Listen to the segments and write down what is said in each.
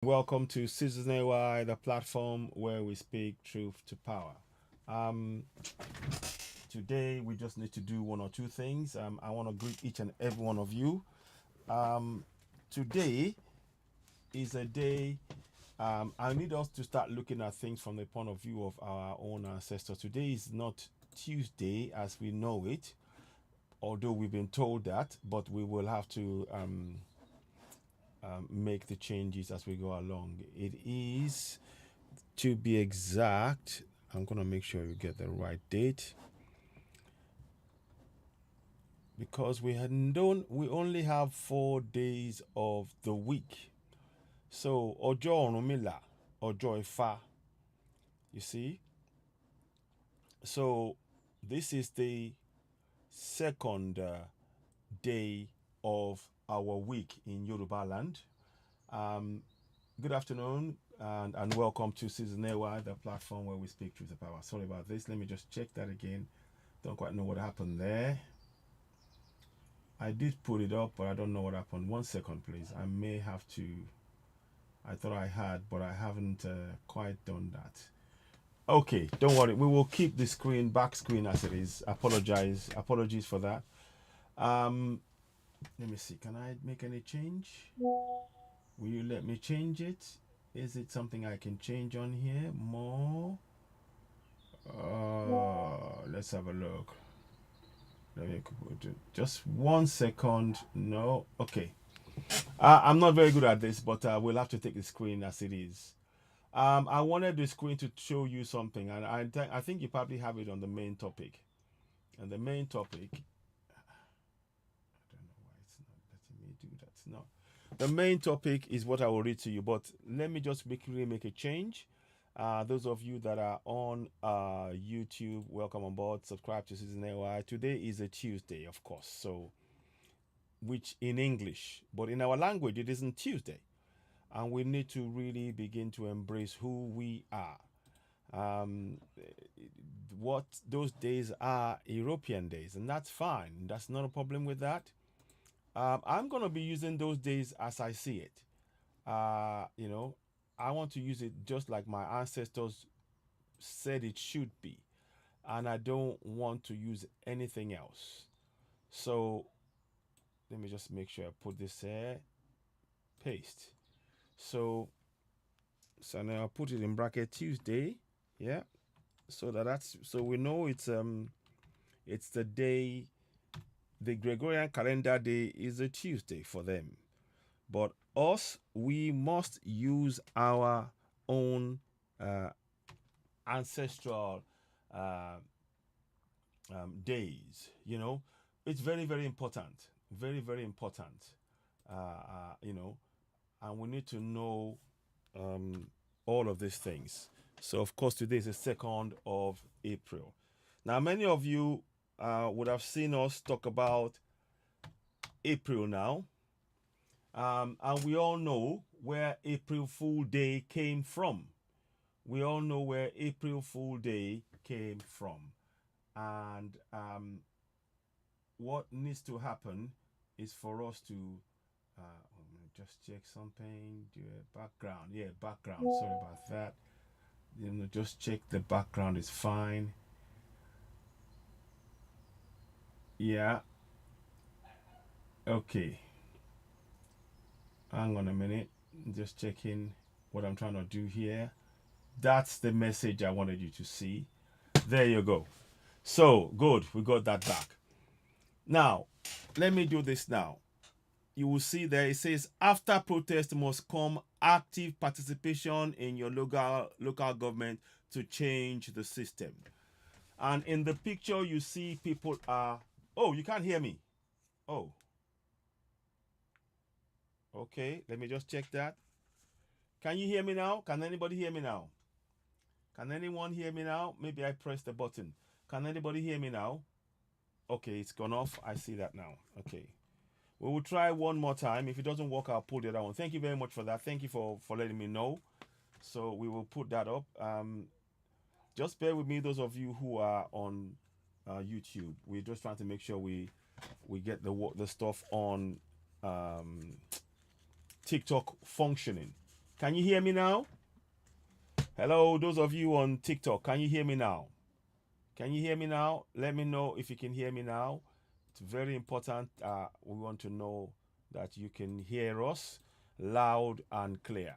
Welcome to Citizen AY, the platform where we speak truth to power. Um, Today, we just need to do one or two things. I want to greet each and every one of you. Um, Today is a day I need us to start looking at things from the point of view of our own ancestors. Today is not Tuesday as we know it, although we've been told that, but we will have to make the changes as we go along. It is, to be exact, I'm gonna make sure you get the right date because we only have 4 days of the week. So Ojo Orunmila, Ojo Ifa, you see. So this is the second day of our week in Yoruba land. Um, Good afternoon and welcome to Season AY, the platform where we speak truth to power. Sorry about this. Let me just check that again. Don't quite know what happened there. I did put it up, but I don't know what happened. 1 second, please. I may have to. I thought I had, but I haven't quite done that. Okay, don't worry. We will keep the back screen as it is. Apologies for that. Let me see. Can I make any change? Will you let me change it? Is it something I can change on here? More? Let's have a look. Let me just 1 second. No. Okay. I'm not very good at this, but we'll have to take the screen as it is. I wanted the screen to show you something, and I think you probably have it on the main topic. And the main topic, I don't know why it's not letting me do that. No, the main topic is what I will read to you. But let me just quickly make a change. Those of you that are on YouTube, welcome on board. Subscribe to Season AY. Today is a Tuesday, of course, so which in English, but in our language it isn't Tuesday, and we need to really begin to embrace who we are. Um, what those days are European days, and that's fine. That's not a problem with that. I'm gonna be using those days as I see it. You know, I want to use it just like my ancestors said it should be, and I don't want to use anything else. So let me just make sure I put this here, paste. So now I'll put it in bracket Tuesday, yeah. So we know it's the day. The Gregorian calendar day is a Tuesday for them, but us, we must use our own uh, ancestral uh, days. It's very, very important. Very, very important. You know, and we need to know um, all of these things. So, of course, today is the 2nd of April. Now, many of you would have seen us talk about April now. And we all know where April Fool Day came from. We all know where April Fool Day came from. And what needs to happen is for us to just check something, do a background. Yeah, background. Sorry about that. Just check the background is fine. Yeah. Okay. Hang on a minute. Just checking what I'm trying to do here. That's the message I wanted you to see. There you go. So, good. We got that back. Now, let me do this now. You will see there it says after protest must come active participation in your local government to change the system. And in the picture you see people are, oh, you can't hear me. Oh. Okay, let me just check that. Can you hear me now? Can anybody hear me now? Can anyone hear me now? Maybe I pressed the button. Can anybody hear me now? Okay, it's gone off. I see that now. Okay. We will try one more time. If it doesn't work, I'll pull the other one. Thank you very much for that. Thank you for letting me know. So we will put that up. Just bear with me, those of you who are on YouTube. We're just trying to make sure we get the stuff on TikTok functioning. Can you hear me now? Hello, those of you on TikTok, can you hear me now? Can you hear me now? Let me know if you can hear me now. It's very important. We want to know that you can hear us loud and clear.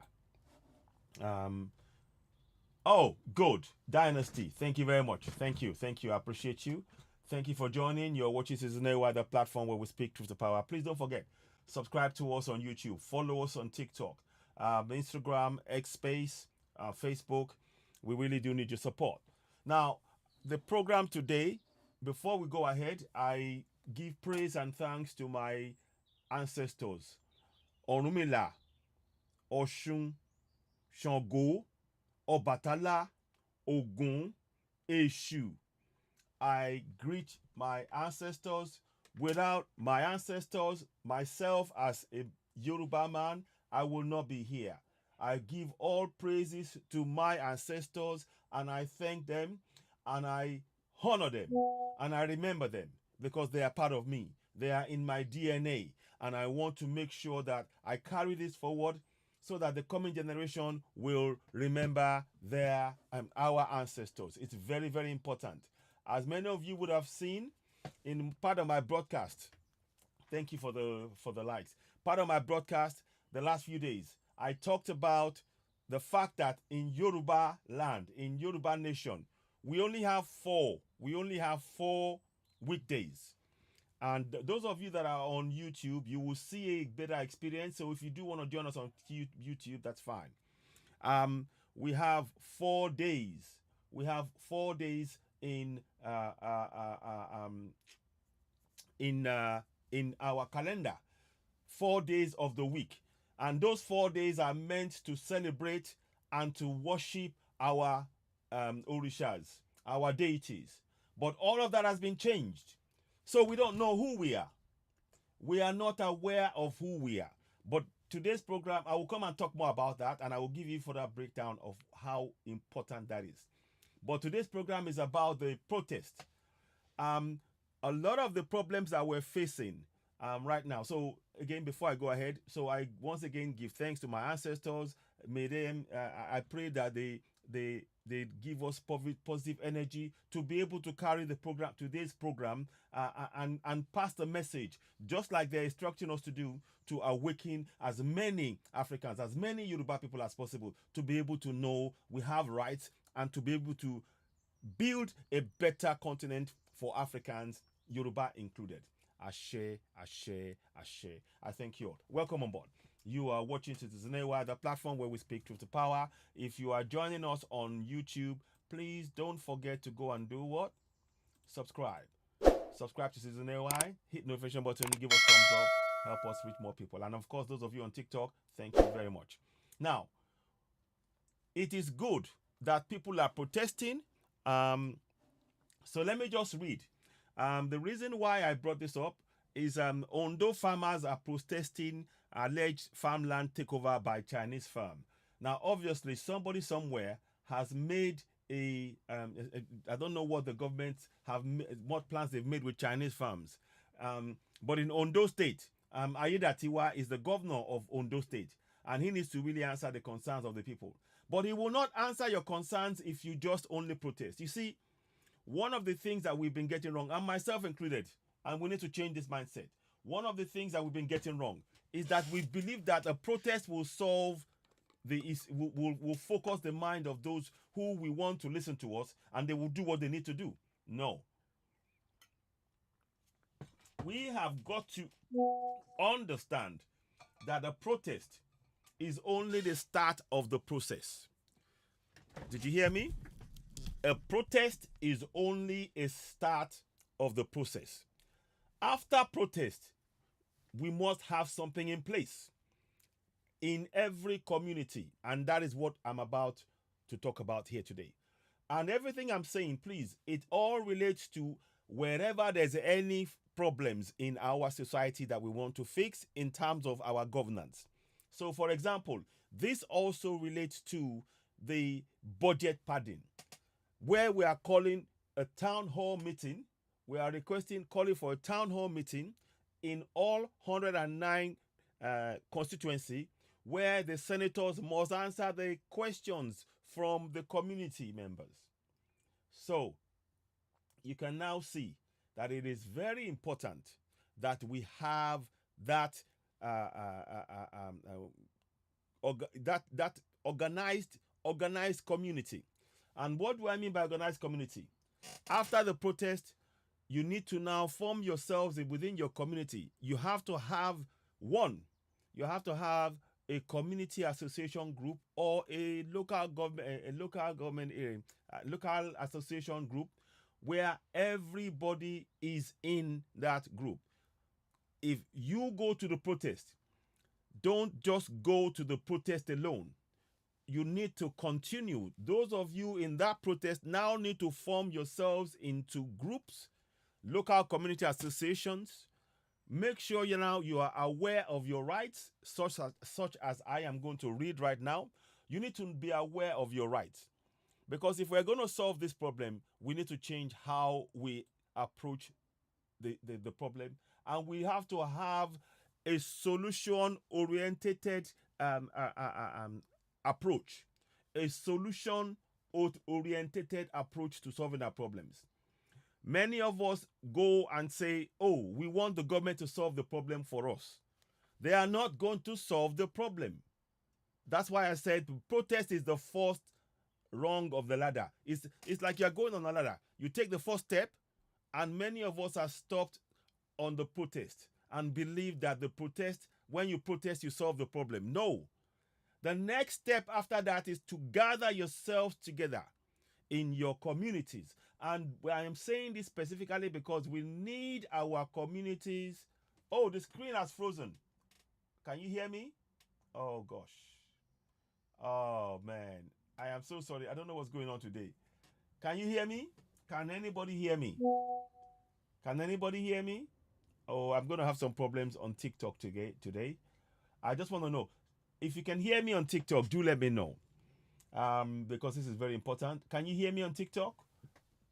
Oh, good. Dynasty. Thank you very much. Thank you. Thank you. I appreciate you. Thank you for joining. You're watching Season the platform where we speak truth to power. Please don't forget, subscribe to us on YouTube. Follow us on TikTok, Instagram, X Space, Facebook. We really do need your support. Now, the program today, before we go ahead, I give praise and thanks to my ancestors. Orunmila, Oshun, Shango, Ọbàtálá, Ògún, Èṣù. I greet my ancestors. Without my ancestors, myself as a Yoruba man, I will not be here. I give all praises to my ancestors and I thank them and I honor them and I remember them because they are part of me. They are in my DNA and I want to make sure that I carry this forward so that the coming generation will remember our ancestors. It's very, very important. As many of you would have seen in part of my broadcast, thank you for the likes. Part of my broadcast the last few days, I talked about the fact that in Yoruba land, in Yoruba nation, we only have four weekdays. And those of you that are on YouTube, you will see a better experience. So if you do want to join us on YouTube, that's fine. We have 4 days. We have 4 days in our calendar. 4 days of the week, and those 4 days are meant to celebrate and to worship our orishas, our deities. But all of that has been changed. So we don't know who we are. We are not aware of who we are. But today's program, I will come and talk more about that, and I will give you further breakdown of how important that is. But today's program is about the protest. A lot of the problems that we're facing right now. So again, before I go ahead, so I once again give thanks to my ancestors. May them, I pray that they give us positive energy to be able to carry the program, today's program, and pass the message, just like they're instructing us to do, to awaken as many Africans, as many Yoruba people as possible, to be able to know we have rights and to be able to build a better continent for Africans, Yoruba included. Ashe, Ashe, Ashe. I thank you all. Welcome on board. You are watching Citizen AY, the platform where we speak truth to power. If you are joining us on YouTube, please don't forget to go and do what? Subscribe. Subscribe to Citizen AY, hit notification button, give us thumbs up, help us reach more people. And of course, those of you on TikTok, thank you very much. Now, it is good that people are protesting. So let me just read. The reason why I brought this up is Ondo farmers are protesting alleged farmland takeover by Chinese firm. Now, obviously, somebody somewhere has made I don't know what the government what plans they've made with Chinese firms. But in Ondo State, Ayedatiwa is the governor of Ondo State, and he needs to really answer the concerns of the people. But he will not answer your concerns if you just only protest. You see, one of the things that we've been getting wrong, and myself included, and we need to change this mindset. One of the things that we've been getting wrong is that we believe that a protest will solve will focus the mind of those who we want to listen to us, and they will do what they need to do. No. We have got to understand that a protest is only the start of the process. Did you hear me? A protest is only a start of the process. After protest, we must have something in place in every community, and that is what I'm about to talk about here today. And everything I'm saying, please, it all relates to wherever there's any problems in our society that we want to fix in terms of our governance. So, for example, this also relates to the budget padding, where we are calling a town hall meeting. We are calling for a town hall meeting in all 109 constituency, where the senators must answer the questions from the community members. So you can now see that it is very important that we have that that organized community. And what do I mean by organized community? After the protest, you need to now form yourselves within your community. You have to have one. You have to have a community association group or a local local association group where everybody is in that group. If you go to the protest, don't just go to the protest alone. You need to continue. Those of you in that protest now need to form yourselves into groups, local community associations. Make sure you are aware of your rights, such as I am going to read right now. You need to be aware of your rights. Because if we're going to solve this problem, we need to change how we approach the problem. And we have to have a solution-oriented approach. A solution-oriented approach to solving our problems. Many of us go and say, oh, we want the government to solve the problem for us. They are not going to solve the problem. That's why I said protest is the first rung of the ladder. It's like you're going on a ladder. You take the first step, and many of us are stopped on the protest and believe that when you protest, you solve the problem. No. The next step after that is to gather yourselves together in your communities. And I am saying this specifically because we need our communities. Oh, the screen has frozen. Can you hear me? Oh, gosh. Oh, man. I am so sorry. I don't know what's going on today. Can you hear me? Can anybody hear me? Can anybody hear me? Oh, I'm going to have some problems on TikTok today. I just want to know. If you can hear me on TikTok, do let me know. Because this is very important. Can you hear me on TikTok?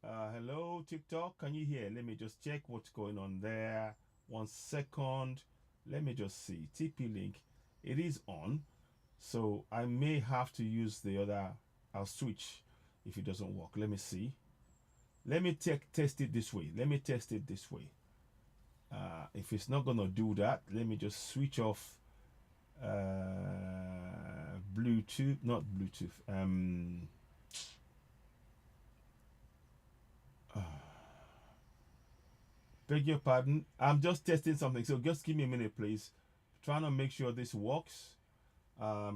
Hello, TikTok. Can you hear? Let me just check what's going on there. 1 second. Let me just see. TP link. It is on. So I may have to use the other. I'll switch if it doesn't work. Let me see. Let me test it this way. Let me test it this way. If it's not going to do that, let me just switch off Bluetooth, not Bluetooth. Beg your pardon. I'm just testing something. So just give me a minute, please. Trying to make sure this works.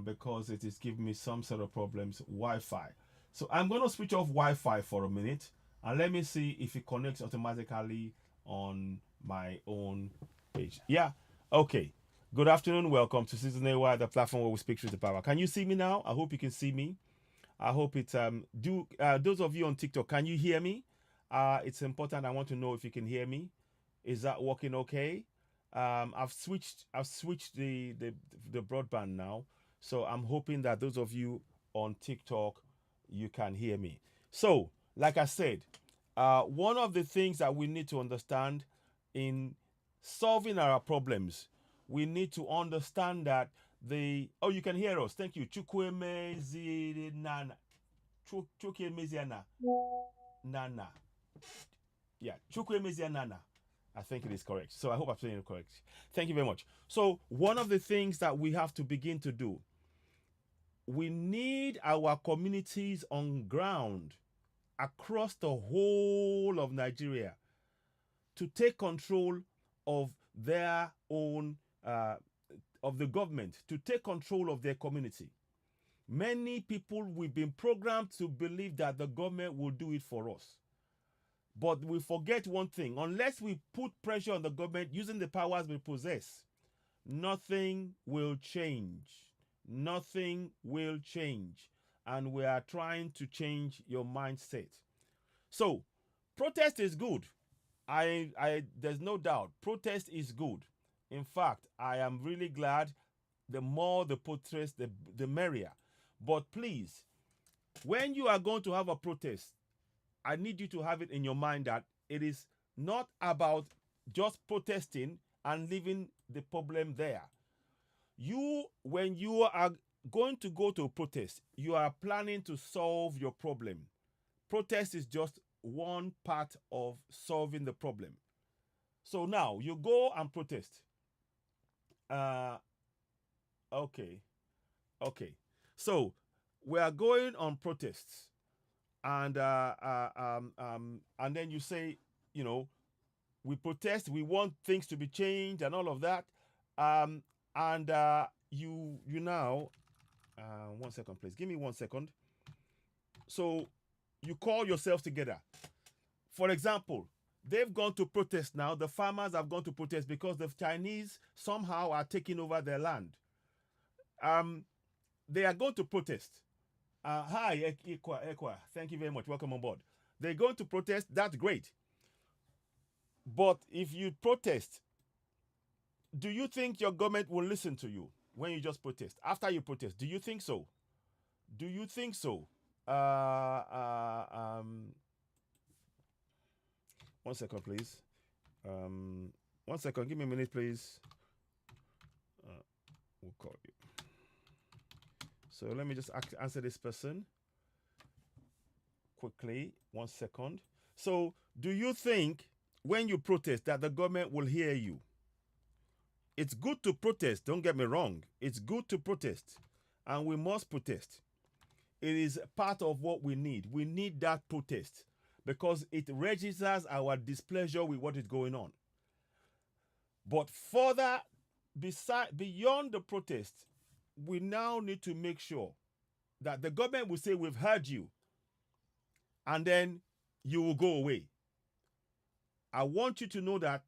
Because it is giving me some sort of problems. Wi-Fi. So I'm going to switch off Wi-Fi for a minute. And let me see if it connects automatically on my own page. Yeah. Okay. Good afternoon. Welcome to Season AY, the platform where we speak truth to power. Can you see me now? I hope you can see me. I hope it's those of you on TikTok, can you hear me? It's important. I want to know if you can hear me. Is that working okay? I've switched the broadband now. So I'm hoping that those of you on TikTok, you can hear me. So, like I said, one of the things that we need to understand in solving our problems, we need to understand that you can hear us. Thank you. Chukwuemeziana. Nana. Yeah, Chukwuemeziana. I think it is correct. So I hope I'm saying it correct. Thank you very much. So one of the things that we have to begin to do, we need our communities on ground across the whole of Nigeria to take control of their own, of the government, to take control of their community. Many people, we've been programmed to believe that the government will do it for us. But we forget one thing. Unless we put pressure on the government using the powers we possess, nothing will change. Nothing will change. And we are trying to change your mindset. So, protest is good. There's no doubt. Protest is good. In fact, I am really glad. The more the protest, the merrier. But please, when you are going to have a protest, I need you to have it in your mind that it is not about just protesting and leaving the problem there. When you are going to go to protest, you are planning to solve your problem. Protest is just one part of solving the problem. So now you go and protest. Okay. So we are going on protests, and then you say, we protest, we want things to be changed and all of that. And you now, 1 second, please. Give me 1 second. So you call yourselves together. For example, they've gone to protest now. The farmers have gone to protest because the Chinese somehow are taking over their land. They are going to protest. Hi, Ekwa. Thank you very much. Welcome on board. They're going to protest. That's great. But if you protest, do you think your government will listen to you when you just protest? After you protest, do you think so? Do you think so? 1 second, please. 1 second. Give me a minute, please. We'll call you. So let me just answer this person quickly. 1 second. So do you think when you protest that the government will hear you? It's good to protest. Don't get me wrong. It's good to protest. And we must protest. It is part of what we need. We need that protest because it registers our displeasure with what is going on. But further, beyond the protest, we now need to make sure that the government will say, we've heard you, and then you will go away. I want you to know that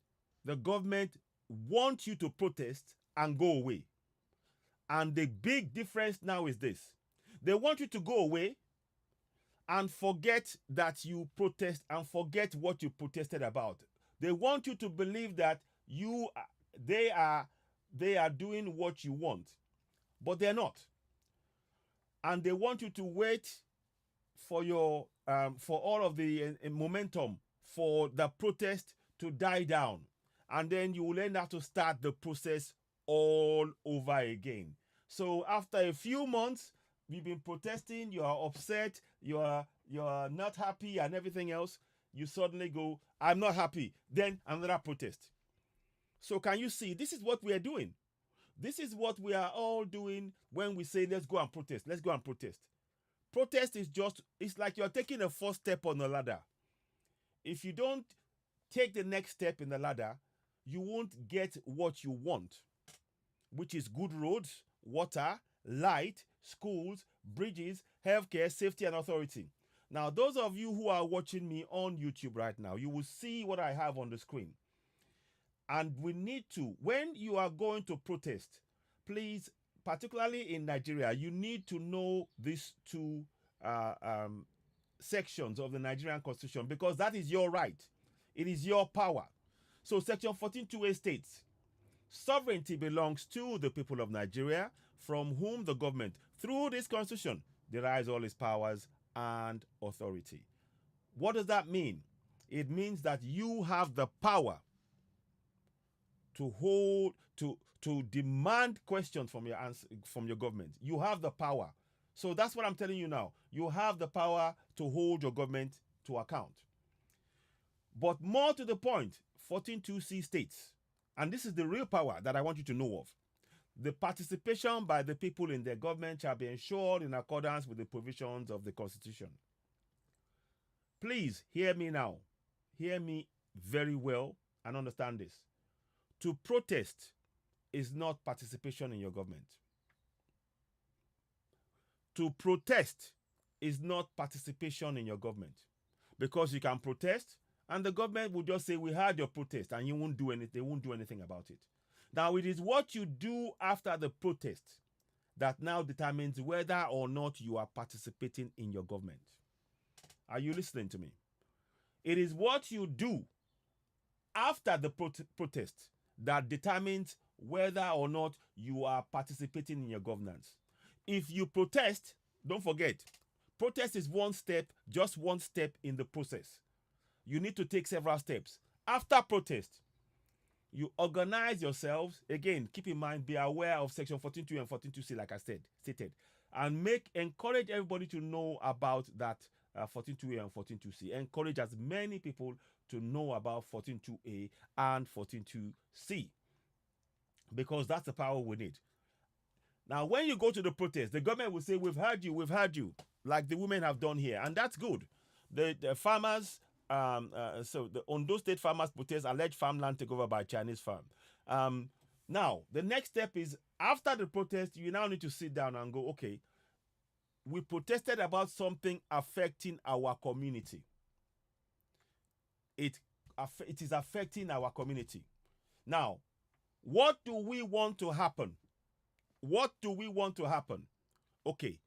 the government wants you to protest and go away. And the big difference now is this. They want you to go away and forget that you protest and forget what you protested about. They want you to believe that they are doing what you want, but they're not. And they want you to wait for your for all of the momentum for the protest to die down, and then you will then have to start the process all over again. So after a few months, you've been protesting, you are upset, you are not happy and everything else, you suddenly go, I'm not happy. Then another protest. So can you see, this is what we are doing. This is what we are all doing when we say, let's go and protest. Let's go and protest. Protest is it's like you're taking a first step on the ladder. If you don't take the next step in the ladder, you won't get what you want, which is good roads, water, light, schools, bridges, healthcare, safety, and authority. Now, those of you who are watching me on YouTube right now, you will see what I have on the screen. And we need to, when you are going to protest, please, particularly in Nigeria, you need to know these two sections of the Nigerian Constitution, because that is your right. It is your power. So Section 14(2)(a) states, sovereignty belongs to the people of Nigeria, from whom the government, through this Constitution, derives all its powers and authority. What does that mean? It means that you have the power to demand questions from your government. You have the power. So that's what I'm telling you now. You have the power to hold your government to account. But more to the point, 14(2)(c) states, and this is the real power that I want you to know of, the participation by the people in their government shall be ensured in accordance with the provisions of the Constitution. Please hear me now. Hear me very well and understand this. To protest is not participation in your government. To protest is not participation in your government. Because you can protest and the government will just say, we heard your protest, and you won't do anything. They won't do anything about it. Now, it is what you do after the protest that now determines whether or not you are participating in your government. Are you listening to me? It is what you do after the protest that determines whether or not you are participating in your governance. If you protest, don't forget, protest is one step, just one step in the process. You need to take several steps. After protest, You organize yourselves. Again, keep in mind, be aware of section 14.2 and 14.2c, like I stated. And encourage everybody to know about that 14.2a and 14.2c. Encourage as many people to know about 14.2a and 14.2c, because that's the power we need. Now, when you go to the protest, the government will say, we've heard you, like the women have done here. And that's good. The farmers, so the Ondo State farmers protest alleged farmland takeover by Chinese farm. Now, the next step is, after the protest, you now need to sit down and go, okay, we protested about something affecting our community. It is affecting our community. Now, what do we want to happen? What do we want to happen? Okay,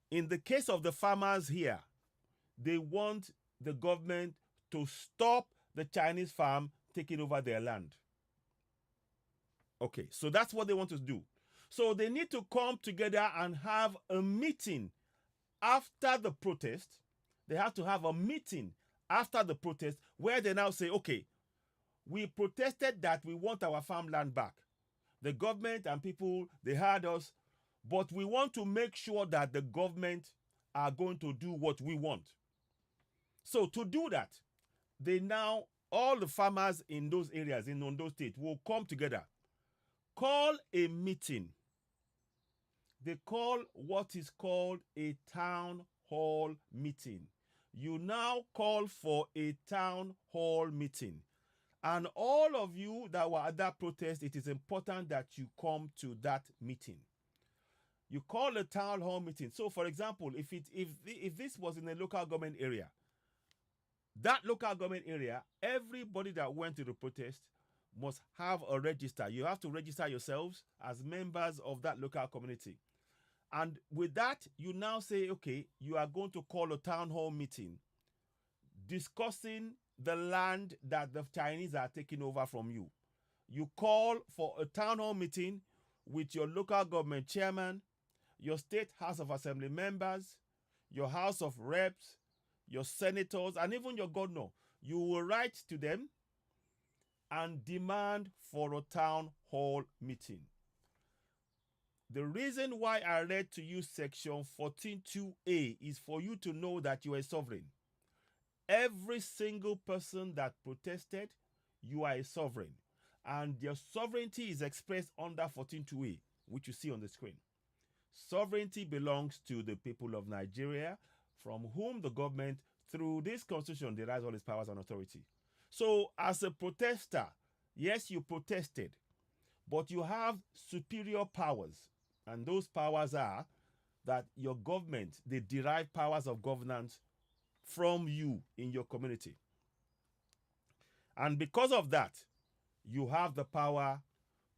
in the case of the farmers here, they want the government to stop the Chinese farm taking over their land. Okay, so that's what they want to do. So they need to come together and have a meeting after the protest. They have to have a meeting after the protest where they now say, okay, we protested that we want our farmland back. The government and people, they heard us, but we want to make sure that the government are going to do what we want. So to do that, all the farmers in those areas in Ondo State will come together, call a meeting. They call what is called a town hall meeting. You now call for a town hall meeting. And all of you that were at that protest, it is important that you come to that meeting. You call a town hall meeting. So, for example, if this was in a local government area, that local government area, everybody that went to the protest must have a register. You have to register yourselves as members of that local community. And with that, you now say, okay, you are going to call a town hall meeting discussing the land that the Chinese are taking over from you. You call for a town hall meeting with your local government chairman, your state House of Assembly members, your House of Reps, your senators, and even your governor. You will write to them and demand for a town hall meeting. The reason why I read to you section 14.2a is for you to know that you are sovereign. Every single person that protested, you are a sovereign. And your sovereignty is expressed under 14.2a, which you see on the screen. Sovereignty belongs to the people of Nigeria, from whom the government, through this constitution, derives all its powers and authority. So, as a protester, yes, you protested, but you have superior powers. And those powers are that your government, they derive powers of governance from you in your community. And because of that, you have the power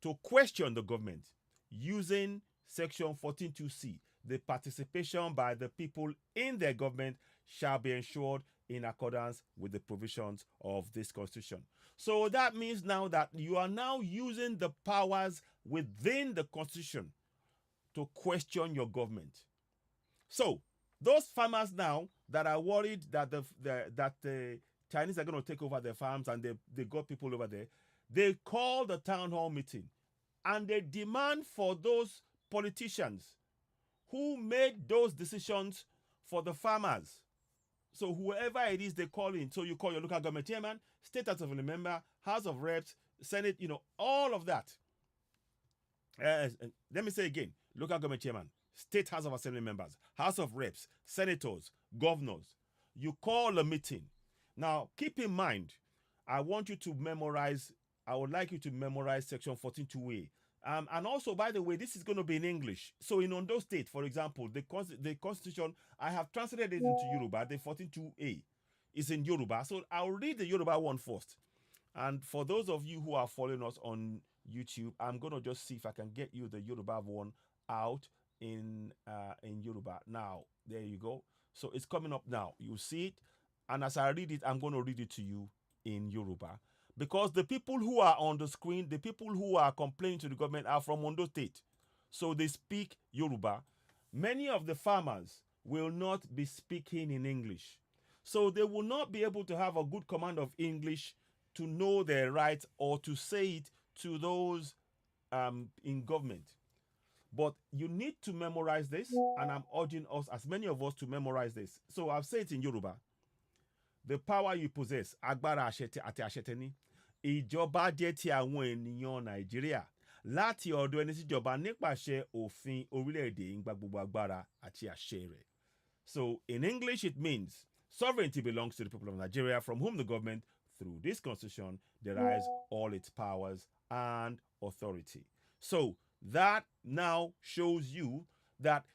to question the government using section 14.2c. The participation by the people in their government shall be ensured in accordance with the provisions of this constitution. So that means now that you are now using the powers within the constitution to question your government. So those farmers now that are worried that the Chinese are going to take over their farms and they got people over there, they call the town hall meeting and they demand for those politicians who made those decisions for the farmers. So whoever it is they call in, so you call your local government chairman, state assembly member, House of Reps, Senate, all of that. Let me say again, local government chairman, state House of Assembly members, House of Reps, senators, governors. You call a meeting. Now, keep in mind, I would like you to memorize section 14.2a. And also, by the way, this is going to be in English. So in Ondo State, for example, the Constitution, I have translated it into Yoruba. The 14.2a is in Yoruba. So I'll read the Yoruba one first. And for those of you who are following us on YouTube, I'm going to just see if I can get you the Yoruba one out in Yoruba. Now, there you go. So it's coming up now. You see it. And as I read it, I'm going to read it to you in Yoruba. Because the people who are on the screen, the people who are complaining to the government are from Ondo State. So they speak Yoruba. Many of the farmers will not be speaking in English. So they will not be able to have a good command of English to know their rights or to say it to those in government. But you need to memorize this, and I'm urging us, as many of us, to memorize this. So I'll say it in Yoruba. The power you possess, agbára àṣẹ àti àṣẹ tẹni, ìjọba jẹ́ ti àwọn ènìyàn Nàìjíríà láti ọ̀dọ̀ ẹni tíjọba nípasẹ̀ òfin orílẹ̀-èdè ń gba gbogbo agbára àti àṣẹ rẹ̀. So in English it means sovereignty belongs to the people of Nigeria, from whom the government, through this constitution, derives all its powers and authority. So that now shows you that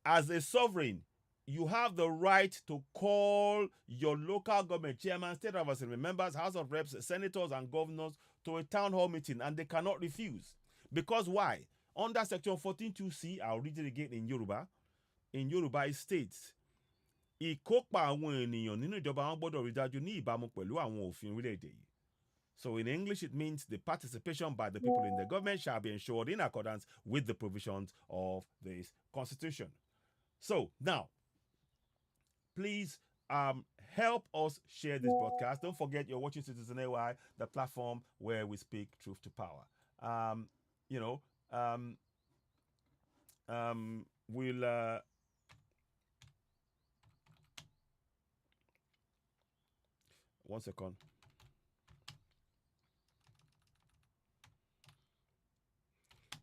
as a sovereign, you have the right to call your local government chairman, state of assembly members, House of Reps, senators, and governors to a town hall meeting, and they cannot refuse. Because why? Under section 14.2c, I'll read it again in Yoruba. In Yoruba, it states, ìkópa àwọn ènìyàn nínú ìjọba wọn gbọ́dọ̀ rí dájú ní ìbámu pẹ̀lú àwọn òfin orílẹ̀-èdè yìí. So in English, it means the participation by the people in the government shall be ensured in accordance with the provisions of this constitution. So now, please help us share this broadcast. Don't forget you're watching Citizen AY, the platform where we speak truth to power. We'll one second.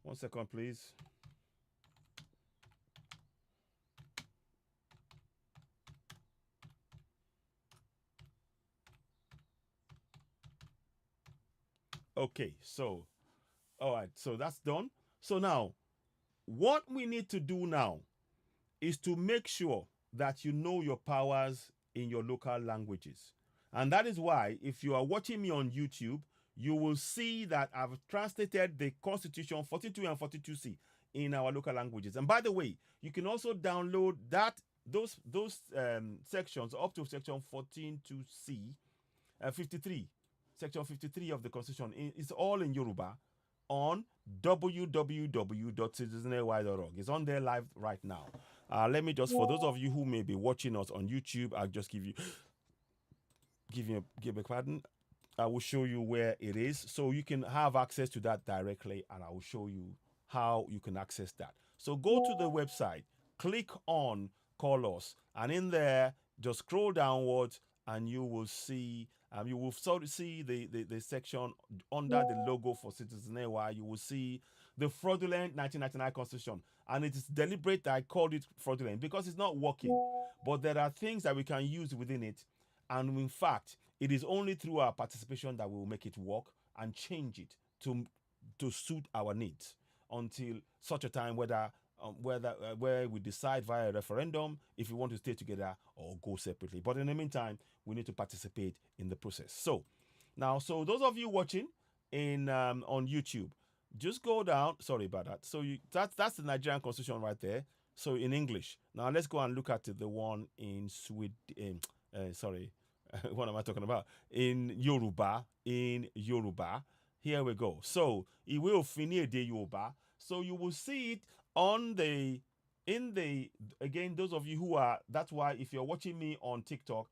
One second, please. Okay, so, all right, so that's done. So now, what we need to do now is to make sure that you know your powers in your local languages. And that is why, if you are watching me on YouTube, you will see that I've translated the Constitution 42 and 42C in our local languages. And by the way, you can also download those sections up to section 14.2C, 53, section 53 of the Constitution. It's all in Yoruba on www.citizenay.org. It's on there live right now. Let me just, for those of you who may be watching us on YouTube, I'll just give a pardon. I will show you where it is so you can have access to that directly, and I will show you how you can access that. So go to the website, click on Call Us, and in there, just scroll downwards and you will see the section under the logo for Citizen AY. You will see the fraudulent 1999 Constitution, and it is deliberate that I called it fraudulent because it's not working, but there are things that we can use within it. And in fact, it is only through our participation that we will make it work and change it to suit our needs until such a time where we decide via a referendum if we want to stay together or go separately. But in the meantime, we need to participate in the process. So now, so those of you watching on YouTube, just go down. Sorry about that. So that's the Nigerian Constitution right there. So in English. Now let's go and look at the one in Sweden. What am I talking about? In Yoruba. Here we go. So it will finish the Yoruba. So you will see it again, those of you who are, that's why if you're watching me on TikTok,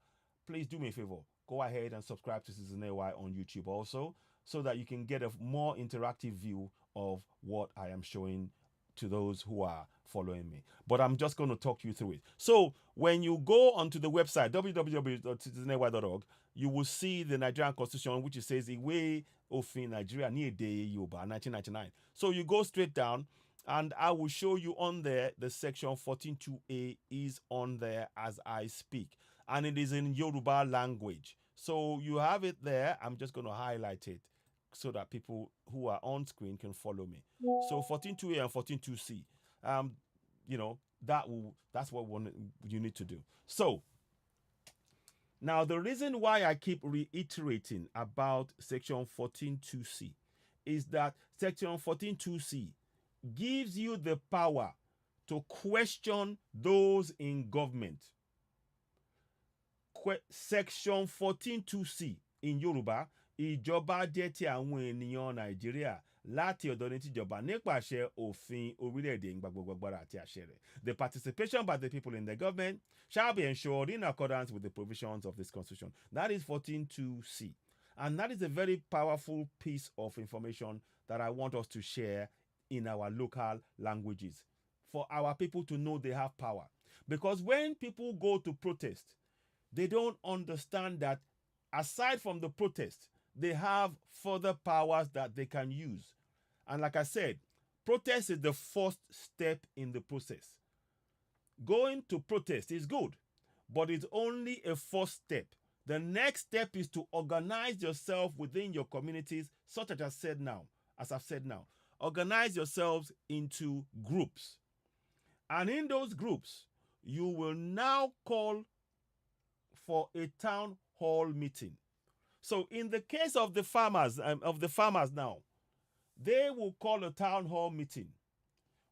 please do me a favor. Go ahead and subscribe to Citizen AY on YouTube also, so that you can get a more interactive view of what I am showing to those who are following me. But I'm just going to talk you through it. So when you go onto the website, www.citizenay.org, you will see the Nigerian Constitution, which says Iwe Ofin Nigeria Ni Ede Yoruba 1999. So you go straight down, and I will show you on there the section 14.2a is on there as I speak. And it is in Yoruba language. So you have it there. I'm just going to highlight it so that people who are on screen can follow me. So 14.2a and 14.2c, that's what you need to do. So now the reason why I keep reiterating about section 14.2c is that section 14.2c gives you the power to question those in government. Section 14.2c in Yoruba, ìjọba jẹ́ ti àwọn ènìyàn Nàìjíríà láti ọ̀dọ̀ ní tìjọba nípasẹ̀ òfin orílẹ̀-èdè ń gba gbogbo agbára àti àṣẹ rẹ̀. The participation by the people in the government shall be ensured in accordance with the provisions of this constitution. That is 14.2c. And that is a very powerful piece of information that I want us to share in our local languages for our people to know they have power. Because when people go to protest, they don't understand that aside from the protest, they have further powers that they can use. And like I said, protest is the first step in the process. Going to protest is good, but it's only a first step. The next step is to organize yourself within your communities, such as I've said now. Organize yourselves into groups. And in those groups, you will now call for a town hall meeting. So in the case of the farmers now, they will call a town hall meeting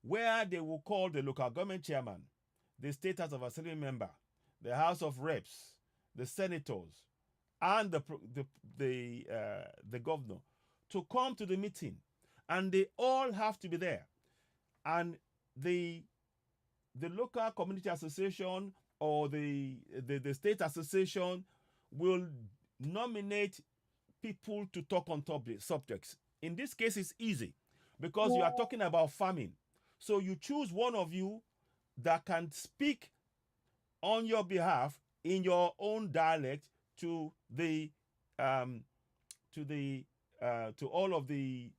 where they will call the local government chairman, the state house of assembly member, the House of Reps, the senators, and the governor to come to the meeting, and they all have to be there. And the local community association or the state association will nominate people to talk on subjects. In this case, it's easy because you are talking about farming. So you choose one of you that can speak on your behalf in your own dialect to all of the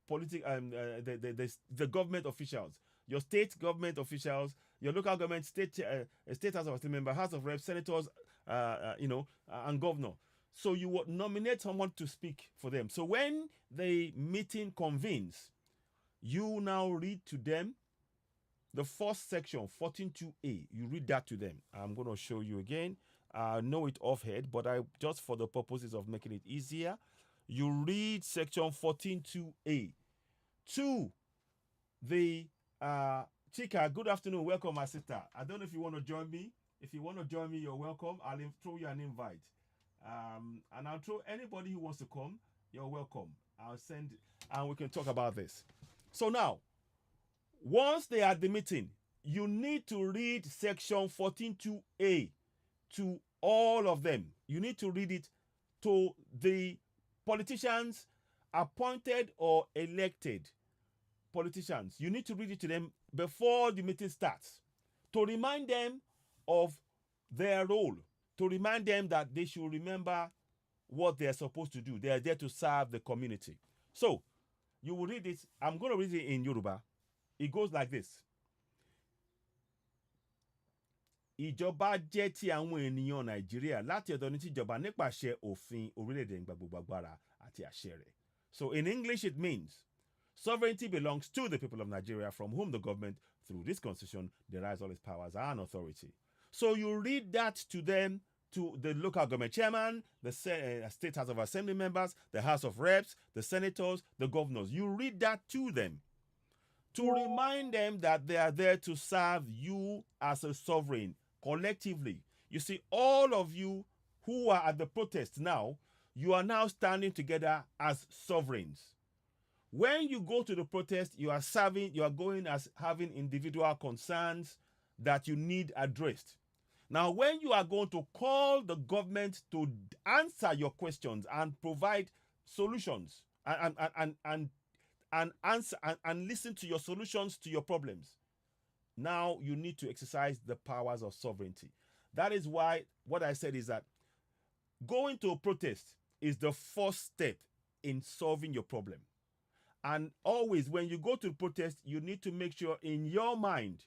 the government officials, your state government officials, your local government, state house of assembly member, House of Reps, senators, and governor. So you would nominate someone to speak for them. So when the meeting convenes, you now read to them the first section, 14.2a. You read that to them. I'm going to show you again. I know it offhand, but just for the purposes of making it easier, you read section 14.2a to the Chika. Good afternoon. Welcome, my sister. I don't know if you want to join me. If you want to join me, you're welcome. I'll throw you an invite. And I'll throw anybody who wants to come, you're welcome. I'll send, and we can talk about this. So now, once they are at the meeting, you need to read section 14.2a to all of them. You need to read it to the politicians, appointed or elected politicians. You need to read it to them before the meeting starts to remind them of their role, to remind them that they should remember what they are supposed to do. They are there to serve the community. So, you will read it. I'm going to read it in Yoruba. It goes like this. Ìjọba jẹ́ ti àwọn ènìyàn Nàìjíríà láti ọ̀dọ̀ ní tìjọba nípasẹ̀ òfin orílẹ̀-èdè gbogbo agbára àti àṣẹ rẹ̀. So in English it means sovereignty belongs to the people of Nigeria, from whom the government through this constitution derives all its powers and authority. So you read that to them, to the local government chairman, the state house of assembly members, the House of Reps, the senators, the governors. You read that to them to remind them that they are there to serve you as a sovereign collectively. You see, all of you who are at the protest now, you are now standing together as sovereigns. When you go to the protest, you are going as having individual concerns that you need addressed. Now, when you are going to call the government to answer your questions and provide solutions and answer and listen to your solutions to your problems, now you need to exercise the powers of sovereignty. That is why what I said is that going to a protest is the first step in solving your problem. And always when you go to protest, you need to make sure in your mind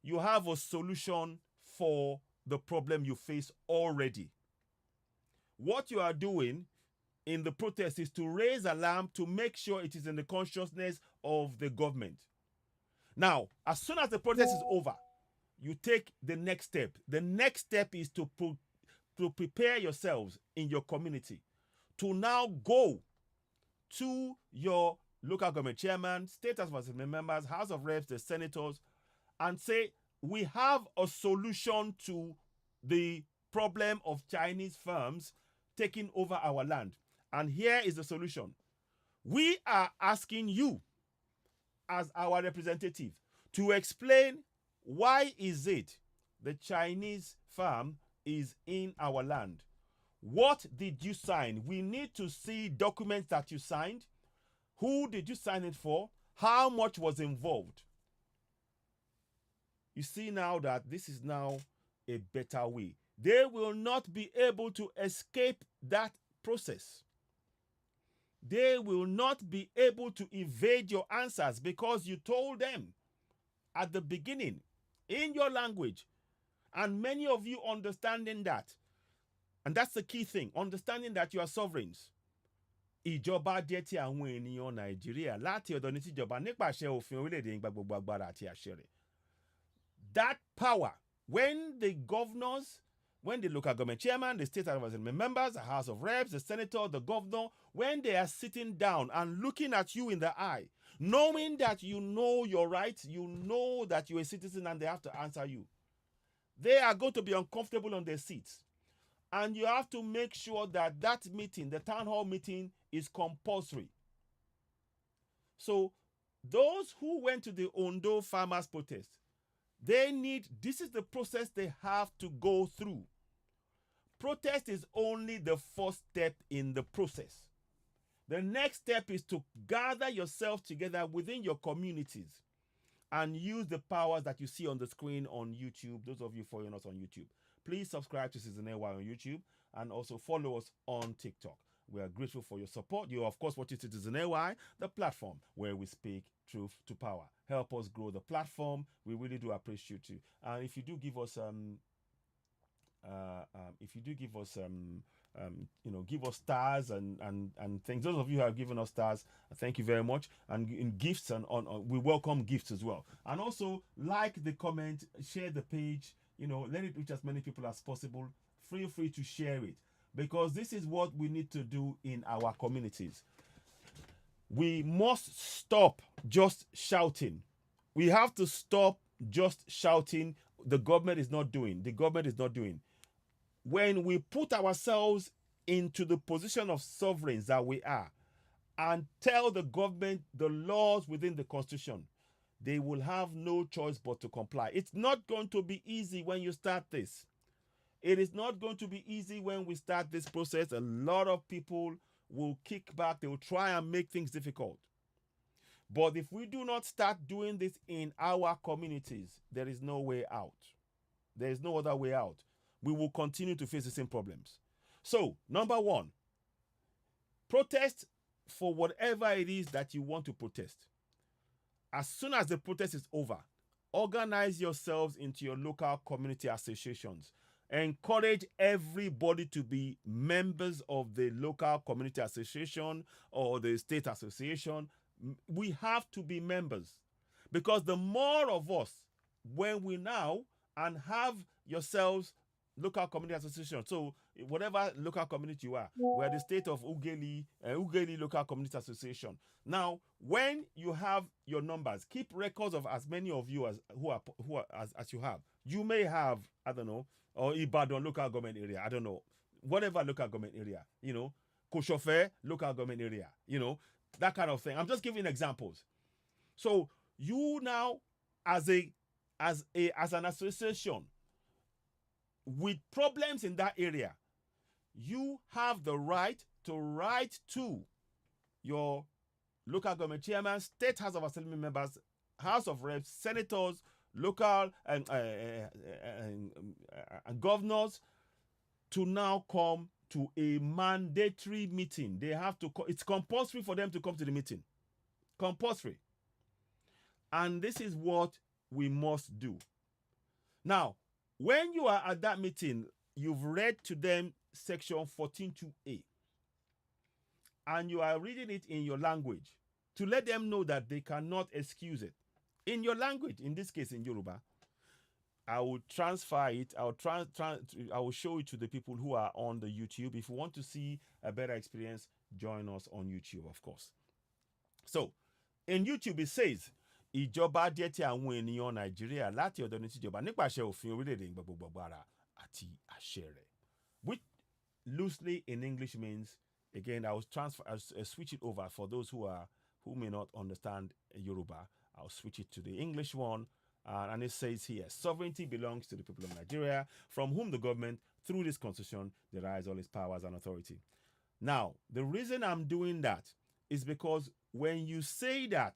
you have a solution for the problem you face already. What you are doing in the protest is to raise alarm to make sure it is in the consciousness of the government. Now, as soon as the protest is over, you take the next step. The next step is to prepare yourselves in your community to now go to your local government chairman, state house of assembly members, House of Reps, the senators, and say, we have a solution to the problem of Chinese firms taking over our land. And here is the solution. We are asking you as our representative to explain why is it the Chinese firm is in our land. What did you sign? We need to see documents that you signed. Who did you sign it for? How much was involved? You see now that this is now a better way. They will not be able to escape that process. They will not be able to evade your answers because you told them at the beginning in your language. And many of you understanding that. And that's the key thing, understanding that you are sovereigns. Ìjọba jẹ́ ti àwọn ènìyàn Nàìjíríà láti ọ̀dọ̀ ní tìjọba nípasẹ̀ òfin orílẹ̀-èdè yín gba gbogbo agbára àti àṣẹ rẹ̀. That power, when the governors, when the local government chairman, the state assembly members, the House of Reps, the senator, the governor, when they are sitting down and looking at you in the eye, knowing that you know your rights, you know that you're a citizen and they have to answer you, they are going to be uncomfortable on their seats. And you have to make sure that that meeting, the town hall meeting, is compulsory. So those who went to the Ondo farmers protest, this is the process they have to go through. Protest is only the first step in the process. The next step is to gather yourself together within your communities and use the powers that you see on the screen on YouTube. Those of you following us on YouTube, please subscribe to Citizen AY on YouTube and also follow us on TikTok. We are grateful for your support. You are, of course, watching Citizen AY, the platform where we speak truth to power. Help us grow the platform. We really do appreciate you. And if you do give us give us stars and things. Those of you who have given us stars, thank you very much. And in gifts we welcome gifts as well. And also like the comment, share the page. Let it reach as many people as possible. Feel free to share it because this is what we need to do in our communities. We must stop just shouting. We have to stop just shouting. The government is not doing. The government is not doing. When we put ourselves into the position of sovereigns that we are and tell the government the laws within the constitution, they will have no choice but to comply. It's not going to be easy when you start this. It is not going to be easy when we start this process. A lot of people will kick back. They will try and make things difficult. But if we do not start doing this in our communities, there is no way out. There is no other way out. We will continue to face the same problems. So, number one, protest for whatever it is that you want to protest. As soon as the protest is over, organize yourselves into your local community associations. Encourage everybody to be members of the local community association or the state association. We have to be members because the more of us, when we now and have yourselves local community association. So whatever local community you are, we're the state of Ugeli Local Community Association. Now, when you have your numbers, keep records of as many of you as you have. You may have, I don't know, or Ibadan local government area, I don't know, whatever local government area, Koshofe local government area, that kind of thing. I'm just giving examples. So you now, as an association with problems in that area, you have the right to write to your local government chairman, state House of Assembly members, House of Reps, senators, local and governors to now come to a mandatory meeting. They have to. It's compulsory for them to come to the meeting. Compulsory. And this is what we must do. Now, when you are at that meeting, you've read to them section 14.2a. And you are reading it in your language to let them know that they cannot excuse it. In your language, in this case in Yoruba, I will transfer it. I will show it to the people who are on the YouTube. If you want to see a better experience, join us on YouTube, of course. So, in YouTube, it says, ìjọba jẹ́ ti àwọn ènìyàn Nàìjíríà láti ọ̀dọ̀ ní tìjọba nípasẹ̀ òfin orílẹ̀-èdè gbogbo agbára àti àṣẹ rẹ̀. Which loosely in English means, again, I will switch it over for those who may not understand Yoruba. I'll switch it to the English one And it says here, sovereignty belongs to the people of Nigeria, from whom the government, through this constitution, derives all its powers and authority. Now, the reason I'm doing that is because when you say that,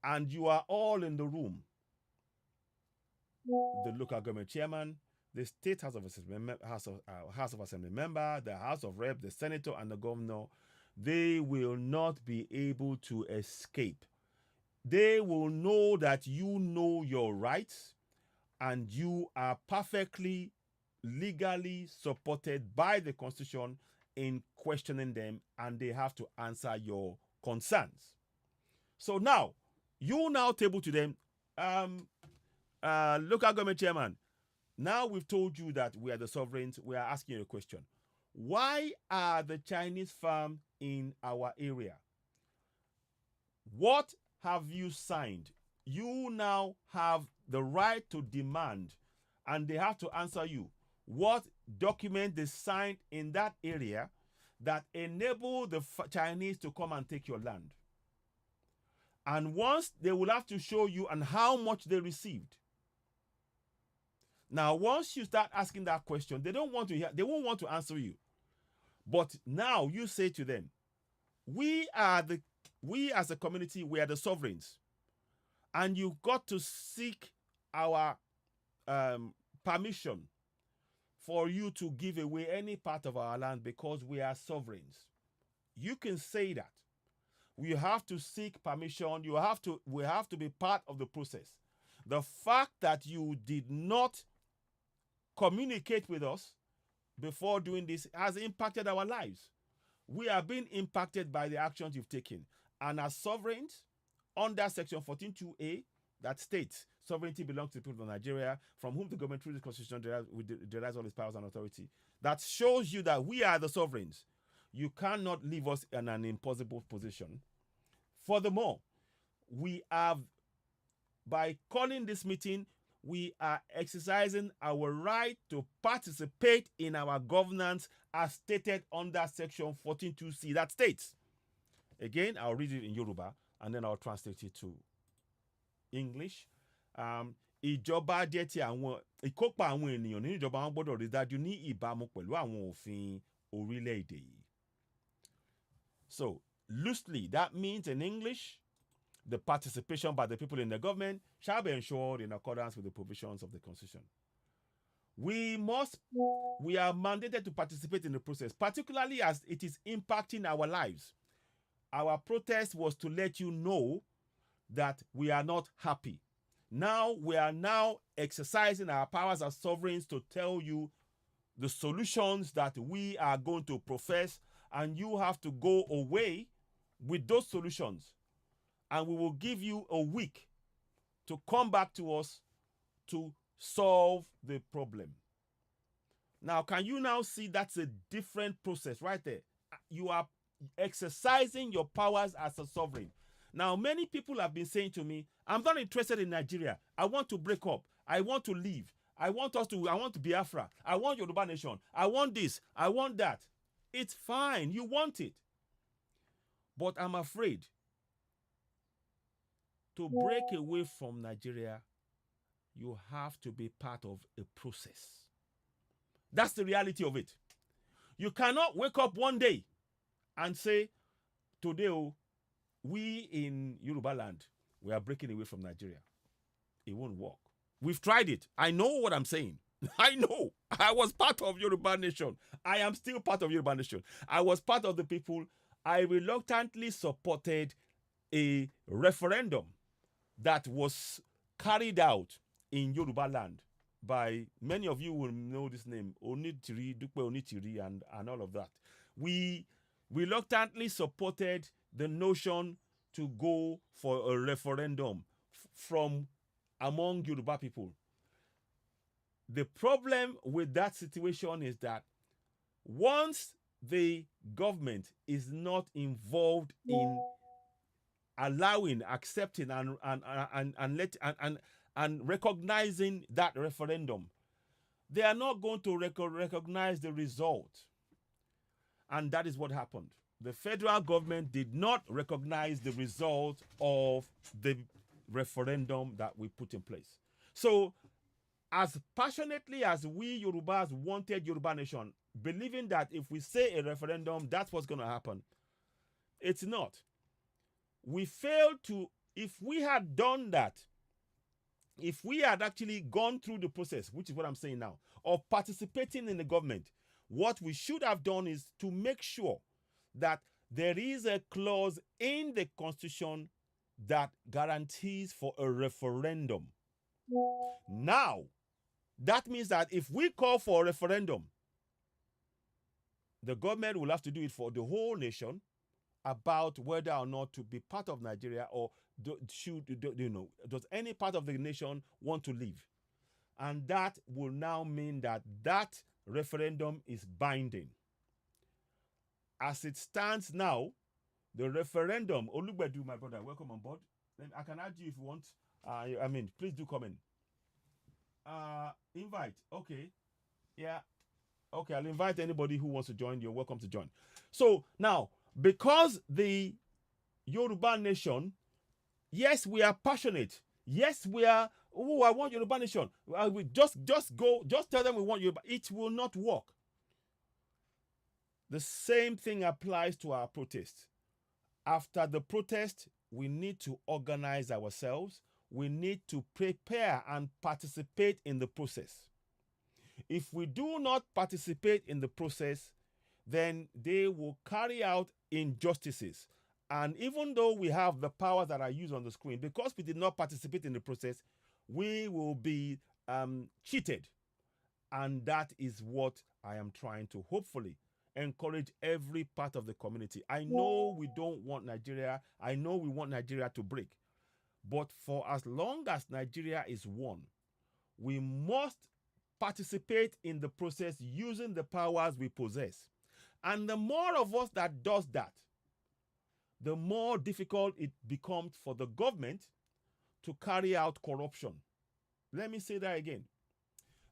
and you are all in the room, the local government chairman, the state House of Assembly member, the House of Rep, the senator, and the governor, they will not be able to escape. They will know that you know your rights and you are perfectly legally supported by the Constitution in questioning them, and they have to answer your concerns. So now, you now table to them, local government chairman, now we've told you that we are the sovereigns. We are asking you a question. Why are the Chinese farms in our area? What have you signed? You now have the right to demand, and they have to answer you what document they signed in that area that enable the Chinese to come and take your land. And once they will have to show you and how much they received. Now, once you start asking that question, they don't want to hear, they won't want to answer you. But now you say to them, we as a community, we are the sovereigns. And you've got to seek our permission for you to give away any part of our land because we are sovereigns. You can say that. We have to seek permission. We have to be part of the process. The fact that you did not communicate with us before doing this has impacted our lives. We are being impacted by the actions you've taken. And as sovereigns, under Section 14.2a, that states sovereignty belongs to the people of Nigeria, from whom the government through the Constitution derives all its powers and authority. That shows you that we are the sovereigns. You cannot leave us in an impossible position. Furthermore, we have, by calling this meeting, we are exercising our right to participate in our governance as stated under Section 14.2c. That states, again, I'll read it in Yoruba and then I'll translate it to English. Ìjọba jẹ́ ti àwọn ìkópa àwọn ènìyàn nínú ìjọba wọn gbọ́dọ̀ rí dájú ní ìbámu pẹ̀lú àwọn òfin orílẹ̀-èdè yìí. So, loosely, that means in English, the participation by the people in the government shall be ensured in accordance with the provisions of the Constitution. We are mandated to participate in the process, particularly as it is impacting our lives. Our protest was to let you know that we are not happy. Now, we are now exercising our powers as sovereigns to tell you the solutions that we are going to profess, and you have to go away with those solutions. And we will give you a week to come back to us to solve the problem. Now, can you now see that's a different process right there? You are exercising your powers as a sovereign. Now, many people have been saying to me, I'm not interested in Nigeria. I want to break up. I want to leave. I want Biafra. I want Yoruba Nation. I want this. I want that. It's fine. You want it. But I'm afraid to break away from Nigeria, you have to be part of a process. That's the reality of it. You cannot wake up one day and say, today, we in Yoruba land, we are breaking away from Nigeria. It won't work. We've tried it. I know what I'm saying. I know. I was part of Yoruba Nation. I am still part of Yoruba Nation. I was part of the people. I reluctantly supported a referendum that was carried out in Yoruba land by, many of you will know this name, Onitiri, Dupe Onitiri, and all of that. We reluctantly supported the notion to go for a referendum from among Yoruba people. The problem with that situation is that once the government is not involved in allowing, accepting, and recognizing that referendum, they are not going to recognize the result. And that is what happened. The federal government did not recognize the result of the referendum that we put in place. So, as passionately as we Yorubas wanted Yoruba Nation, believing that if we say a referendum, that's what's going to happen, it's not. We failed to, if we had done that, if we had actually gone through the process, which is what I'm saying now, of participating in the government, what we should have done is to make sure that there is a clause in the Constitution that guarantees for a referendum. Now, that means that if we call for a referendum, the government will have to do it for the whole nation about whether or not to be part of Nigeria, or does any part of the nation want to leave? And that will now mean that that referendum is binding. As it stands now, the referendum, Olugbedu, my brother, welcome on board. I can add you if you want. Please do comment. Invite. Okay. Yeah. Okay, I'll invite anybody who wants to join. You're welcome to join. So now, because the Yoruba Nation, yes, we are passionate. Yes, we are. Oh, I want Yoruba Nation. We just tell them we want Yoruba. It will not work. The same thing applies to our protest. After the protest, we need to organize ourselves. We need to prepare and participate in the process. If we do not participate in the process, then they will carry out injustices. And even though we have the powers that are used on the screen, because we did not participate in the process, we will be cheated. And that is what I am trying to hopefully encourage every part of the community. I know we don't want Nigeria. I know we want Nigeria to break. But for as long as Nigeria is one, we must participate in the process using the powers we possess. And the more of us that does that, the more difficult it becomes for the government to carry out corruption. Let me say that again.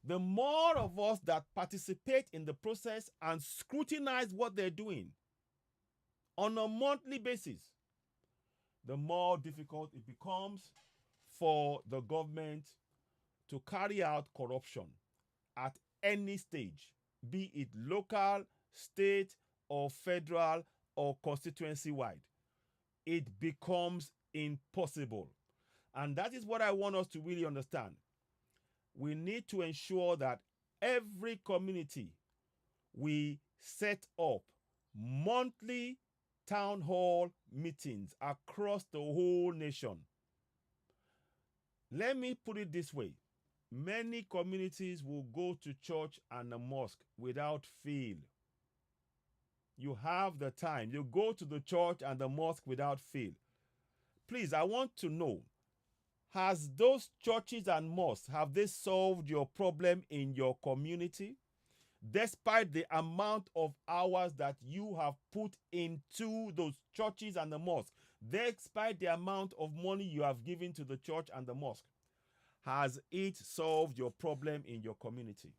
The more of us that participate in the process and scrutinize what they're doing on a monthly basis, the more difficult it becomes for the government to carry out corruption at any stage, be it local, state, or federal, or constituency-wide. It becomes impossible. And that is what I want us to really understand. We need to ensure that every community, we set up monthly town hall meetings across the whole nation. Let me put it this way. Many communities will go to church and a mosque without fail. You have the time. You go to the church and the mosque without fail. Please, I want to know, has those churches and mosques, have they solved your problem in your community? Despite the amount of hours that you have put into those churches and the mosque, despite the amount of money you have given to the church and the mosque, has it solved your problem in your community?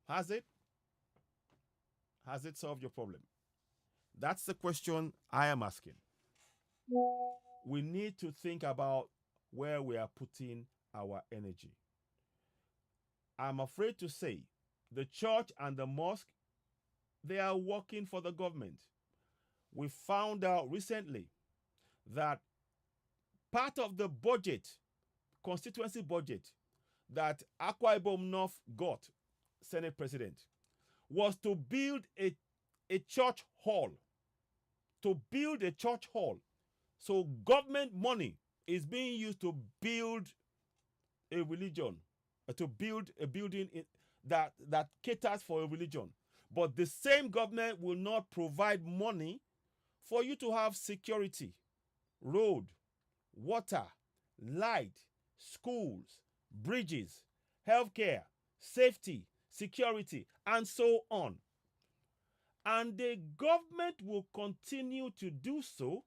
Has it? Has it solved your problem? That's the question I am asking. We need to think about where we are putting our energy. I'm afraid to say the church and the mosque, they are working for the government. We found out recently that part of the budget, constituency budget, that Akwa Ibom North got, Senate President, was to build a church hall. To build a church hall. So government money is being used to build a religion, to build a building that caters for a religion. But the same government will not provide money for you to have security, road, water, light, schools, bridges, healthcare, safety, security, and so on. And the government will continue to do so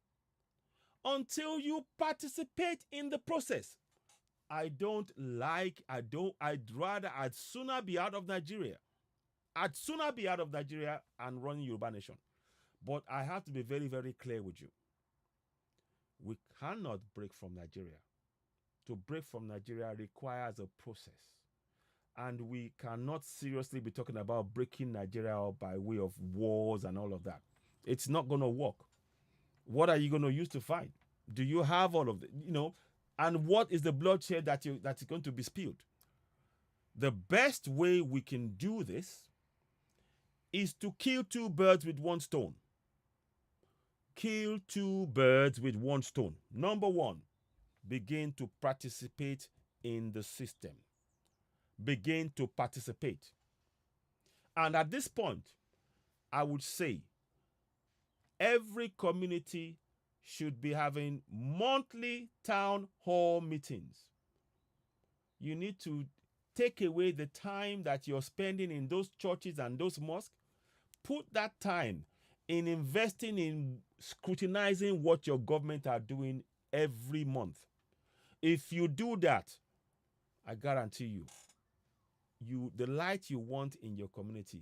until you participate in the process. I'd sooner be out of Nigeria. I'd sooner be out of Nigeria and running Yoruba Nation. But I have to be very, very clear with you. We cannot break from Nigeria. to break from Nigeria requires a process. And we cannot seriously be talking about breaking Nigeria up by way of wars and all of that. It's not going to work. What are you going to use to fight? Do you have all of the, and what is the bloodshed that's going to be spilled? The best way we can do this is to kill two birds with one stone. Kill two birds with one stone. Number one, begin to participate in the system. Begin to participate. And at this point, I would say every community should be having monthly town hall meetings. You need to take away the time that you're spending in those churches and those mosques. Put that time in investing in scrutinizing what your government are doing every month. If you do that, I guarantee you the light you want in your community,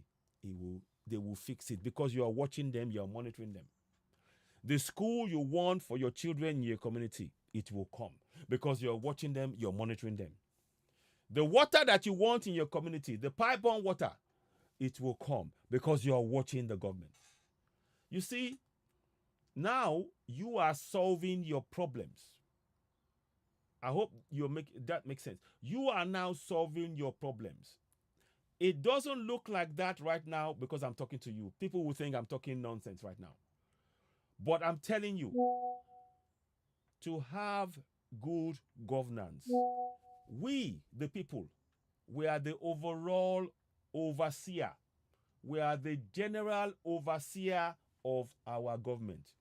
they will fix it because you are watching them, you are monitoring them. The school you want for your children in your community, it will come because you're watching them, you're monitoring them. The water that you want in your community, the pipe-borne water, it will come because you are watching the government. You see, now you are solving your problems. I hope that makes sense. You are now solving your problems. It doesn't look like that right now because I'm talking to you. People will think I'm talking nonsense right now. But I'm telling you, to have good governance, we, the people, we are the overall overseer. We are the general overseer of our government.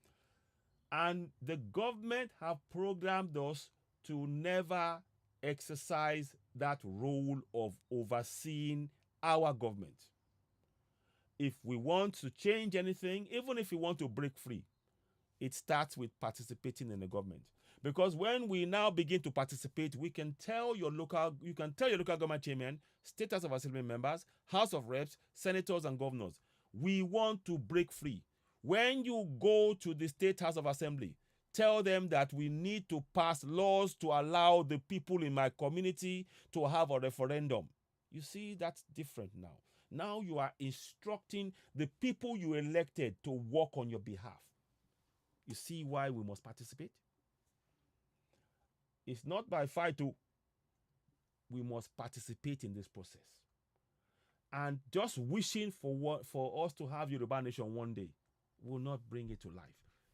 And the government have programmed us to never exercise that role of overseeing our government. If we want to change anything, even if we want to break free, it starts with participating in the government. Because when we now begin to participate, you can tell your local government chairman, state house of assembly members, house of reps, senators, and governors, we want to break free. When you go to the state house of assembly, tell them that we need to pass laws to allow the people in my community to have a referendum. You see, that's different now. Now you are instructing the people you elected to work on your behalf. You see why we must participate? It's not by fight. We must participate in this process. And just wishing for us to have Yoruba Nation one day will not bring it to life.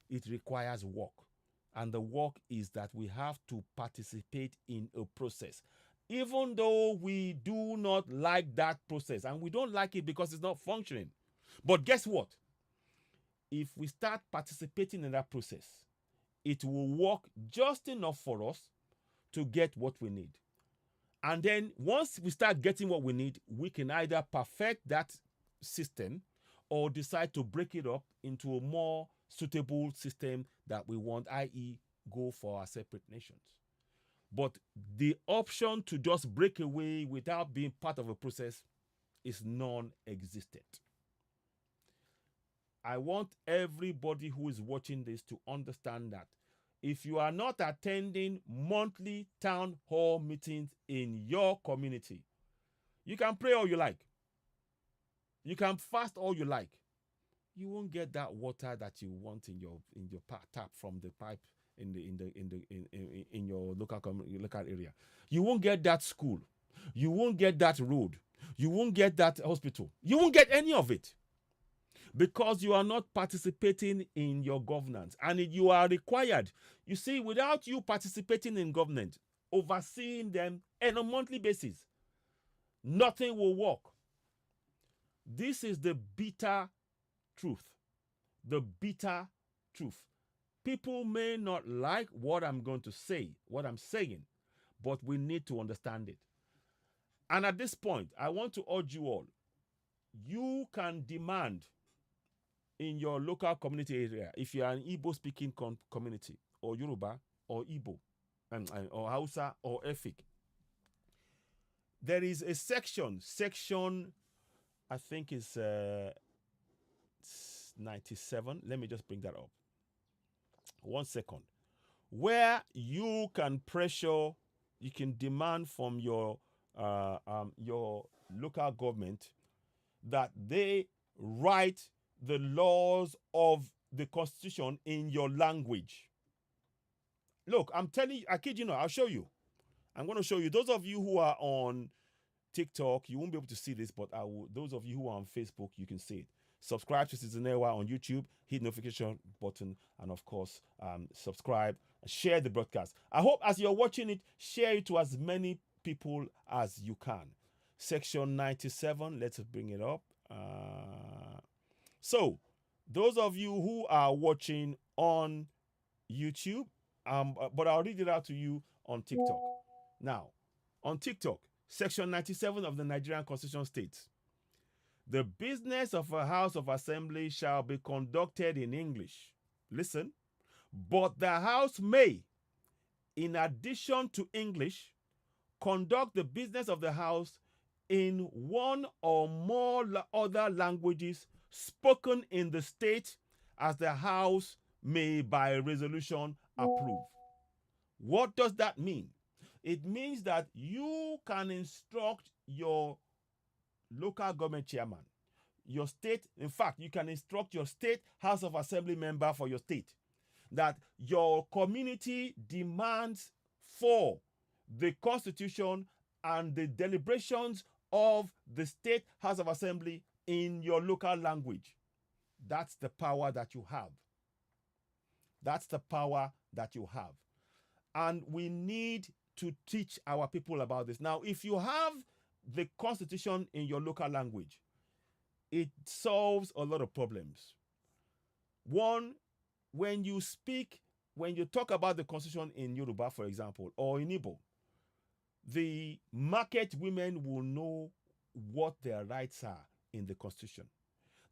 It requires work. And the work is that we have to participate in a process. Even though we do not like that process, and we don't like it because it's not functioning. But guess what? If we start participating in that process, it will work just enough for us to get what we need. And then once we start getting what we need, we can either perfect that system or decide to break it up into a more suitable system that we want, i.e., go for our separate nations. But the option to just break away without being part of a process is non-existent. I want everybody who is watching this to understand that if you are not attending monthly town hall meetings in your community, you can pray all you like. You can fast all you like. You won't get that water that you want in your tap from the pipe in your local area. You won't get that school. You won't get that road. You won't get that hospital. You won't get any of it. Because you are not participating in your governance, and you are required. You see, without you participating in government, overseeing them on a monthly basis, nothing will work. This is the bitter truth. The bitter truth. People may not like what I'm going to say, what I'm saying, but we need to understand it. And at this point, I want to urge you all, you can demand in your local community area, if you are an Igbo-speaking community, or Yoruba, or Igbo, or Hausa, or Efik, there is a section, I think is 97. Let me just bring that up. 1 second. Where you can pressure you can demand from your local government that they write the laws of the constitution in your language. Look, I'm telling you, I kid you not, I'll show you. I'm going to show you. Those of you who are on TikTok, you won't be able to see this, but I will. Those of you who are on Facebook, you can see it. Subscribe to Citizen Ewa on YouTube, hit notification button, and of course, subscribe and share the broadcast. I hope as you're watching it, share it to as many people as you can. Section 97, let's bring it up. So, those of you who are watching on YouTube, but I'll read it out to you on TikTok. Now, on TikTok, Section 97 of the Nigerian Constitution states, the business of a House of Assembly shall be conducted in English. Listen, but the House may, in addition to English, conduct the business of the House in one or more other languages spoken in the state as the House may by resolution approve. What does that mean? It means that you can instruct your local government chairman, your state, in fact, you can instruct your state House of Assembly member for your state that your community demands for the Constitution and the deliberations of the state House of Assembly in your local language. That's the power that you have. That's the power that you have. And we need to teach our people about this. Now, if you have the Constitution in your local language, it solves a lot of problems. One, when you talk about the Constitution in Yoruba, for example, or in Igbo, the market women will know what their rights are in the Constitution.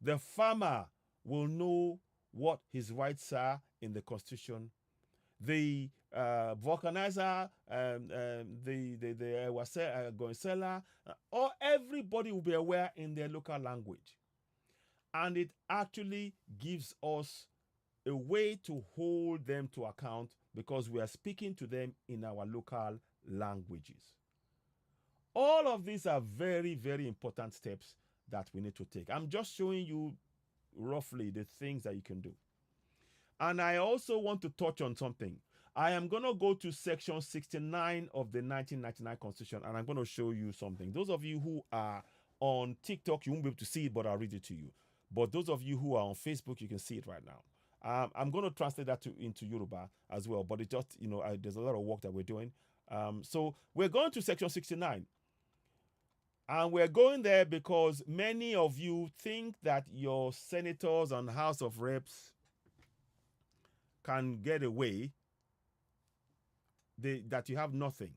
The farmer will know what his rights are in the Constitution. The vulcanizer, the going seller, or everybody will be aware in their local language. And it actually gives us a way to hold them to account because we are speaking to them in our local languages. All of these are very, very important steps that we need to take. I'm just showing you roughly the things that you can do. And I also want to touch on something. I am going to go to section 69 of the 1999 Constitution, and I'm going to show you something. Those of you who are on TikTok, you won't be able to see it, but I'll read it to you. But those of you who are on Facebook, you can see it right now. I'm going to translate that into Yoruba as well, but it just, there's a lot of work that we're doing. So we're going to section 69. And we're going there because many of you think that your senators and House of Reps can get away, that you have nothing.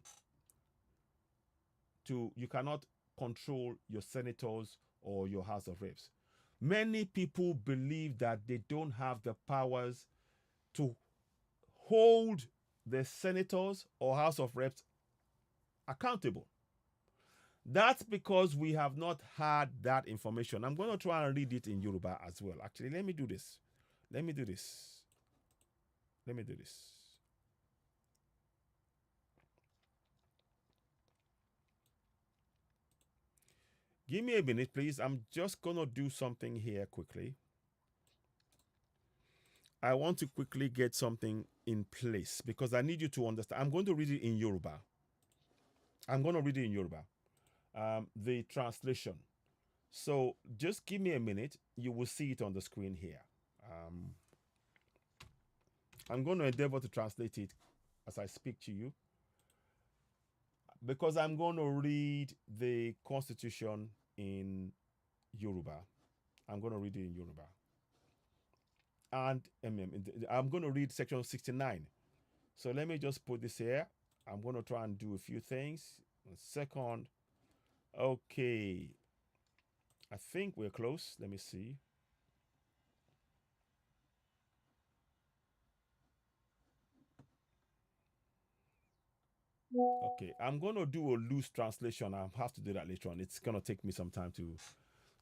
You cannot control your senators or your House of Reps. Many people believe that they don't have the powers to hold the senators or House of Reps accountable. That's because we have not had that information. I'm going to try and read it in Yoruba as well. Actually, let me do this. Give me a minute, please. I'm just going to do something here quickly. I want to quickly get something in place because I need you to understand. I'm going to read it in Yoruba. The translation. So just give me a minute. You will see it on the screen here. I'm going to endeavor to translate it as I speak to you because I'm going to read the Constitution in Yoruba. I'm going to read it in Yoruba. And I'm going to read section 69. So let me just put this here. I'm going to try and do a few things. A second. Okay. I think we're close. Let me see. Okay, I'm going to do a loose translation. I'll have to do that later on. It's going to take me some time to.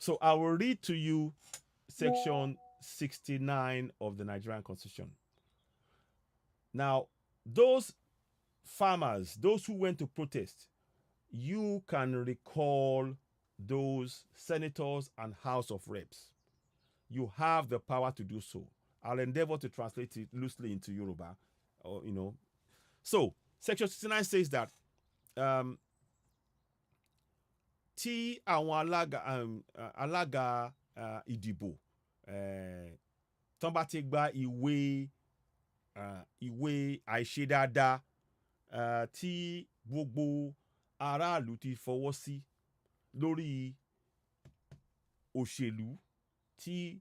So I will read to you section 69 of the Nigerian Constitution. Now, those farmers, those who went to protest, you can recall those senators and House of Reps. You have the power to do so. I'll endeavor to translate it loosely into Yoruba, or So, Section 69 says that tí àwọn alága ìdìbò tán bá ti gba ìwé àìṣedáadáa tí gbogbo aráàlú ti fọwọ́ sí lórí òṣèlú tí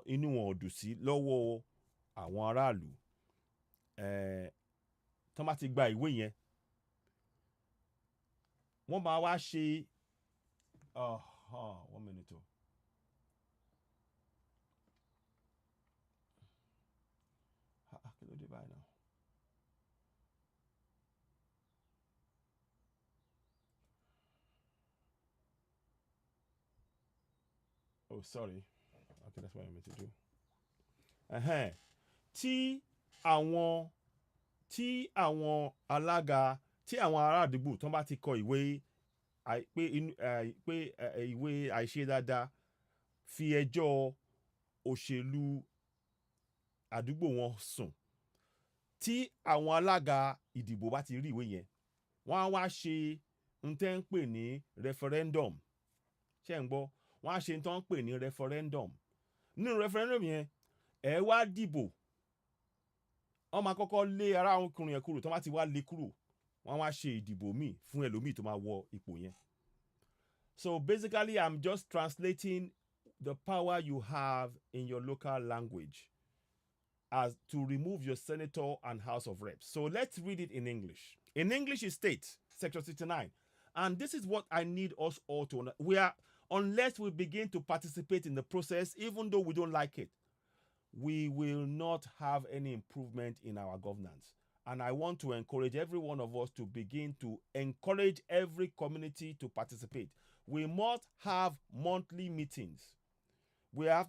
inú wọn ò dùn sí lọ́wọ́ àwọn aráàlú, tán bá ti gba ìwé yẹn, wọ́n máa wá ṣe 1 minute o. Kí ló dé báyìí náà? Oh, sorry. Okay, that's what I meant to do. Tí àwọn alága, tí àwọn ará àdúgbò tán bá ti kọ ìwé ìwé àìṣedáadáa fi ẹjọ́ òṣèlú àdúgbò wọn sùn, tí àwọn alága ìdìbò bá ti rí ìwé yẹn, wọ́n á wá ṣe n tẹ́ ń pè ní referendum. Ṣé ń gbọ́? Wọ́n á ṣe n tán ń pè ní referendum. Nínú referendum yẹn, ẹ wá dìbò. Wọ́n máa kọ́kọ́ lé arákùnrin yẹn kúrò, tán bá ti wá lé kúrò, wọ́n wá ṣe ìdìbò míì fún ẹlòmíì tó máa wọ ipò yẹn. So basically, I'm just translating the power you have in your local language as to remove your senator and House of Reps. So let's read it in English. In English, it states, Section 69, and this is what I need us all to know. Unless we begin to participate in the process, even though we don't like it, we will not have any improvement in our governance. And I want to encourage every one of us to begin to encourage every community to participate. We must have monthly meetings. We are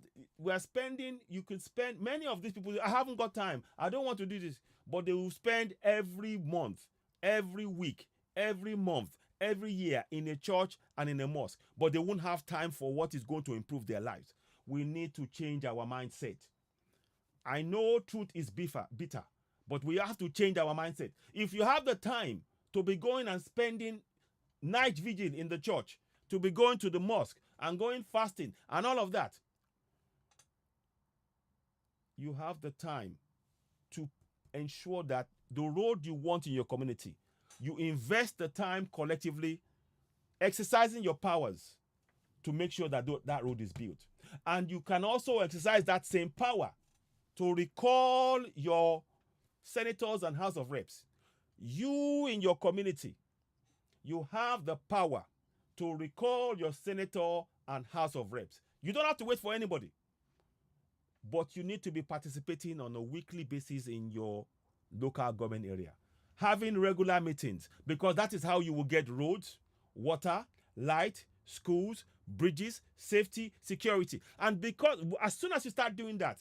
spending, you could spend, many of these people, I haven't got time, I don't want to do this, but they will spend every month, every week, every month, every year in a church and in a mosque, but they won't have time for what is going to improve their lives. We need to change our mindset. I know truth is bitter, but we have to change our mindset. If you have the time to be going and spending night vigil in the church, to be going to the mosque and going fasting and all of that, you have the time to ensure that the road you want in your community, you invest the time collectively, exercising your powers to make sure that that road is built. And you can also exercise that same power to recall your senators and House of Reps. You in your community, you have the power to recall your senator and House of Reps. You don't have to wait for anybody, but you need to be participating on a weekly basis in your local government area, having regular meetings, because that is how you will get roads, water, light, schools, bridges, safety, security. And because as soon as you start doing that,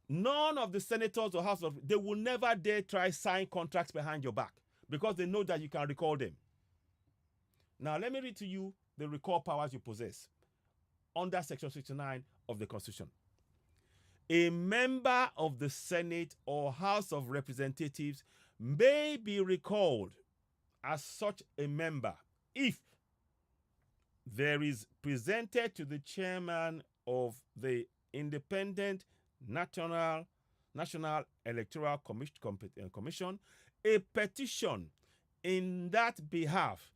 none of the senators or House of, they will never dare try sign contracts behind your back, because they know that you can recall them. Now, let me read to you the recall powers you possess under Section 69 of the Constitution. A member of the Senate or House of Representatives may be recalled as such a member if there is presented to the chairman of the Independent National Electoral Commission a petition in that behalf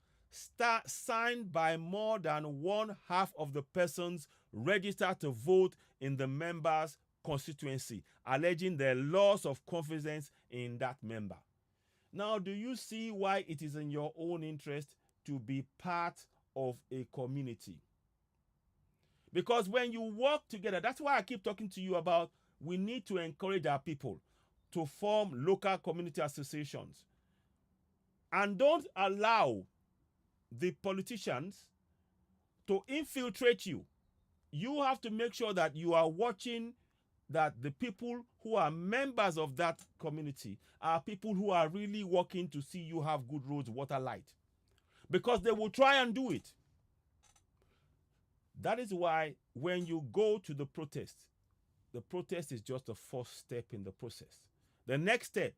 signed by more than one-half of the persons registered to vote in the member's constituency, alleging the loss of confidence in that member. Now, do you see why it is in your own interest to be part of a community? Because when you work together, that's why I keep talking to you about we need to encourage our people to form local community associations. And don't allow the politicians to infiltrate you. You have to make sure that you are watching that the people who are members of that community are people who are really working to see you have good roads, water, light. Because they will try and do it. That is why when you go to the protest is just a first step in the process. The next step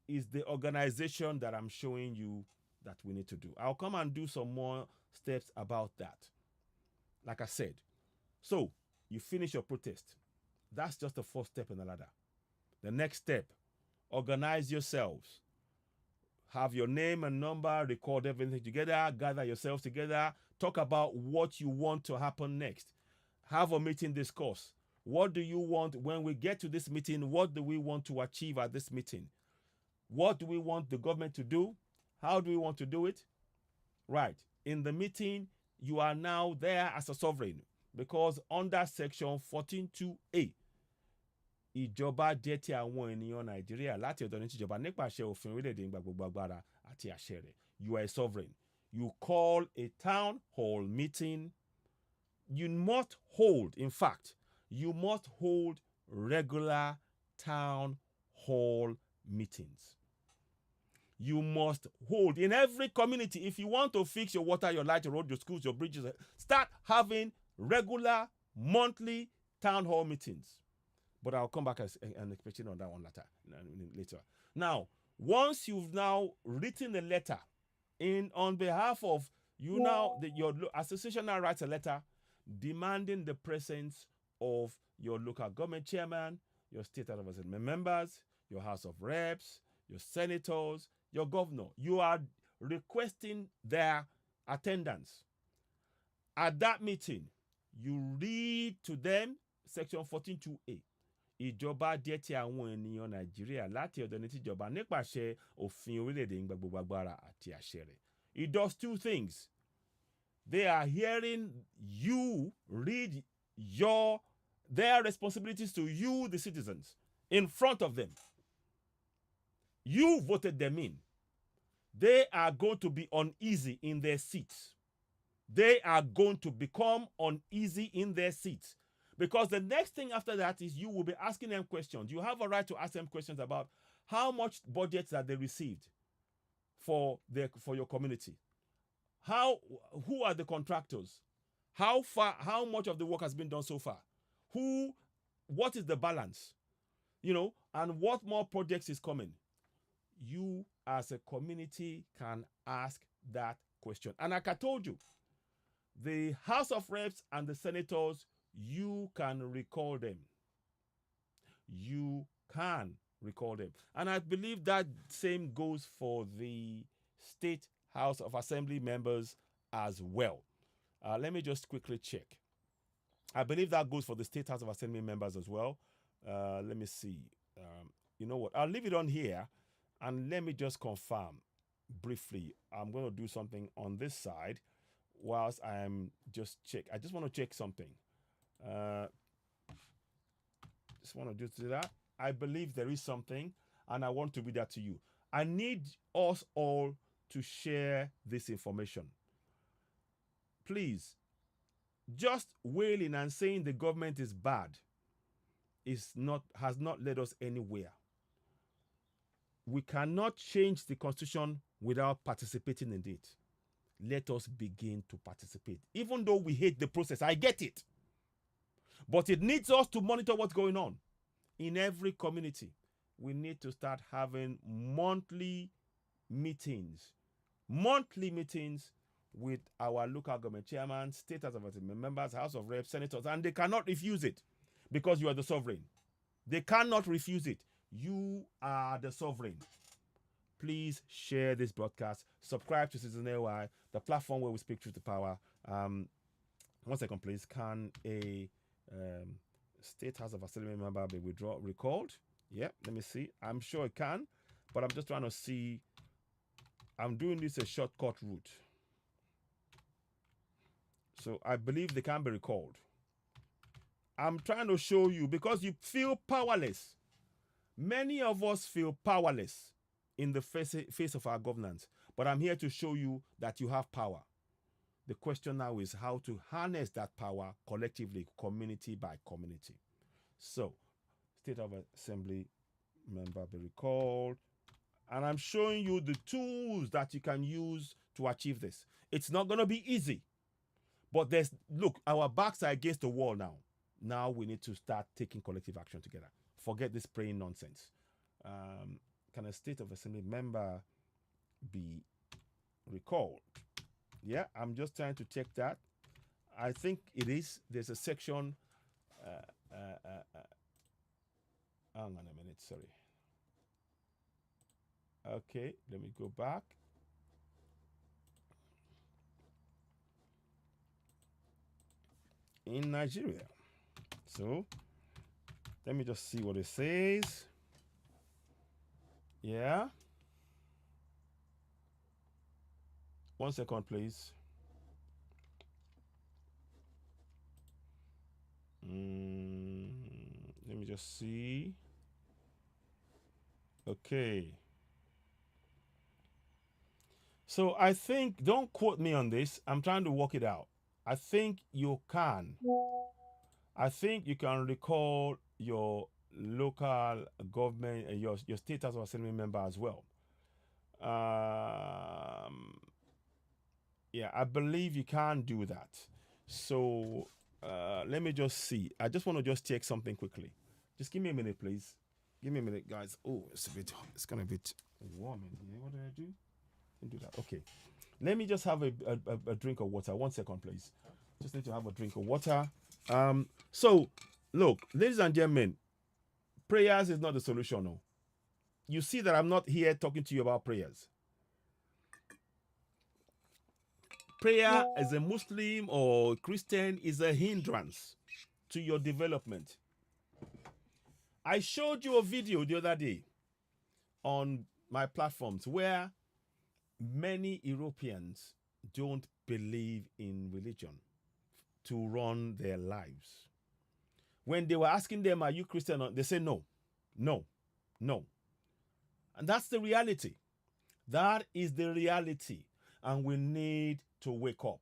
is the organization that I'm showing you that we need to do. I'll come and do some more steps about that. Like I said, so you finish your protest. That's just the first step in the ladder. The next step, organize yourselves. Have your name and number, record everything together, gather yourselves together, talk about what you want to happen next. Have a meeting, discuss. What do you want when we get to this meeting? What do we want to achieve at this meeting? What do we want the government to do? How do we want to do it? Right. In the meeting, you are now there as a sovereign because under section 14.2a, ìjọba jẹ́ ti àwọn ènìyàn Nàìjíríà láti ọ̀dọ̀ ní tìjọba nípasẹ̀ òfin orílẹ̀-èdè ìgbà gbogbo agbára àti àṣẹ rẹ̀. You are a sovereign. You call a town hall meeting. You must hold, in fact, you must hold regular town hall meetings. You must hold in every community. If you want to fix your water, your light, your road, your schools, your bridges, start having regular monthly town hall meetings. But I'll come back and explain on that one later. Now, once you've now written a letter on behalf of you now, your association now writes a letter demanding the presence of your local government chairman, your state House of Assembly members, your House of Reps, your senators, your governor. You are requesting their attendance. At that meeting, you read to them section 14.2a. Ìjọba jẹ́ ti àwọn ènìyàn Nàìjíríà láti ọ̀dọ̀ ní tìjọba nípasẹ̀ òfin orílẹ̀-èdè ìgbà gbogbo agbára àti àṣẹ rẹ̀. It does two things. They are hearing you read their responsibilities to you, the citizens, in front of them. You voted them in. They are going to be uneasy in their seats. They are going to become uneasy in their seats. Because the next thing after that is you will be asking them questions. You have a right to ask them questions about how much budgets that they received for your community. Who are the contractors? How much of the work has been done so far? What is the balance? And what more projects is coming? You as a community can ask that question. And like I told you, the House of Reps and the senators, you can recall them. You can recall them. And I believe that same goes for the State House of Assembly members as well. Let me just quickly check. I believe that goes for the State House of Assembly members as well. Let me see. You know what? I'll leave it on here and let me just confirm briefly. I'm going to do something on this side whilst I'm just check. I just want to check something. Just want to do that. I believe there is something and I want to read that to you. I need us all to share this information. Please, just wailing and saying the government is bad has not led us anywhere. We cannot change the constitution without participating in it. Let us begin to participate. Even though we hate the process, I get it. But it needs us to monitor what's going on. In every community, we need to start having monthly meetings with our local government chairman, state House of Assembly members, House of Reps, senators, and they cannot refuse it because you are the sovereign. They cannot refuse it. You are the sovereign. Please share this broadcast. Subscribe to Citizen AY, the platform where we speak truth to power. 1 second, please. Can a State House of Assembly member be recalled? Yeah, let me see. I'm sure it can, but I'm just trying to see. I'm doing this a shortcut route. So I believe they can be recalled. I'm trying to show you because you feel powerless. Many of us feel powerless in the face of our governance, but I'm here to show you that you have power. The question now is how to harness that power collectively, community by community. So State of Assembly member be recalled. And I'm showing you the tools that you can use to achieve this. It's not going to be easy. But look, our backs are against the wall now. Now we need to start taking collective action together. Forget this praying nonsense. Can a State of Assembly member be recalled? Yeah, I'm just trying to check that. I think it is. There's a section. Hang on a minute, sorry. Okay, let me go back. In Nigeria. So, let me just see what it says. Yeah. 1 second, please. Let me just see. Okay. So I think, don't quote me on this. I'm trying to work it out. I think you can. I think you can recall your local government and your state House of Assembly member as well. Yeah, I believe you can do that. So let me just see. I just want to just check something quickly. Just give me a minute, please. Give me a minute, guys. Oh, it's kind of a bit warm in here. What did I do? Didn't do that. Okay. Let me just have a drink of water. 1 second, please. Just need to have a drink of water. So, look, ladies and gentlemen, prayers is not the solution. No. You see that I'm not here talking to you about prayers. Prayer as a Muslim or Christian is a hindrance to your development. I showed you a video the other day on my platforms where many Europeans don't believe in religion to run their lives. When they were asking them, are you Christian? They say no, no, no. And that's the reality. That is the reality. And we need to wake up.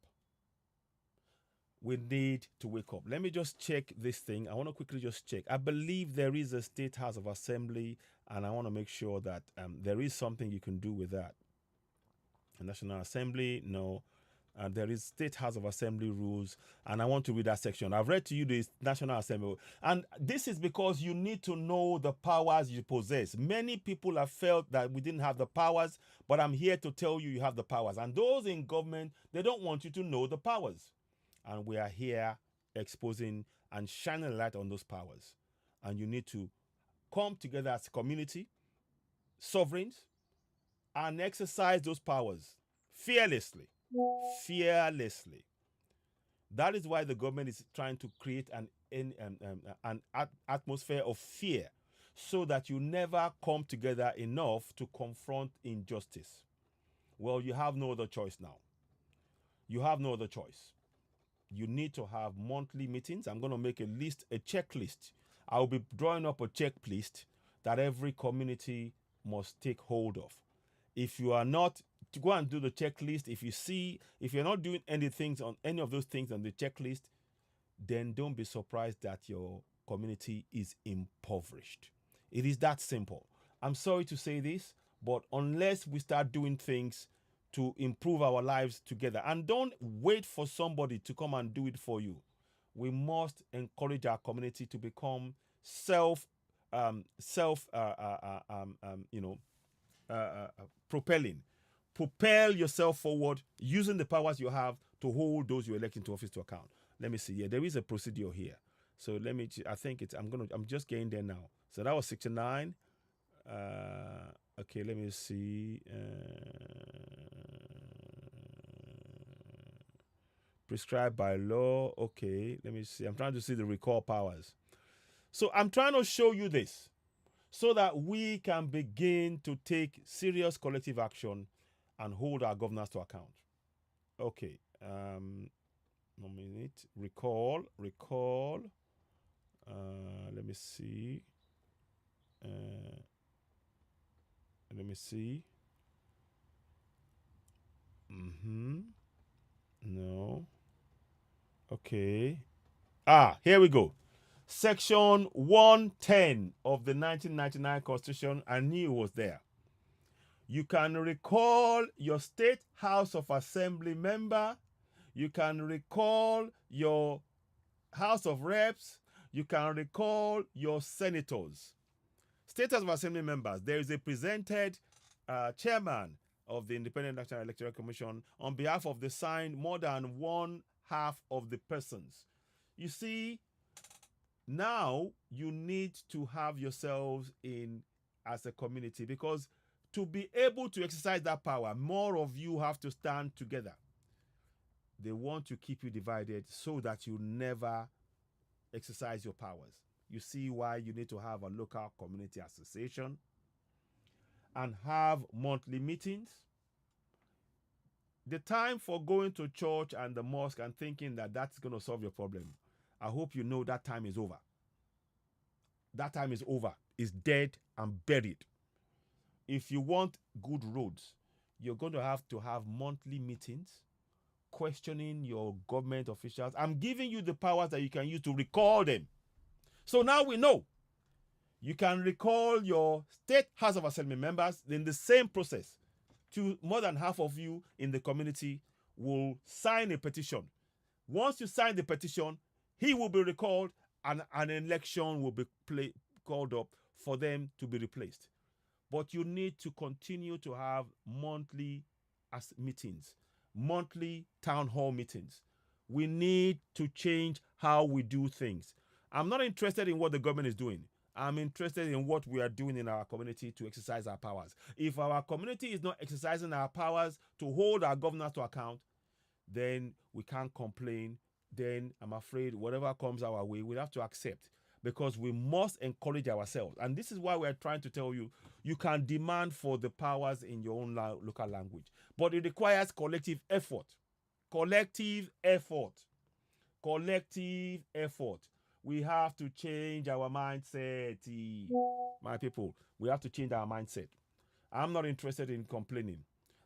We need to wake up. Let me just check this thing. I want to quickly just check. I believe there is a State House of Assembly, and I want to make sure that there is something you can do with that. A National Assembly, no. There is State House of Assembly rules, and I want to read that section. I've read to you the National Assembly, and this is because you need to know the powers you possess. Many people have felt that we didn't have the powers, but I'm here to tell you have the powers. And those in government, they don't want you to know the powers. And we are here exposing and shining a light on those powers. And you need to come together as a community, sovereigns, and exercise those powers fearlessly. Fearlessly. That is why the government is trying to create an atmosphere of fear so that you never come together enough to confront injustice. Well, you have no other choice now. You have no other choice. You need to have monthly meetings. I'm going to make a list, a checklist. I'll be drawing up a checklist that every community must take hold of. If you are not, to go and do the checklist, if you're not doing anything on any of those things on the checklist, then don't be surprised that your community is impoverished. It is that simple. I'm sorry to say this, but unless we start doing things to improve our lives together, and don't wait for somebody to come and do it for you, we must encourage our community to become propelling. Propel yourself forward using the powers you have to hold those you elect into office to account. Let me see. Yeah, there is a procedure here. So let me. I think it's. I'm just getting there now. So that was 69. Okay, let me see. Prescribed by law. Okay, let me see. I'm trying to see the recall powers. So I'm trying to show you this so that we can begin to take serious collective action and hold our governors to account. Okay. Nominate. Recall. Let me see. No. Okay. Here we go. Section 110 of the 1999 Constitution, I knew it was there. You can recall your State House of Assembly member. You can recall your House of Reps. You can recall your senators. State House of Assembly members, there is a presented chairman of the Independent National Electoral Commission on behalf of the signed more than one half of the persons. You see, now you need to have yourselves in as a community, because to be able to exercise that power, more of you have to stand together. They want to keep you divided so that you never exercise your powers. You see why you need to have a local community association and have monthly meetings. The time for going to church and the mosque and thinking that that's going to solve your problem, I hope you know that time is over. That time is over. It's dead and buried. If you want good roads, you're going to have monthly meetings, questioning your government officials. I'm giving you the powers that you can use to recall them. So now we know you can recall your State House of Assembly members in the same process. More than half of you in the community will sign a petition. Once you sign the petition, he will be recalled and an election will be called up for them to be replaced. But you need to continue to have monthly meetings, monthly town hall meetings. We need to change how we do things. I'm not interested in what the government is doing. I'm interested in what we are doing in our community to exercise our powers. If our community is not exercising our powers to hold our governors to account, then we can't complain. Then I'm afraid whatever comes our way, we'll have to accept, because we must encourage ourselves. And this is why we're trying to tell you, you can demand for the powers in your own local language, but it requires collective effort. Collective effort. Collective effort. We have to change our mindset. My people, we have to change our mindset. I'm not interested in complaining.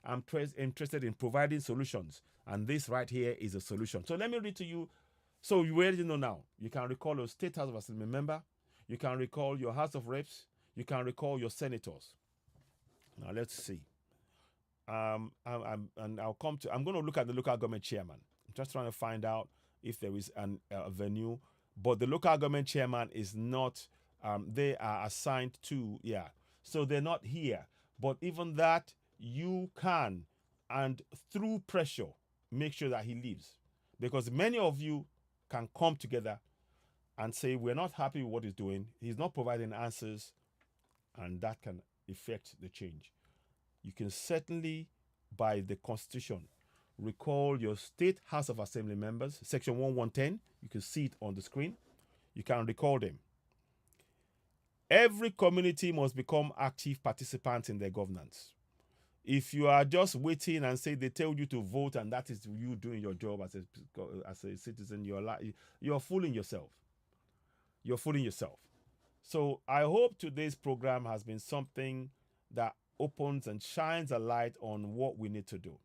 I'm interested in providing solutions. And this right here is a solution. So let me read to you. So you already know now. You can recall your State House of Assembly member. You can recall your House of Reps. You can recall your senators. Now let's see. I'm going to look at the local government chairman. I'm just trying to find out if there is a venue. But the local government chairman is not, they are assigned to, so they're not here. But even that, you can, and through pressure, make sure that he leaves. Because many of you can come together and say, we're not happy with what he's doing. He's not providing answers, and that can affect the change. You can certainly, by the Constitution, recall your State House of Assembly members, Section 1110. You can see it on the screen. You can recall them. Every community must become active participants in their governance. If you are just waiting and say they tell you to vote and that is you doing your job as a citizen, you're fooling yourself. You're fooling yourself. So I hope today's program has been something that opens and shines a light on what we need to do.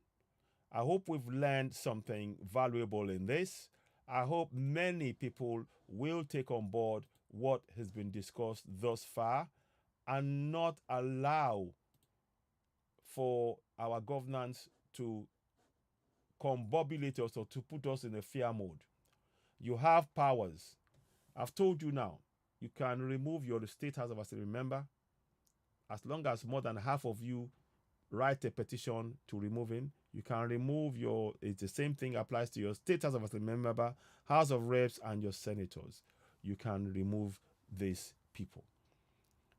I hope we've learned something valuable in this. I hope many people will take on board what has been discussed thus far and not allow for our governance to combobulate us or to put us in a fear mode. You have powers. I've told you now, you can remove your State House of Assembly member as long as more than half of you write a petition to remove him. You can remove it's the same thing applies to your State House of Assembly member, House of Reps, and your senators. You can remove these people.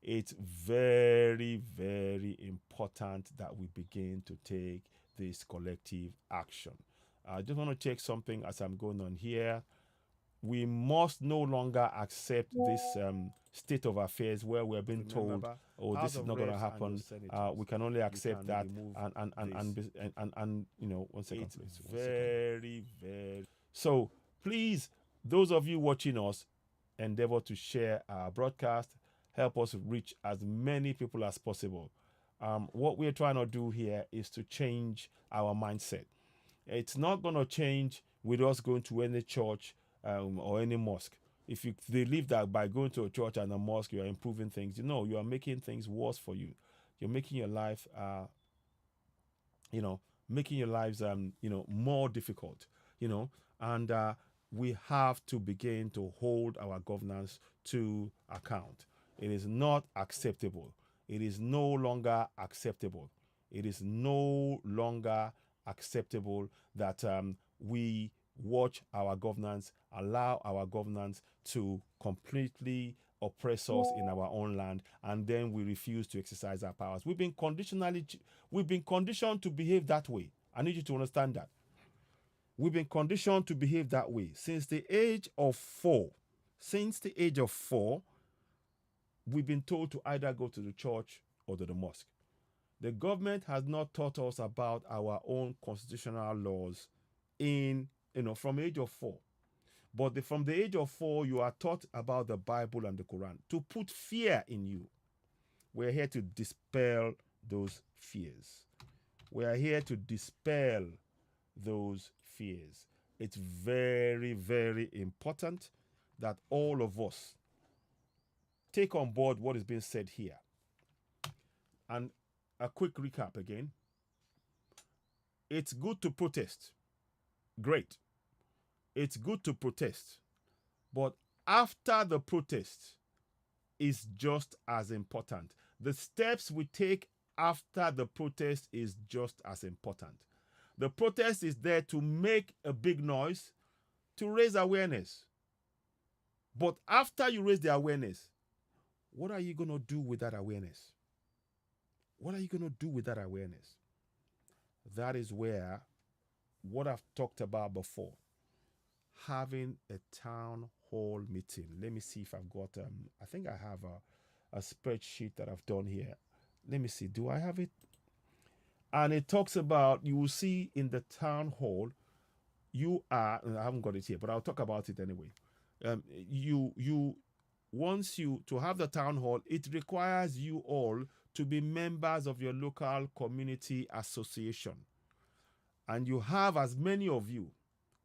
It's very, very important that we begin to take this collective action. I just want to check something as I'm going on here. We must no longer accept this state of affairs where we're being told, oh, this is not going to happen. We can only accept that. And you know, one second, please. It's very, very. So please, those of you watching us, endeavor to share our broadcast. Help us reach as many people as possible. What we're trying to do here is to change our mindset. It's not going to change with us going to any church or any mosque. If they believe that by going to a church and a mosque you are improving things, you are making things worse for you. You're making your life, making your lives, more difficult. And we have to begin to hold our governance to account. It is not acceptable. It is no longer acceptable. It is no longer acceptable that we watch our governance, allow our governance to completely oppress us in our own land, and then we refuse to exercise our powers. We've been conditioned to behave that way. I need you to understand that. We've been conditioned to behave that way since the age of 4. Since the age of 4, we've been told to either go to the church or to the mosque. The government has not taught us about our own constitutional laws from the age of 4. But from the age of 4, you are taught about the Bible and the Quran to put fear in you. We're here to dispel those fears. We are here to dispel those fears. It's very, very important that all of us take on board what is being said here. And a quick recap again. It's good to protest. Great. It's good to protest. But after the protest is just as important. The steps we take after the protest is just as important. The protest is there to make a big noise, to raise awareness. But after you raise the awareness, what are you going to do with that awareness? What are you going to do with that awareness? That is where what I've talked about before, having a town hall meeting. Let me see if I've got, I think I have a spreadsheet that I've done here. Let me see, do I have it? And it talks about, you will see in the town hall, I haven't got it here, but I'll talk about it anyway. To have the town hall, it requires you all to be members of your local community association. And you have as many of you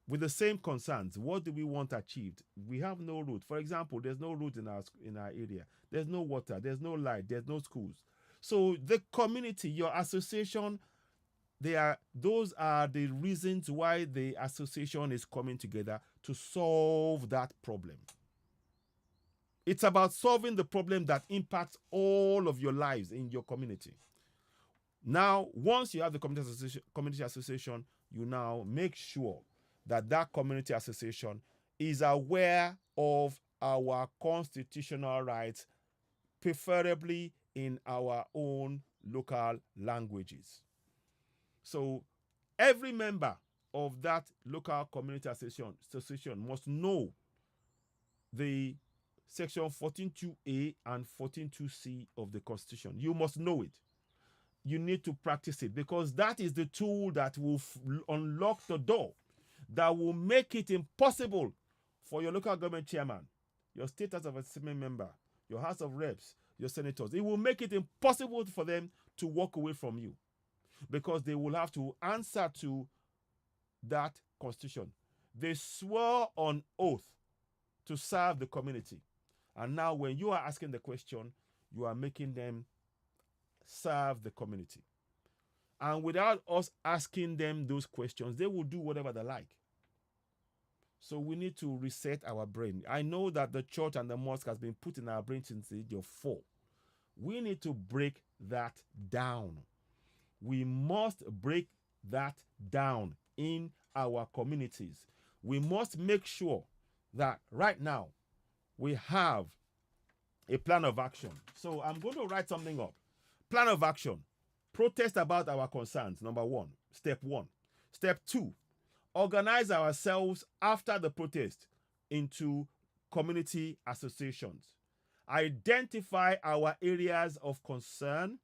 with the same concerns. What do we want achieved? We have no road. For example, there's no road in our area. There's no water. There's no light. There's no schools. So the community, your association, those are the reasons why the association is coming together to solve that problem. It's about solving the problem that impacts all of your lives in your community. Now, once you have the community association, you now make sure that that community association is aware of our constitutional rights, preferably in our own local languages. So every member of that local community association must know the section 14.2a and 14.2c of the Constitution. You must know it. You need to practice it, because that is the tool that will unlock the door, that will make it impossible for your local government chairman, your state House of Assembly member, your House of Reps, your senators. It will make it impossible for them to walk away from you, because they will have to answer to that Constitution. They swore on oath to serve the community. And now when you are asking the question, you are making them serve the community. And without us asking them those questions, they will do whatever they like. So we need to reset our brain. I know that the church and the mosque has been put in our brain since the age of 4. We need to break that down. We must break that down in our communities. We must make sure that right now we have a plan of action. So I'm going to write something up. Plan of action. Protest about our concerns, number 1. Step 1. Step 2. Organize ourselves after the protest into community associations. Identify our areas of concern.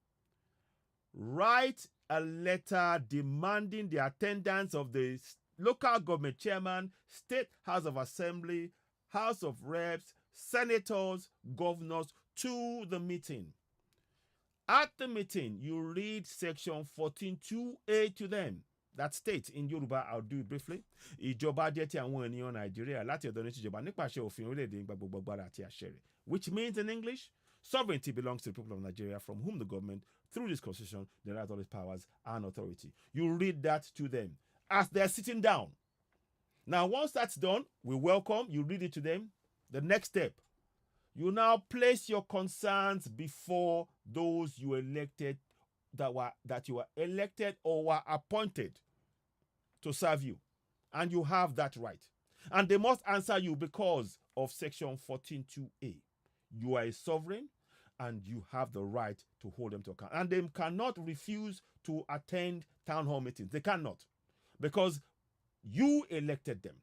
Write a letter demanding the attendance of the local government chairman, state House of Assembly, House of Reps, senators, governors to the meeting. At the meeting, you read section 14.2a to them. That state in Yoruba, I'll do it briefly. Ìjọba jẹ́ ti àwọn ènìyàn Nàìjíríà láti ọ̀dọ̀ ní tìjọba nípasẹ̀ òfin orílẹ̀-èdè gbogbo agbára àti àṣẹ rẹ̀. Which means in English, sovereignty belongs to the people of Nigeria, from whom the government, through this constitution, derives all its powers and authority. You read that to them as they're sitting down. Now, once that's done, we welcome, you read it to them. The next step, you now place your concerns before those you elected, that you were elected or were appointed to serve you. And you have that right. And they must answer you because of section 14.2a. You are a sovereign and you have the right to hold them to account. And they cannot refuse to attend town hall meetings. They cannot, because you elected them.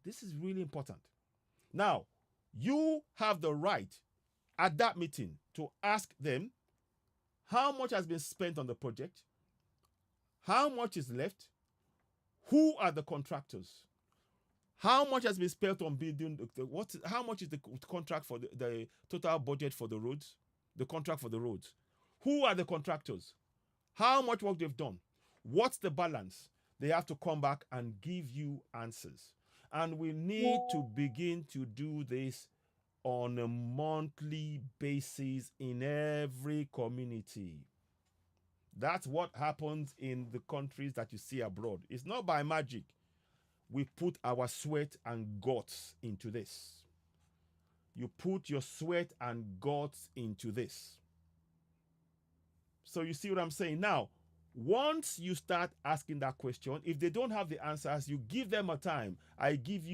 This is really important. Now, you have the right at that meeting to ask them how much has been spent on the project, how much is left, who are the contractors, how much has been spent on building, how much is the contract for the total budget for the roads, the contract for the roads, who are the contractors, how much work they've done, what's the balance. They have to come back and give you answers. And we need to begin to do this on a monthly basis in every community. That's what happens in the countries that you see abroad. It's not by magic. We put our sweat and guts into this. You put your sweat and guts into this. So you see what I'm saying? Now, once you start asking that question, if they don't have the answers, you give them a time. We give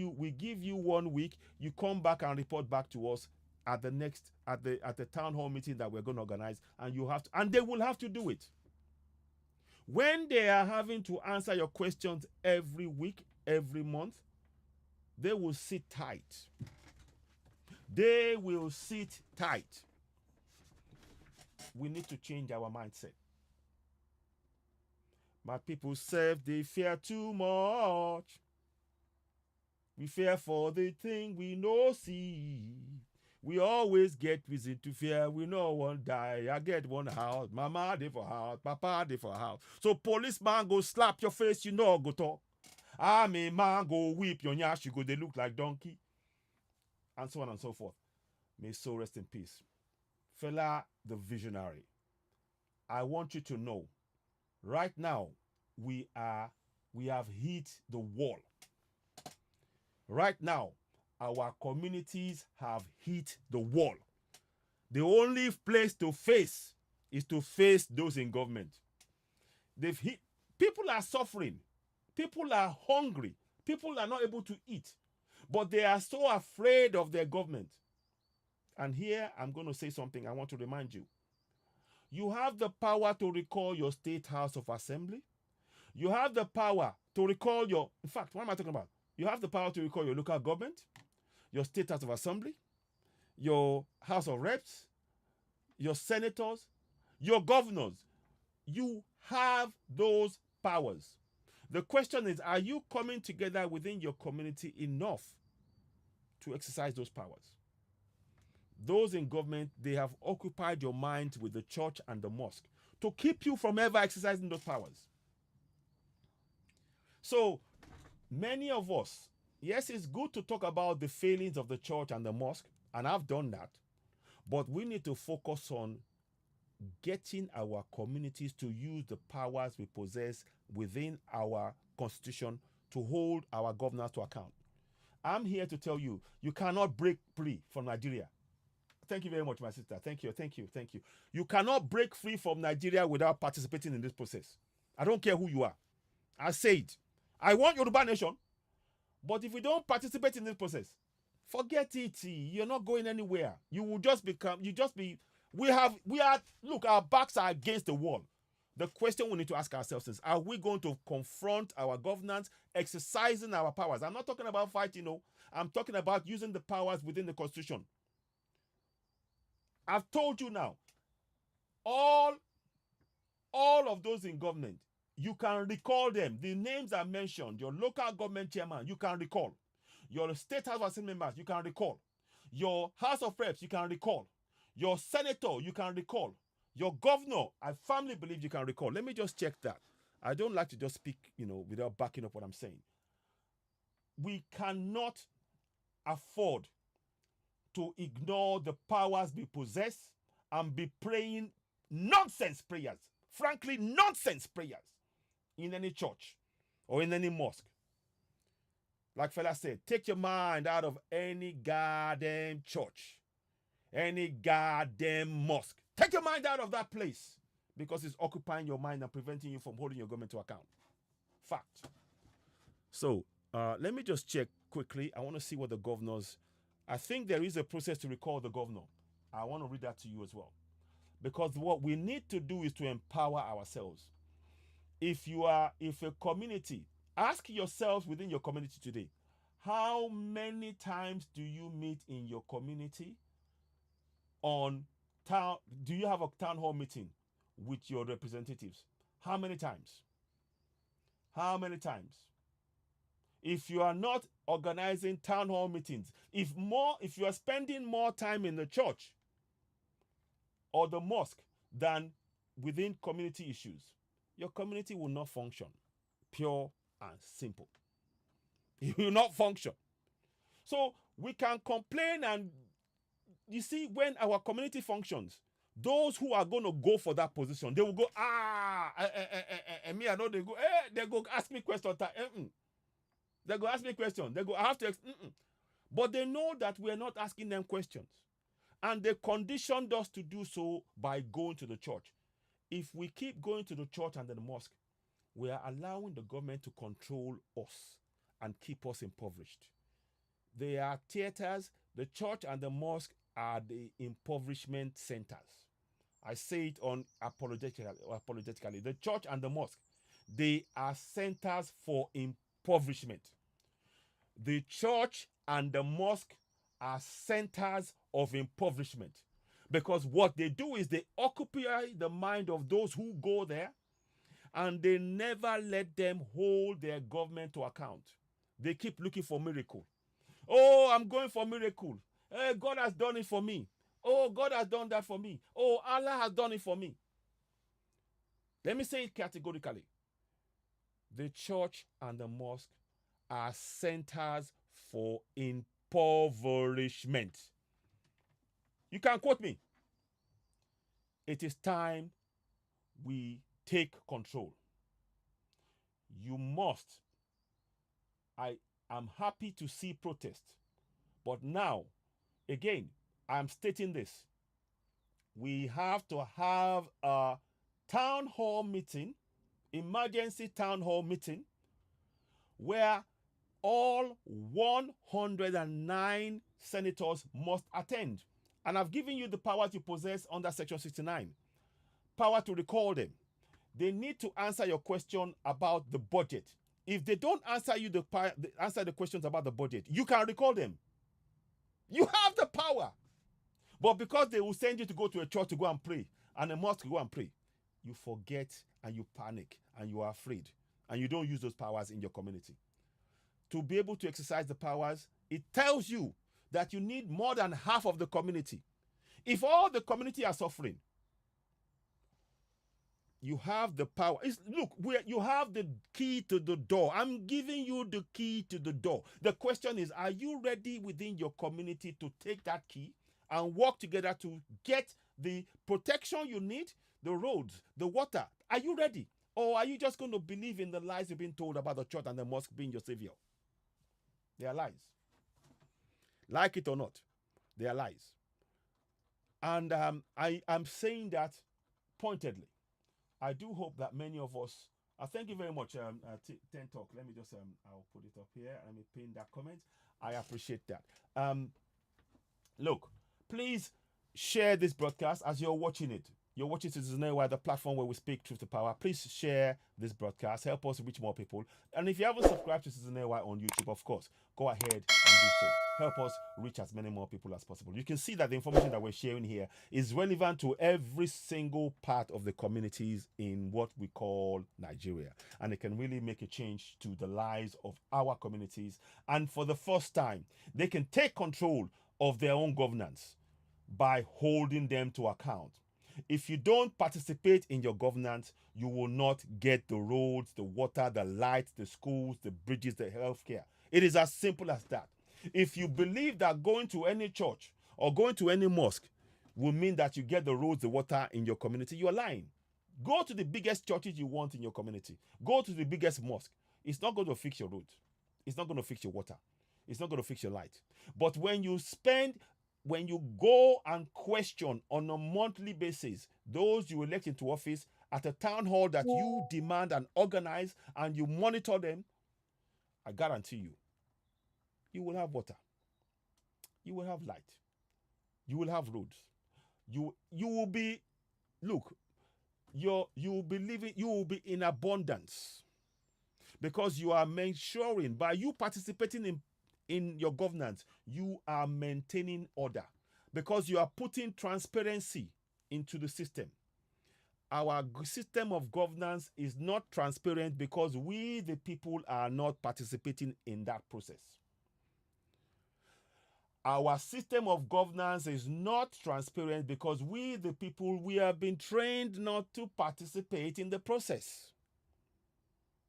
you 1 week. You come back and report back to us at the town hall meeting that we're going to organize, and and they will have to do it. When they are having to answer your questions every week, every month, they will sit tight. They will sit tight. We need to change our mindset. My people say they fear too much. We fear for the thing we no see. We always get reason to fear. We no one die. I get one house. Mama dey for house. Papa dey for house. So policeman go slap your face, you know go talk. Army man go whip your nyash, you go they look like donkey. And so on and so forth. May so rest in peace. Fella the visionary. I want you to know, right now, we have hit the wall. Right now, our communities have hit the wall. The only place to face is to face those in government. People are suffering. People are hungry. People are not able to eat. But they are so afraid of their government. And here, I'm going to say something I want to remind you. You have the power to recall your state house of assembly. You have the power to recall in fact, what am I talking about? You have the power to recall your local government, your state house of assembly, your house of reps, your senators, your governors. You have those powers. The question is, are you coming together within your community enough to exercise those powers? Those in government, they have occupied your mind with the church and the mosque to keep you from ever exercising those powers. So, many of us, yes, it's good to talk about the failings of the church and the mosque, and I've done that, but we need to focus on getting our communities to use the powers we possess within our constitution to hold our governors to account. I'm here to tell you, you cannot break free from Nigeria. Thank you very much, my sister. Thank you. You cannot break free from Nigeria without participating in this process. I don't care who you are. I say it. I want Yoruba nation, but if we don't participate in this process, forget it. You're not going anywhere. You will just look, our backs are against the wall. The question we need to ask ourselves is, are we going to confront our governance, exercising our powers? I'm not talking about fighting, no. I'm talking about using the powers within the constitution. I've told you now, all of those in government, you can recall them. The names are mentioned. Your local government chairman, you can recall. Your state house of assembly members, you can recall. Your house of reps, you can recall. Your senator, you can recall. Your governor, I firmly believe you can recall. Let me just check that. I don't like to just speak, without backing up what I'm saying. We cannot afford to ignore the powers we possess and be praying nonsense prayers, frankly, nonsense prayers in any church or in any mosque. Like fella said, take your mind out of any goddamn church, any goddamn mosque. Take your mind out of that place because it's occupying your mind and preventing you from holding your government to account. Fact. So let me just check quickly. I want to see what the governors. I think there is a process to recall the governor. I want to read that to you as well. Because what we need to do is to empower ourselves. If a community, ask yourselves within your community today, how many times do you meet in your community on town? Do you have a town hall meeting with your representatives? How many times? How many times? If you are not organizing town hall meetings, if you are spending more time in the church or the mosque than within community issues, your community will not function. Pure and simple. It will not function. So we can complain, and you see, when our community functions, those who are going to go for that position, they will go, me, I know they go, they go ask me questions. They go ask me questions. They go, I have to, But they know that we are not asking them questions. And they conditioned us to do so by going to the church. If we keep going to the church and the mosque, we are allowing the government to control us and keep us impoverished. They are theaters. The church and the mosque are the impoverishment centers. I say it on apologetically. The church and the mosque, they are centers for impoverishment. The church and the mosque are centers of impoverishment, because what they do is they occupy the mind of those who go there, and they never let them hold their government to account. They keep looking for miracle. Oh, I'm going for miracle. Hey, God has done it for me. Oh, God has done that for me. Oh, Allah has done it for me. Let me say it categorically. The church and the mosque are centers for impoverishment. You can quote me. It is time we take control. You must. I am happy to see protest. But now, again, I'm stating this. We have to have a town hall meeting, emergency town hall meeting, where all 109 senators must attend. And I've given you the power to possess under Section 69. Power to recall them. They need to answer your question about the budget. If they don't answer you answer the questions about the budget, you can recall them. You have the power. But because they will send you to go to a church to go and pray, and a mosque to go and pray, you forget and you panic and you are afraid, and you don't use those powers in your community. To be able to exercise the powers, it tells you that you need more than half of the community. If all the community are suffering, you have the power. Look, you have the key to the door. I'm giving you the key to the door. The question is, are you ready within your community to take that key and work together to get the protection you need, the roads, the water? Are you ready? Or are you just going to believe in the lies you've been told about the church and the mosque being your savior? They are lies. Like it or not, they are lies. And I'm saying that pointedly. I do hope that many of us, thank you very much, 10 Talk. Let me just, I'll put it up here. Let me pin that comment. I appreciate that. Look, please share this broadcast as you're watching it. You're watching Citizen Network, the platform where we speak truth to power. Please share this broadcast. Help us reach more people. And if you haven't subscribed to Citizen Network on YouTube, of course, go ahead and do so. Help us reach as many more people as possible. You can see that the information that we're sharing here is relevant to every single part of the communities in what we call Nigeria. And it can really make a change to the lives of our communities. And for the first time, they can take control of their own governance by holding them to account. If you don't participate in your governance, you will not get the roads, the water, the lights, the schools, the bridges, the healthcare. It is as simple as that. If you believe that going to any church or going to any mosque will mean that you get the roads, the water in your community, you are lying. Go to the biggest churches you want in your community. Go to the biggest mosque. It's not going to fix your roads. It's not going to fix your water. It's not going to fix your light. But when you go and question on a monthly basis those you elect into office at a town hall that you demand and organize and you monitor them, I guarantee you, you will have water. You will have light. You will have roads. You will be, look, you will be living, you will be in abundance because you are ensuring by you participating in your governance, you are maintaining order because you are putting transparency into the system. Our system of governance is not transparent because we, the people, are not participating in that process. Our system of governance is not transparent because we, the people, we have been trained not to participate in the process.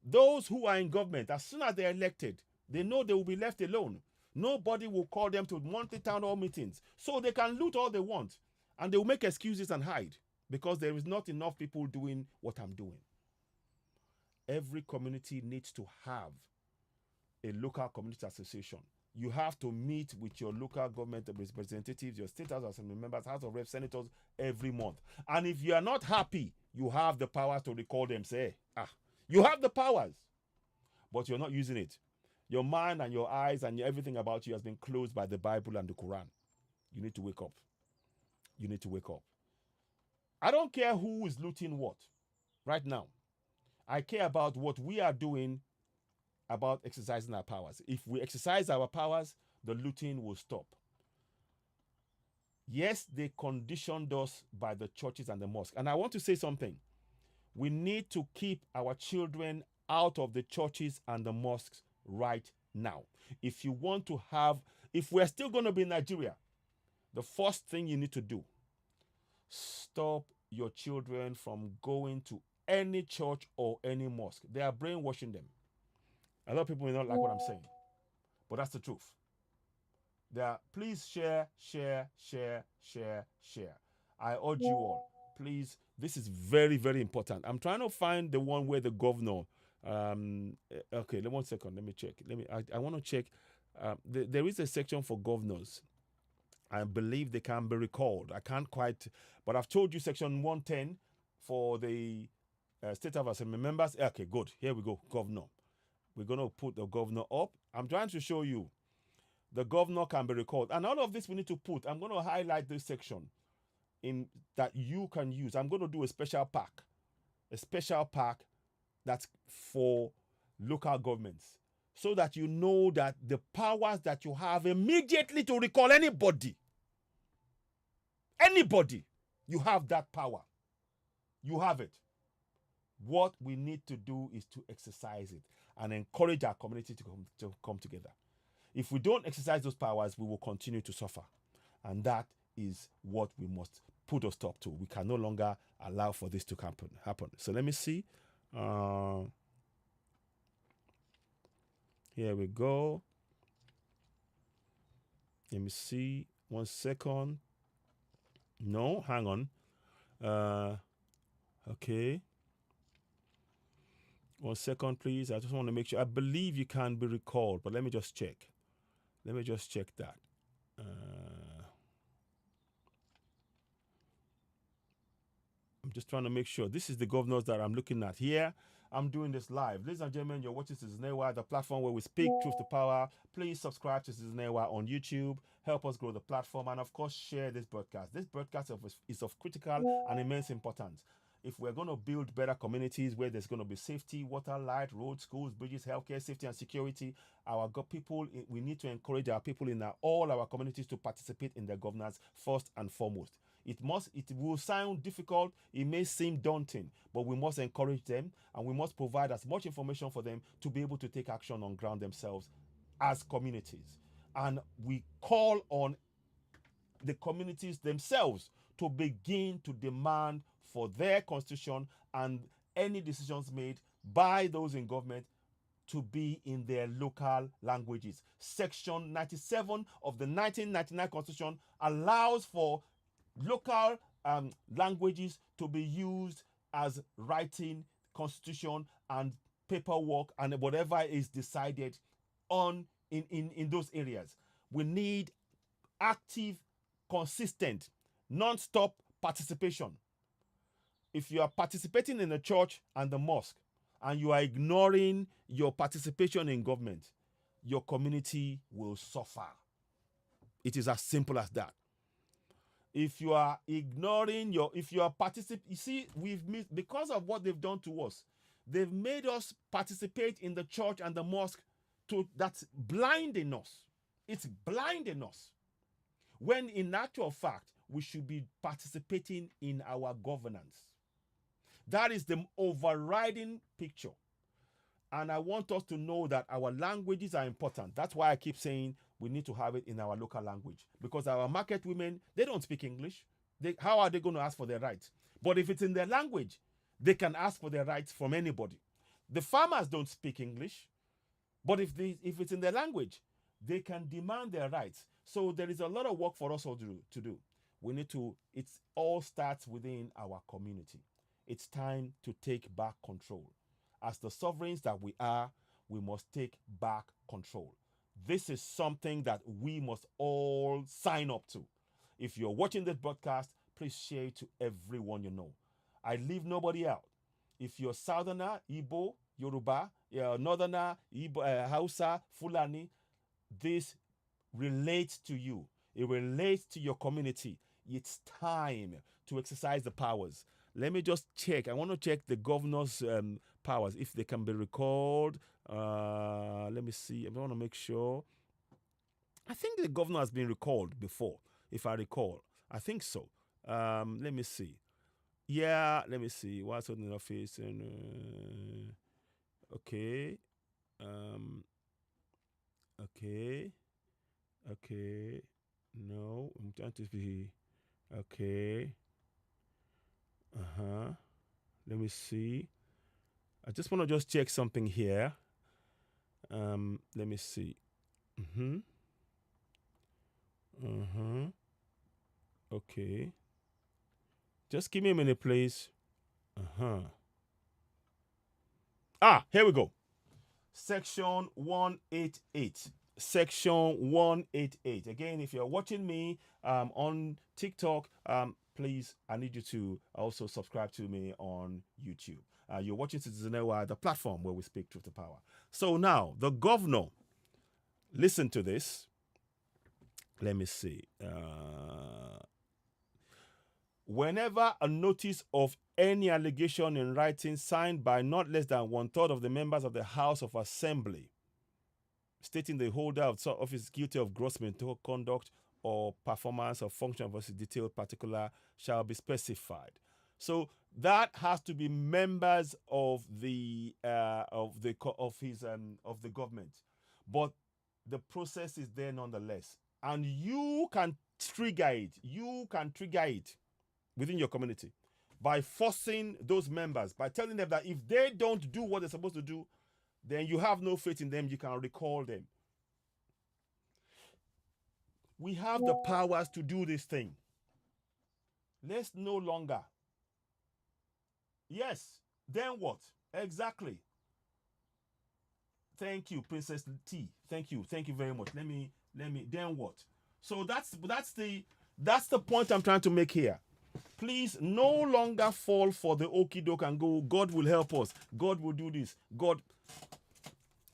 Those who are in government, as soon as they're elected, they know they will be left alone. Nobody will call them to monthly town hall meetings. So they can loot all they want. And they will make excuses and hide because there is not enough people doing what I'm doing. Every community needs to have a local community association. You have to meet with your local government representatives, your state house assembly members, house of reps, senators every month. And if you are not happy, you have the power to recall them. Say, you have the powers, but you're not using it. Your mind and your eyes and everything about you has been closed by the Bible and the Quran. You need to wake up. You need to wake up. I don't care who is looting what right now. I care about what we are doing about exercising our powers. If we exercise our powers, the looting will stop. Yes, they conditioned us by the churches and the mosque. And I want to say something. We need to keep our children out of the churches and the mosques right now. If you want to have, if we're still going to be in Nigeria, the first thing you need to do, stop your children from going to any church or any mosque. They are brainwashing them. A lot of people may not like what I'm saying, but that's the truth. Please share. I urge you all, please. This is very, very important. I'm trying to find the one where the governor. Okay, 1 second. Let me check. I want to check. There is a section for governors. I believe they can be recalled. I can't quite, but I've told you section 110 for the state of assembly members. Okay, good. Here we go. Governor. We're going to put the governor up. I'm trying to show you the governor can be recalled. And all of this we need to put. I'm going to highlight this section in that you can use. I'm going to do a special pack. A special pack that's for local governments. So that you know that the powers that you have immediately to recall anybody. Anybody. You have that power. You have it. What we need to do is to exercise it and encourage our community to come together. If we don't exercise those powers, we will continue to suffer. And that is what we must put a stop to. We can no longer allow for this to happen. So let me see. Here we go. Let me see. 1 second. No, hang on. Okay. 1 second, please. I just want to make sure. I believe you can be recalled, but let me just check. Let me just check that. I'm just trying to make sure. This is the governors that I'm looking at here. I'm doing this live. Ladies and gentlemen, you're watching Citizen Newa, the platform where we speak truth to power. Please subscribe to Citizen Newa on YouTube. Help us grow the platform. And of course, share this broadcast. This broadcast is of critical and immense importance. If we're going to build better communities where there's going to be safety, water, light, roads, schools, bridges, healthcare, safety and security, we need to encourage our people in all our communities to participate in their governance first and foremost. It will sound difficult, it may seem daunting, but we must encourage them and we must provide as much information for them to be able to take action on ground themselves as communities. And we call on the communities themselves to begin to demand for their constitution and any decisions made by those in government to be in their local languages. Section 97 of the 1999 Constitution allows for local languages to be used as writing constitution and paperwork and whatever is decided on in those areas. We need active, consistent, non-stop participation. If you are participating in the church and the mosque and you are ignoring your participation in government, your community will suffer. It is as simple as that. If you are ignoring if you are participating, you see, we've missed, because of what they've done to us, they've made us participate in the church and the mosque that's blinding us. It's blinding us. When in actual fact, we should be participating in our governance. That is the overriding picture. And I want us to know that our languages are important. That's why I keep saying we need to have it in our local language. Because our market women, they don't speak English. How are they going to ask for their rights? But if it's in their language, they can ask for their rights from anybody. The farmers don't speak English. But if it's in their language, they can demand their rights. So there is a lot of work for us all to do. We need to, it all starts within our community. It's time to take back control. As the sovereigns that we are, we must take back control. This is something that we must all sign up to. If you're watching this broadcast, please share it to everyone you know. I leave nobody out. If you're Southerner, Igbo, Yoruba, Northerner, Igbo, Hausa, Fulani, this relates to you. It relates to your community. It's time to exercise the powers. Let me just check. I want to check the governor's powers, if they can be recalled. Let me see. I want to make sure. I think the governor has been recalled before, if I recall. I think so. Let me see. Yeah, let me see. What's in the office? Okay. Okay. Okay. No, I'm trying to be. Okay. Let me see. I just want to just check something here. Let me see. Okay. Just give me a minute, please. Here we go. Section 188. Section 188. Again, if you're watching me on TikTok, please, I need you to also subscribe to me on YouTube. You're watching Citizen Network, the platform where we speak truth to power. So now, the governor, listen to this. Let me see. Whenever a notice of any allegation in writing signed by not less than 1/3 of the members of the House of Assembly, stating the holder of office is guilty of gross misconduct or performance of function of a detailed particular shall be specified. So that has to be members of the government, but the process is there nonetheless, and you can trigger it. You can trigger it within your community by forcing those members, by telling them that if they don't do what they're supposed to do, then you have no faith in them. You can recall them. We have the powers to do this thing. Let's no longer. Yes. Then what? Exactly. Thank you, Princess T. Thank you. Thank you very much. Let me. Then what? So that's the point I'm trying to make here. Please no longer fall for the okie doke and go, God will help us. God will do this. God,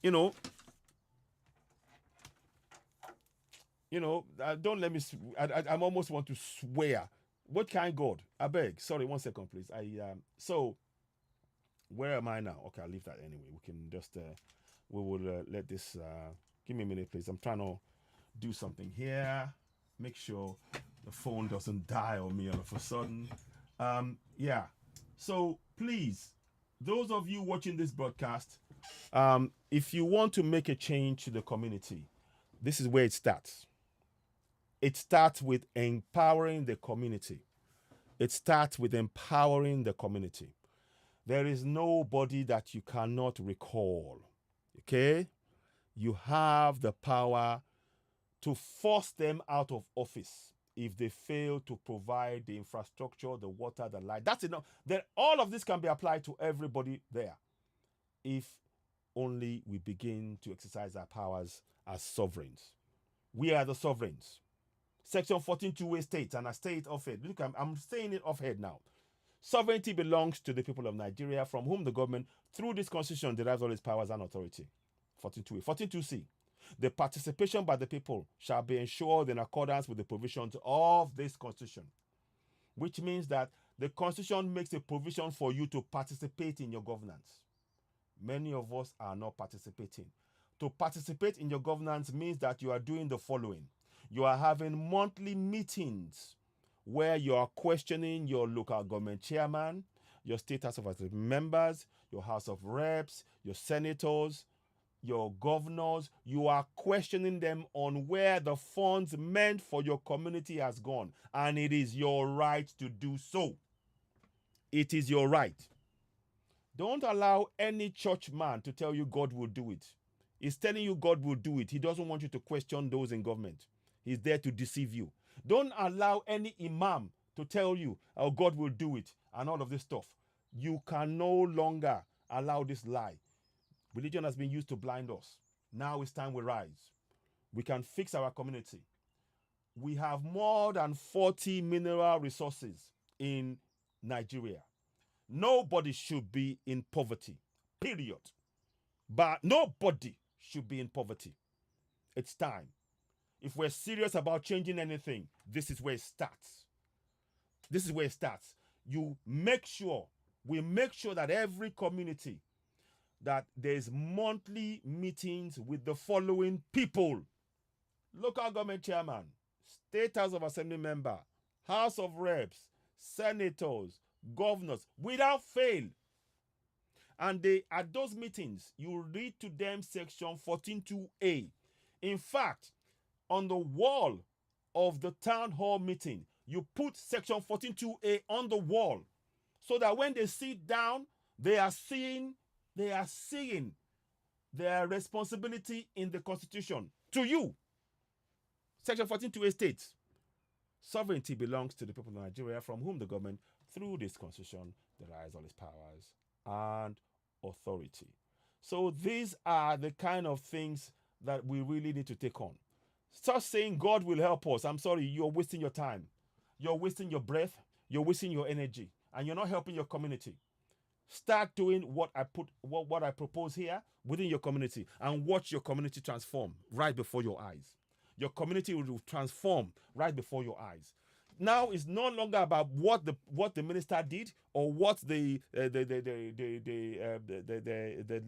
don't let me, I almost want to swear. What kind God? I beg. Sorry, 1 second, please. So, where am I now? Okay, I'll leave that anyway. We can just, we will let this, give me a minute, please. I'm trying to do something here. Make sure the phone doesn't die on me all of a sudden. Yeah. So, please, those of you watching this broadcast, if you want to make a change to the community, this is where it starts. It starts with empowering the community. It starts with empowering the community. There is nobody that you cannot recall. Okay? You have the power to force them out of office if they fail to provide the infrastructure, the water, the light. That's enough. Then all of this can be applied to everybody there if only we begin to exercise our powers as sovereigns. We are the sovereigns. Section 14.2a states, and I say it off head. Look, I'm saying it off head now. Sovereignty belongs to the people of Nigeria, from whom the government, through this constitution, derives all its powers and authority. 14.2a. 14.2c. The participation by the people shall be ensured in accordance with the provisions of this constitution, which means that the constitution makes a provision for you to participate in your governance. Many of us are not participating. To participate in your governance means that you are doing the following. You are having monthly meetings where you are questioning your local government chairman, your state house of assembly members, your house of reps, your senators, your governors. You are questioning them on where the funds meant for your community has gone, and it is your right to do so. It is your right. Don't allow any church man to tell you God will do it. He's telling you God will do it. He doesn't want you to question those in government. He's there to deceive you. Don't allow any imam to tell you, oh, God will do it and all of this stuff. You can no longer allow this lie. Religion has been used to blind us. Now it's time we rise. We can fix our community. We have more than 40 mineral resources in Nigeria. Nobody should be in poverty, period. But nobody should be in poverty. It's time. If we're serious about changing anything, this is where it starts. This is where it starts. We make sure that every community, that there's monthly meetings with the following people: local government chairman, state house of assembly member, house of reps, senators, governors, without fail. And at those meetings, you read to them section 14.2a. In fact, on the wall of the town hall meeting, you put section 14.2a on the wall, so that when they sit down, they are seeing their responsibility in the constitution to you. Section 14.2a states, sovereignty belongs to the people of Nigeria, from whom the government, through this constitution, derives all its powers and authority. So these are the kind of things that we really need to take on. Start saying God will help us. I'm sorry, you're wasting your time. You're wasting your breath. You're wasting your energy. And you're not helping your community. Start doing what I propose here within your community, and watch your community transform right before your eyes. Your community will transform right before your eyes. Now it's no longer about what the minister did, or what the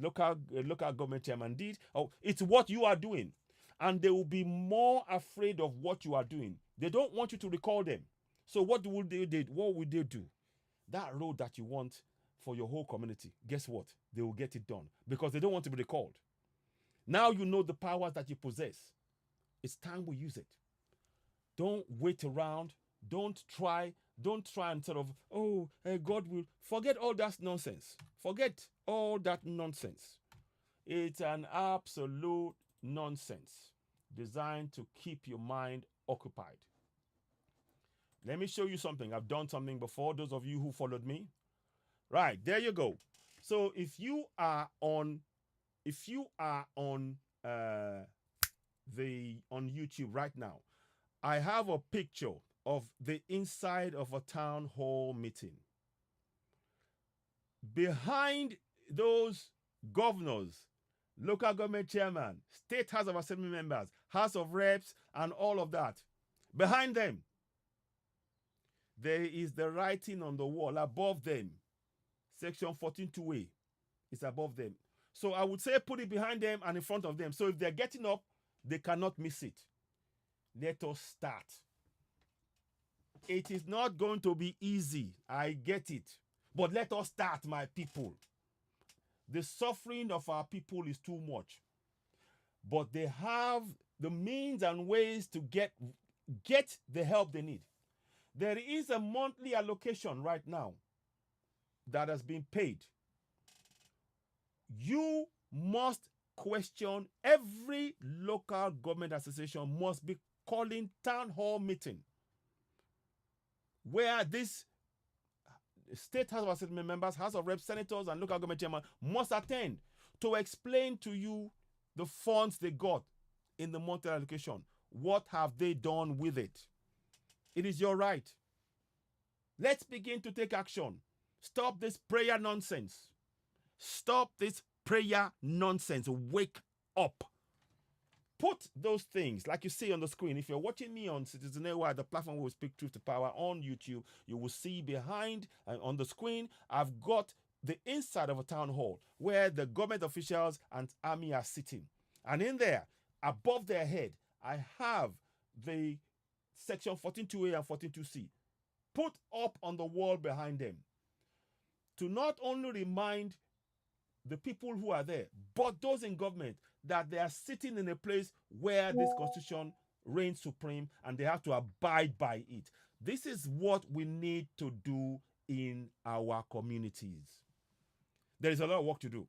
local government chairman did. Oh, it's what you are doing, and they will be more afraid of what you are doing. They don't want you to recall them. So what would they do? What would they do? That road that you want for your whole community, guess what? They will get it done, because they don't want to be recalled. Now you know the powers that you possess. It's time we use it. Don't wait around. Don't try and sort of, God will. Forget all that nonsense. Forget all that nonsense. It's an absolute nonsense designed to keep your mind occupied. Let me show you something. I've done something before, those of you who followed me. Right, there you go. So if you are on YouTube right now, I have a picture of the inside of a town hall meeting. Behind those governors, local government chairman, state house of assembly members, house of reps, and all of that, behind them, there is the writing on the wall above them. Section 14.2a is above them. So I would say put it behind them and in front of them. So if they're getting up, they cannot miss it. Let us start. It is not going to be easy. I get it. But let us start, my people. The suffering of our people is too much. But they have the means and ways to get the help they need. There is a monthly allocation right now that has been paid. You must question, every local government association must be calling town hall meeting where this state House of Assembly members, House of Reps, senators, and local government chairman must attend to explain to you the funds they got in the monthly allocation. What have they done with it? It is your right. Let's begin to take action. Stop this prayer nonsense. Stop this prayer nonsense. Wake up. Put those things, like you see on the screen. If you're watching me on Citizen AY, the platform will speak truth to power on YouTube, you will see behind and on the screen, I've got the inside of a town hall where the government officials and army are sitting. And in there, above their head, I have the section 14.2a and 14.2c put up on the wall behind them to not only remind the people who are there, but those in government, that they are sitting in a place where this constitution reigns supreme and they have to abide by it. This is what we need to do in our communities. There is a lot of work to do.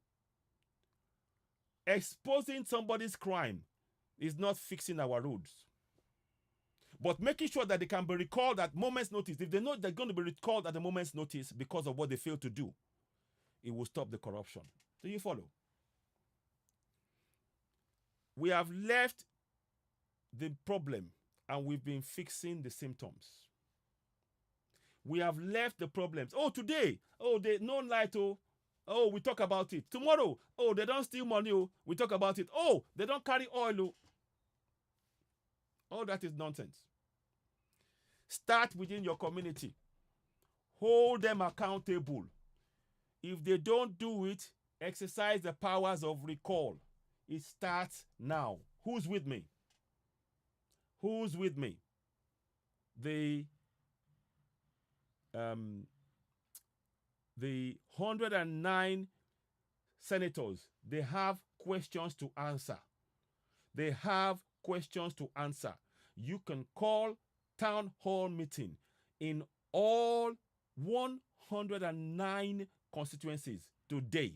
Exposing somebody's crime is not fixing our roads, but making sure that they can be recalled at moment's notice. If they know they're going to be recalled at a moment's notice because of what they failed to do, it will stop the corruption. Do you follow? We have left the problem and we've been fixing the symptoms. We have left the problems. Oh, today, oh, they no light, oh, we talk about it. Tomorrow, oh, they don't steal money, oh, we talk about it. Oh, they don't carry oil, oh. All that is nonsense. Start within your community. Hold them accountable. If they don't do it, exercise the powers of recall. It starts now. Who's with me? Who's with me? The 109 senators, they have questions to answer. They have questions to answer. You can call town hall meeting in all 109 constituencies today.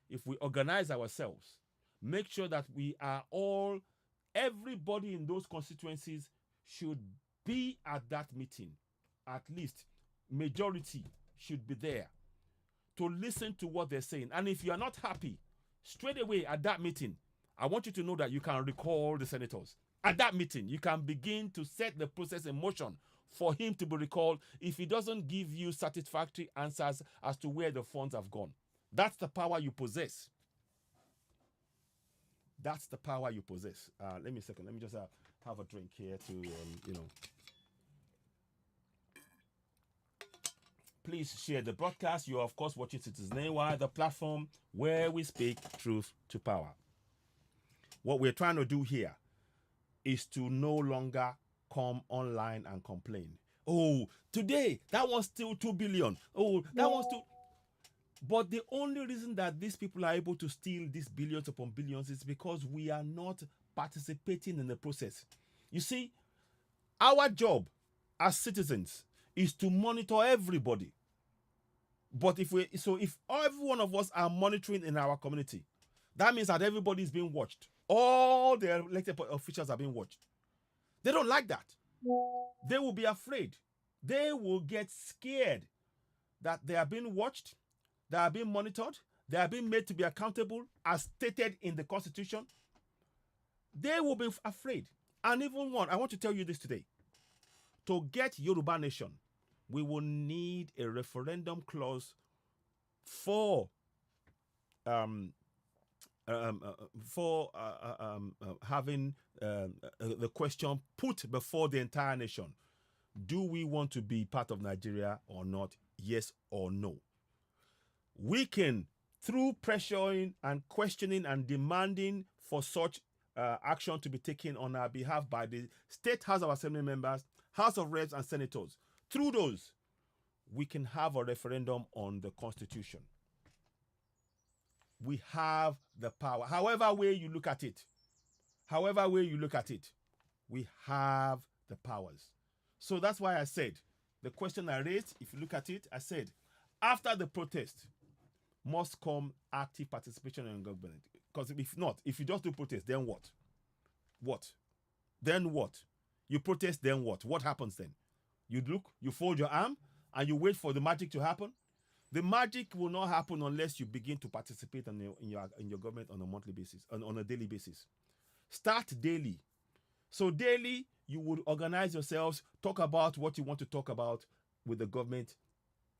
If we organize ourselves, make sure that we are all, everybody in those constituencies should be at that meeting. At least majority should be there to listen to what they're saying. And if you are not happy, straight away at that meeting, I want you to know that you can recall the senators. At that meeting, you can begin to set the process in motion for him to be recalled if he doesn't give you satisfactory answers as to where the funds have gone. That's the power you possess. That's the power you possess. Let me a second. Let me just have a drink here to, Please share the broadcast. You are, of course, watching Citizen AY, the platform where we speak truth to power. What we're trying to do here is to no longer come online and complain. Oh, today, that was still 2 billion. Oh, that was still... But the only reason that these people are able to steal these billions upon billions is because we are not participating in the process. You see, our job as citizens is to monitor everybody. But if every one of us are monitoring in our community, that means that everybody is being watched. All the elected officials are being watched. They don't like that. They will be afraid. They will get scared that they are being watched, they are being monitored, they are being made to be accountable as stated in the Constitution. They will be afraid. And even one, I want to tell you this today. To get Yoruba Nation, we will need a referendum clause for having the question put before the entire nation. Do we want to be part of Nigeria or not? Yes or no? We can, through pressuring and questioning and demanding for such action to be taken on our behalf by the State House of Assembly members, House of Reps and Senators, through those, we can have a referendum on the Constitution. We have the power. However way you look at it, we have the powers. So that's why I said, The question I raised, if you look at it, I said, after the protest, must come active participation in government. Because if not, if you just do protest, then what? What? Then what? You protest, then what? What happens then? You look, you fold your arm, and you wait for the magic to happen. The magic will not happen unless you begin to participate in your government on a monthly basis, on a daily basis. Start daily. So daily, you would organize yourselves, talk about what you want to talk about with the government.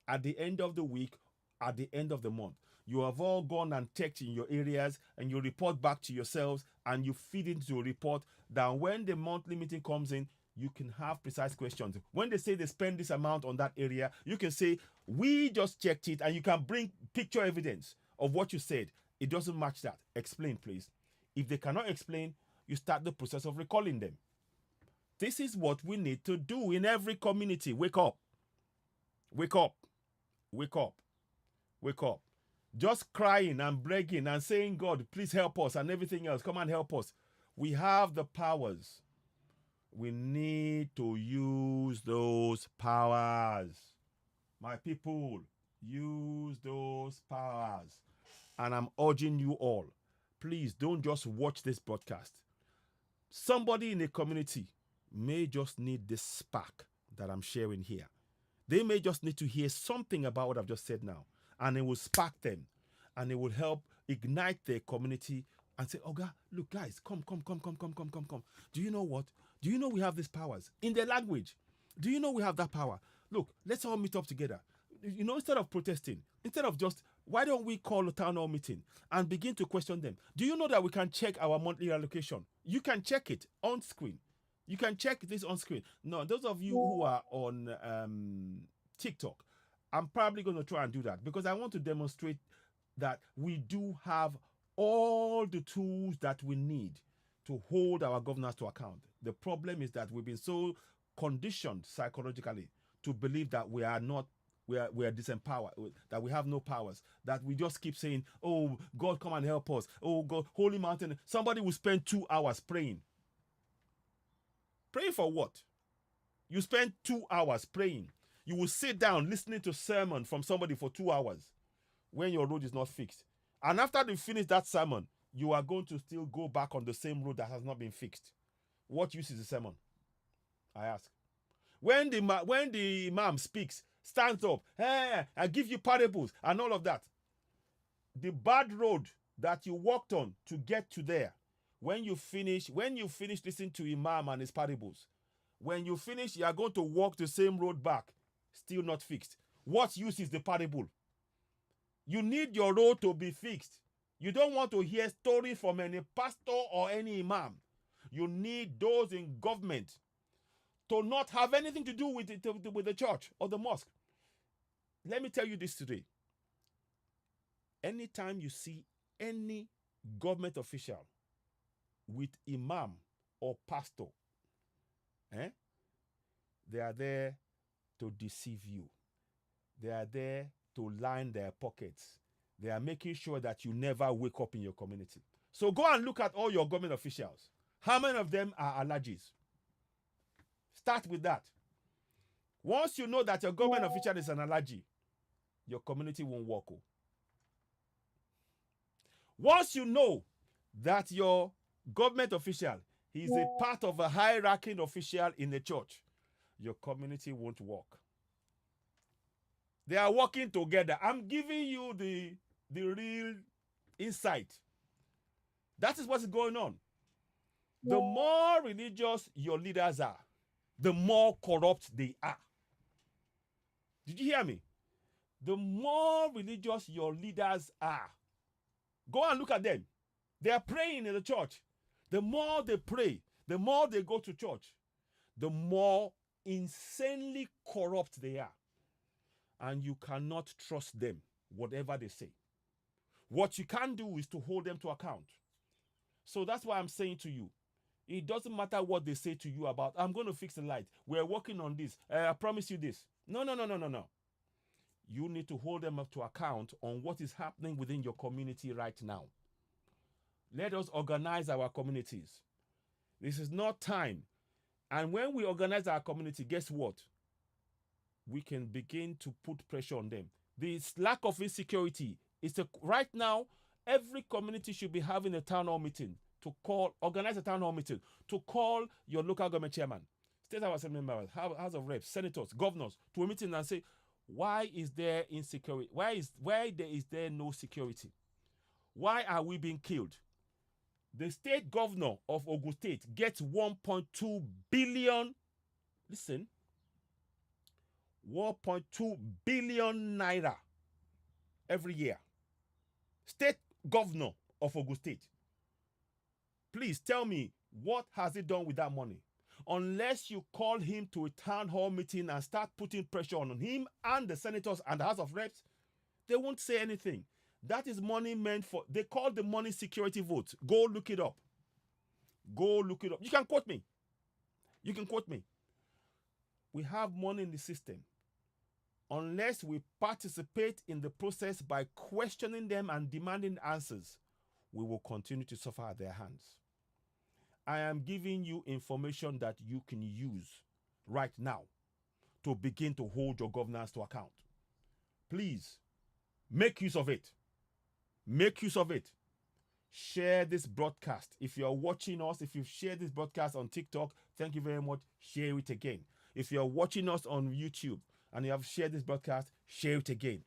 At the end of the week, at the end of the month, you have all gone and checked in your areas, and you report back to yourselves, and you feed into a report that when the monthly meeting comes in, you can have precise questions. When they say they spend this amount on that area, you can say, we just checked it, and you can bring picture evidence of what you said. It doesn't match that. Explain, please. If they cannot explain, you start the process of recalling them. This is what we need to do in every community. Wake up. Wake up. Wake up. Wake up. Just crying and begging and saying, God, please help us, and everything else. Come and help us. We have the powers. We need to use those powers. My people, use those powers. And I'm urging you all, please don't just watch this broadcast. Somebody in a community may just need this spark that I'm sharing here. They may just need to hear something about what I've just said now, and it will spark them, and it will help ignite their community and say, oh God, look, guys, come. Do you know what? Do you know we have these powers in their language? Do you know we have that power? Look, let's all meet up together. You know, instead of protesting, instead of just, why don't we call a town hall meeting and begin to question them? Do you know that we can check our monthly allocation? You can check it on screen. You can check this on screen. No, those of you who are on TikTok, I'm probably going to try and do that because I want to demonstrate that we do have all the tools that we need to hold our governors to account. The problem is that we've been so conditioned psychologically to believe that we are disempowered, that we have no powers, that we just keep saying, oh, God, come and help us. Oh, God, Holy Mountain. Somebody will spend 2 hours praying. Praying for what? You spend 2 hours praying. You will sit down listening to sermon from somebody for 2 hours when your road is not fixed. And after you finish that sermon, you are going to still go back on the same road that has not been fixed. What use is the sermon? I ask. When the imam speaks, stands up, hey, I give you parables and all of that. The bad road that you walked on to get to there, when you finish listening to imam and his parables, when you finish, you are going to walk the same road back, still not fixed. What use is the parable? You need your road to be fixed. You don't want to hear stories from any pastor or any imam. You need those in government to not have anything to do with the church or the mosque. Let me tell you this today. Anytime you see any government official with imam or pastor, they are there to deceive you. They are there to line their pockets. They are making sure that you never wake up in your community. So go and look at all your government officials. How many of them are allergies? Start with that. Once you know that your government official is an allergy, your community won't work. Once you know that your government official is a part of a high-ranking official in the church, your community won't work. They are working together. I'm giving you the real insight. That is what's going on. The more religious your leaders are, the more corrupt they are. Did you hear me? The more religious your leaders are, go and look at them. They are praying in the church. The more they pray, the more they go to church, the more insanely corrupt they are. And you cannot trust them, whatever they say. What you can do is to hold them to account. So that's why I'm saying to you, it doesn't matter what they say to you about, I'm going to fix the light. We're working on this. I promise you this. No. You need to hold them up to account on what is happening within your community right now. Let us organize our communities. This is not time. And when we organize our community, guess what? we can begin to put pressure on them. This lack of insecurity is right now, every community should be having a town hall meeting organize a town hall meeting to call your local government chairman, state house assembly members, house of reps, senators, governors to a meeting and say, why is there insecurity? Why is there no security? Why are we being killed? The state governor of Ogun State gets 1.2 billion. Listen, 1.2 billion naira every year. State governor of Ogun State. Please tell me, what has he done with that money? Unless you call him to a town hall meeting and start putting pressure on him and the senators and the House of Reps, they won't say anything. That is money meant for, they call the money security vote. Go look it up. Go look it up. You can quote me. You can quote me. We have money in the system. Unless we participate in the process by questioning them and demanding answers, we will continue to suffer at their hands. I am giving you information that you can use right now to begin to hold your governance to account. Please, make use of it. Make use of it. Share this broadcast. If you're watching us, if you've shared this broadcast on TikTok, thank you very much. Share it again. If you're watching us on YouTube and you have shared this broadcast, share it again.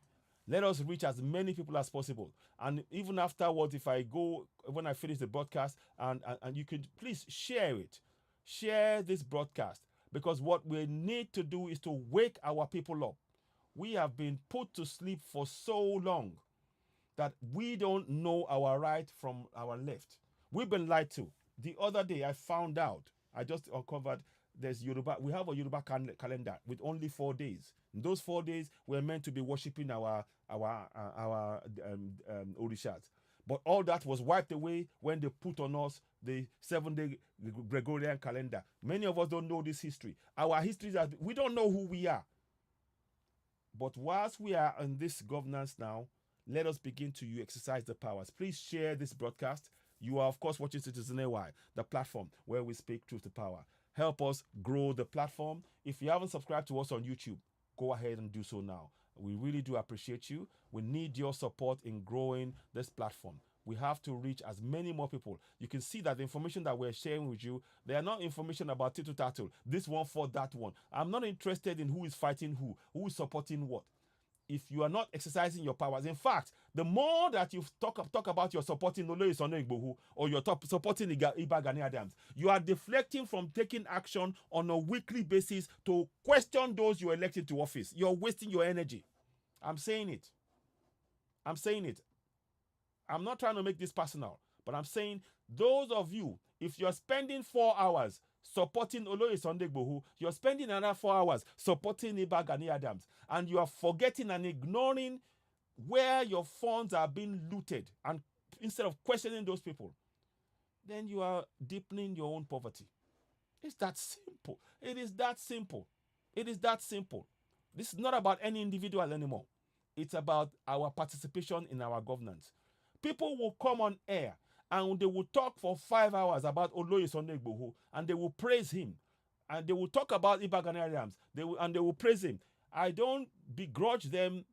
Let us reach as many people as possible. And even afterwards, when I finish the broadcast, and you could please share it. Share this broadcast. Because what we need to do is to wake our people up. We have been put to sleep for so long that we don't know our right from our left. We've been lied to. The other day, I found out, I just uncovered, we have a Yoruba calendar with only 4 days. In those 4 days, we're meant to be worshiping our orishas. But all that was wiped away when they put on us the 7-day Gregorian calendar. Many of us don't know this history. Our history is that we don't know who we are. But whilst we are in this governance now, let us begin to exercise the powers. Please share this broadcast. You are, of course, watching Citizen AY, the platform where we speak truth to power. Help us grow the platform. If you haven't subscribed to us on YouTube, go ahead and do so now. We really do appreciate you. We need your support in growing this platform. We have to reach as many more people. You can see that the information that we're sharing with you, they are not information about tittle tattle. This one for that one. I'm not interested in who is fighting who is supporting what. If you are not exercising your powers, in fact, the more that you talk about your supporting Oloye Sunday Igboho or you're supporting Iba Gani Adams, you are deflecting from taking action on a weekly basis to question those you elected to office. You're wasting your energy. I'm saying it. I'm saying it. I'm not trying to make this personal, but I'm saying those of you, if you're spending 4 hours supporting Oloye Sunday Igboho, you're spending another 4 hours supporting Iba Gani Adams, and you are forgetting and ignoring where your funds are being looted, and instead of questioning those people, then you are deepening your own poverty. It's that simple. It is that simple. It is that simple. This is not about any individual anymore. It's about our participation in our governance. People will come on air and they will talk for 5 hours about Oloye Sunday Igboho, and they will praise him. And they will talk about Iba Gani Adams, they will praise him. I don't begrudge them,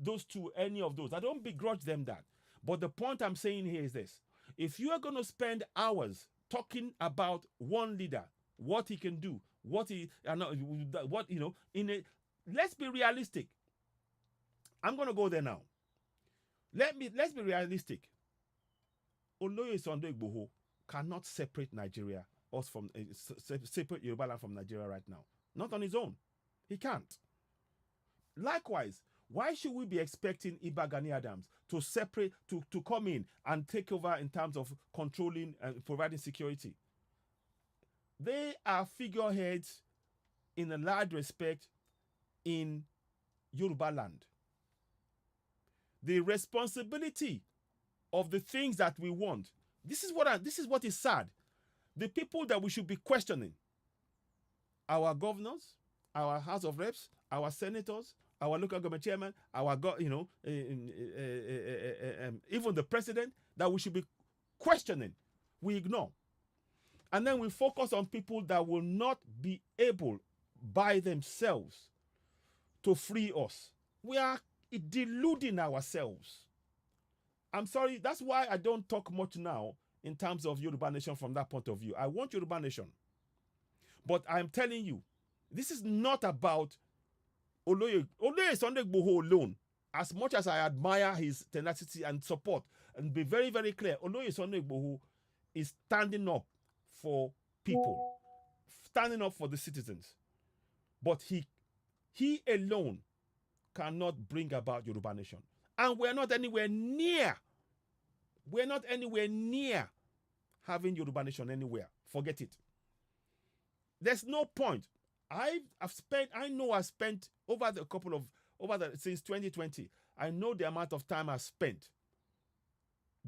those two, any of those. I don't begrudge them that. But the point I'm saying here is this. If you are going to spend hours talking about one leader, what he can do, let's be realistic. I'm going to go there now. Let's be realistic. Oloye Sunday Igboho cannot separate Nigeria, separate Yoruba land from Nigeria right now. Not on his own. He can't. Likewise, why should we be expecting Iba Gani Adams to separate, to come in and take over in terms of controlling and providing security? They are figureheads in a large respect in Yoruba land. The responsibility of the things that we want. This is what is sad. The people that we should be questioning, our governors, our House of Reps, our senators, our local government chairman, even the president, that we should be questioning, we ignore. And then we focus on people that will not be able by themselves to free us. We are deluding ourselves. I'm sorry, that's why I don't talk much now in terms of Yoruba Nation from that point of view. I want Yoruba Nation. But I'm telling you, this is not about Oloye Sunday Igboho alone. As much as I admire his tenacity and support, and be very, very clear, Oloye Sunday Igboho is standing up for people, standing up for the citizens. But he alone cannot bring about Yoruba Nation. And we're not anywhere near having Yoruba Nation anywhere. Forget it. There's no point. I've spent since 2020, I know the amount of time I've spent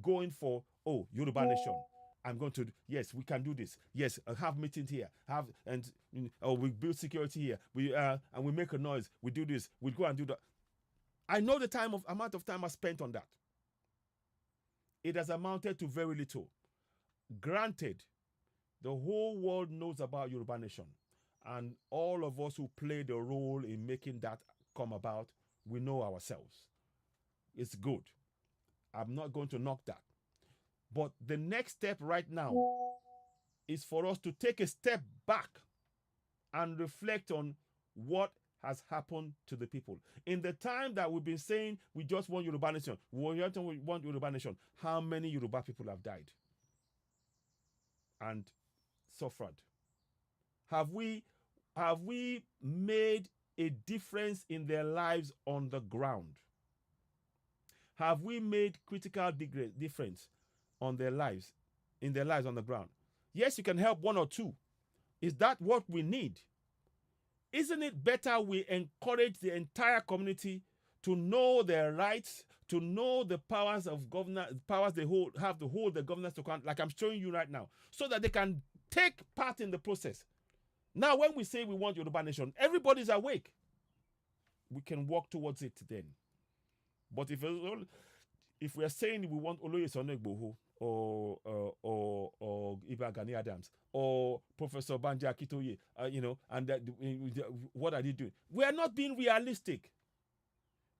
going for, Yoruba Nation. I'm going to, yes, we can do this. Yes, have meetings here. We build security here. And we make a noise. We do this. We go and do that. I know the amount of time I spent on that. It has amounted to very little. Granted, the whole world knows about Yoruba Nation. And all of us who played a role in making that come about, we know ourselves. It's good. I'm not going to knock that. But the next step right now is for us to take a step back and reflect on what has happened to the people. In the time that we've been saying we just want Yoruba Nation, we want Yoruba Nation, how many Yoruba people have died and suffered? Have we made a difference in their lives on the ground? Have we made critical difference on their lives, in their lives on the ground? Yes, you can help one or two. Is that what we need? Isn't it better we encourage the entire community to know their rights, to know the powers of governance, powers they have to hold the governance to account, like I'm showing you right now, so that they can take part in the process? Now, when we say we want Yoruba Nation, everybody's awake. We can work towards it then. But if we are saying we want Oloye Sunday Igboho or Iba Gani Adams or Professor Banji Akintoye, what are they doing? We are not being realistic.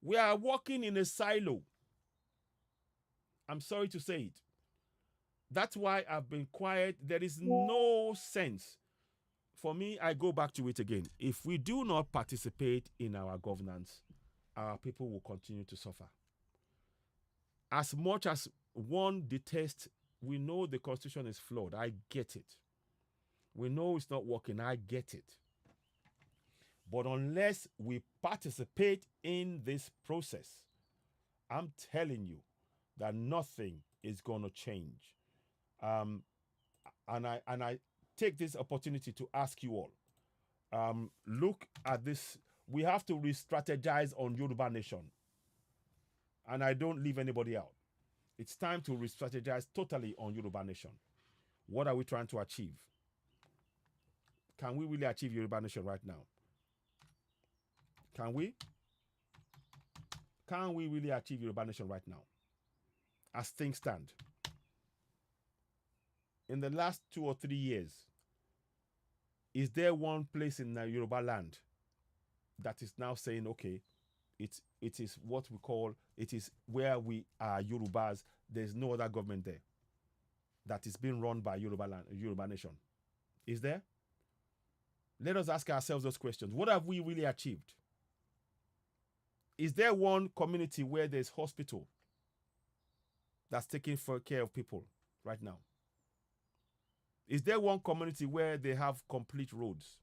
We are working in a silo. I'm sorry to say it. That's why I've been quiet. There is no sense. For me, I go back to it again. If we do not participate in our governance, our people will continue to suffer. As much as one detests, we know the constitution is flawed. I get it. We know it's not working. I get it. But unless we participate in this process, I'm telling you that nothing is going to change. And I take this opportunity to ask you all, look at this. We have to re-strategize on Yoruba Nation. And I don't leave anybody out. It's time to re-strategize totally on Yoruba Nation. What are we trying to achieve? Can we really achieve Yoruba Nation right now? Can we? Can we really achieve Yoruba Nation right now? As things stand. In the last 2 or 3 years, is there one place in Yoruba land that is now saying, okay, it is what we call, it is where we are Yorubas, there's no other government there that is being run by Yoruba Nation? Is there? Let us ask ourselves those questions. What have we really achieved? Is there one community where there's hospital that's taking care of people right now? Is there one community where they have complete roads?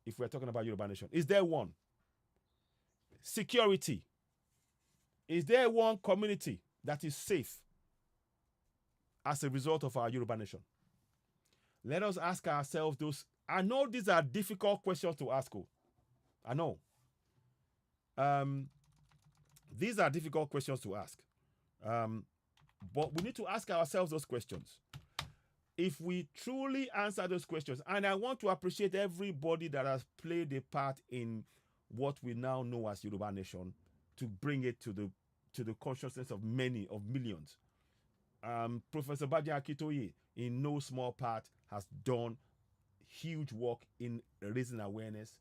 If we're talking about Yoruba Nation, is there one? Security. Is there one community that is safe as a result of our Yoruba Nation? Let us ask ourselves those. I know these are difficult questions to ask. I know. These are difficult questions to ask. But we need to ask ourselves those questions. If we truly answer those questions, and I want to appreciate everybody that has played a part in what we now know as Yoruba Nation, to bring it to the consciousness of millions. Professor Banji Akintoye, in no small part, has done huge work in raising awareness.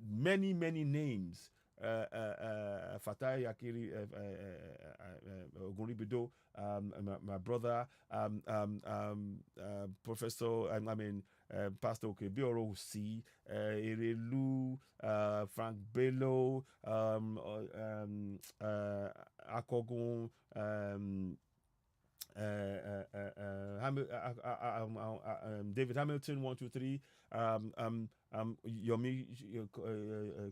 many names. Fatai Yakiri Oguribido, my brother, Professor, Pastor Okebioro C, Erelu, Frank Bello, Akogun, David Hamilton, 123, Yomi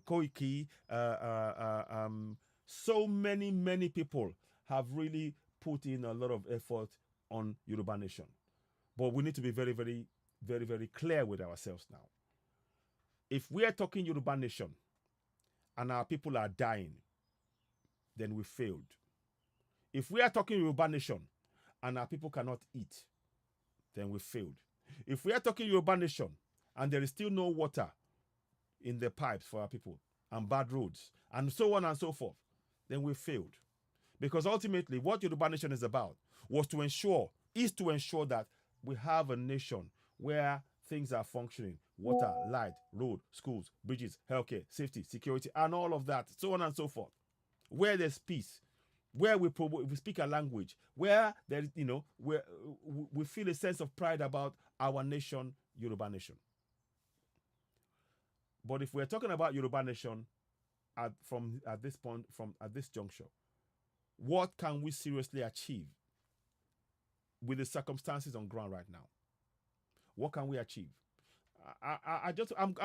Koiki, so many people have really put in a lot of effort on Yoruba Nation. But we need to be very clear with ourselves now. If we are talking Yoruba Nation and our people are dying, then we failed. If we are talking Yoruba Nation and our people cannot eat, then we failed. If we are talking Yoruba Nation and there is still no water in the pipes for our people and bad roads and so on and so forth, then we failed. Because ultimately what Yoruba Nation is about is to ensure that we have a nation where things are functioning: water, light, road, schools, bridges, healthcare, safety, security, and all of that, so on and so forth. Where there's peace, where we speak a language, where there is, where we feel a sense of pride about our nation, Yoruba Nation. But if we're talking about Yoruba Nation at this juncture, what can we seriously achieve with the circumstances on ground right now? What can we achieve? I'm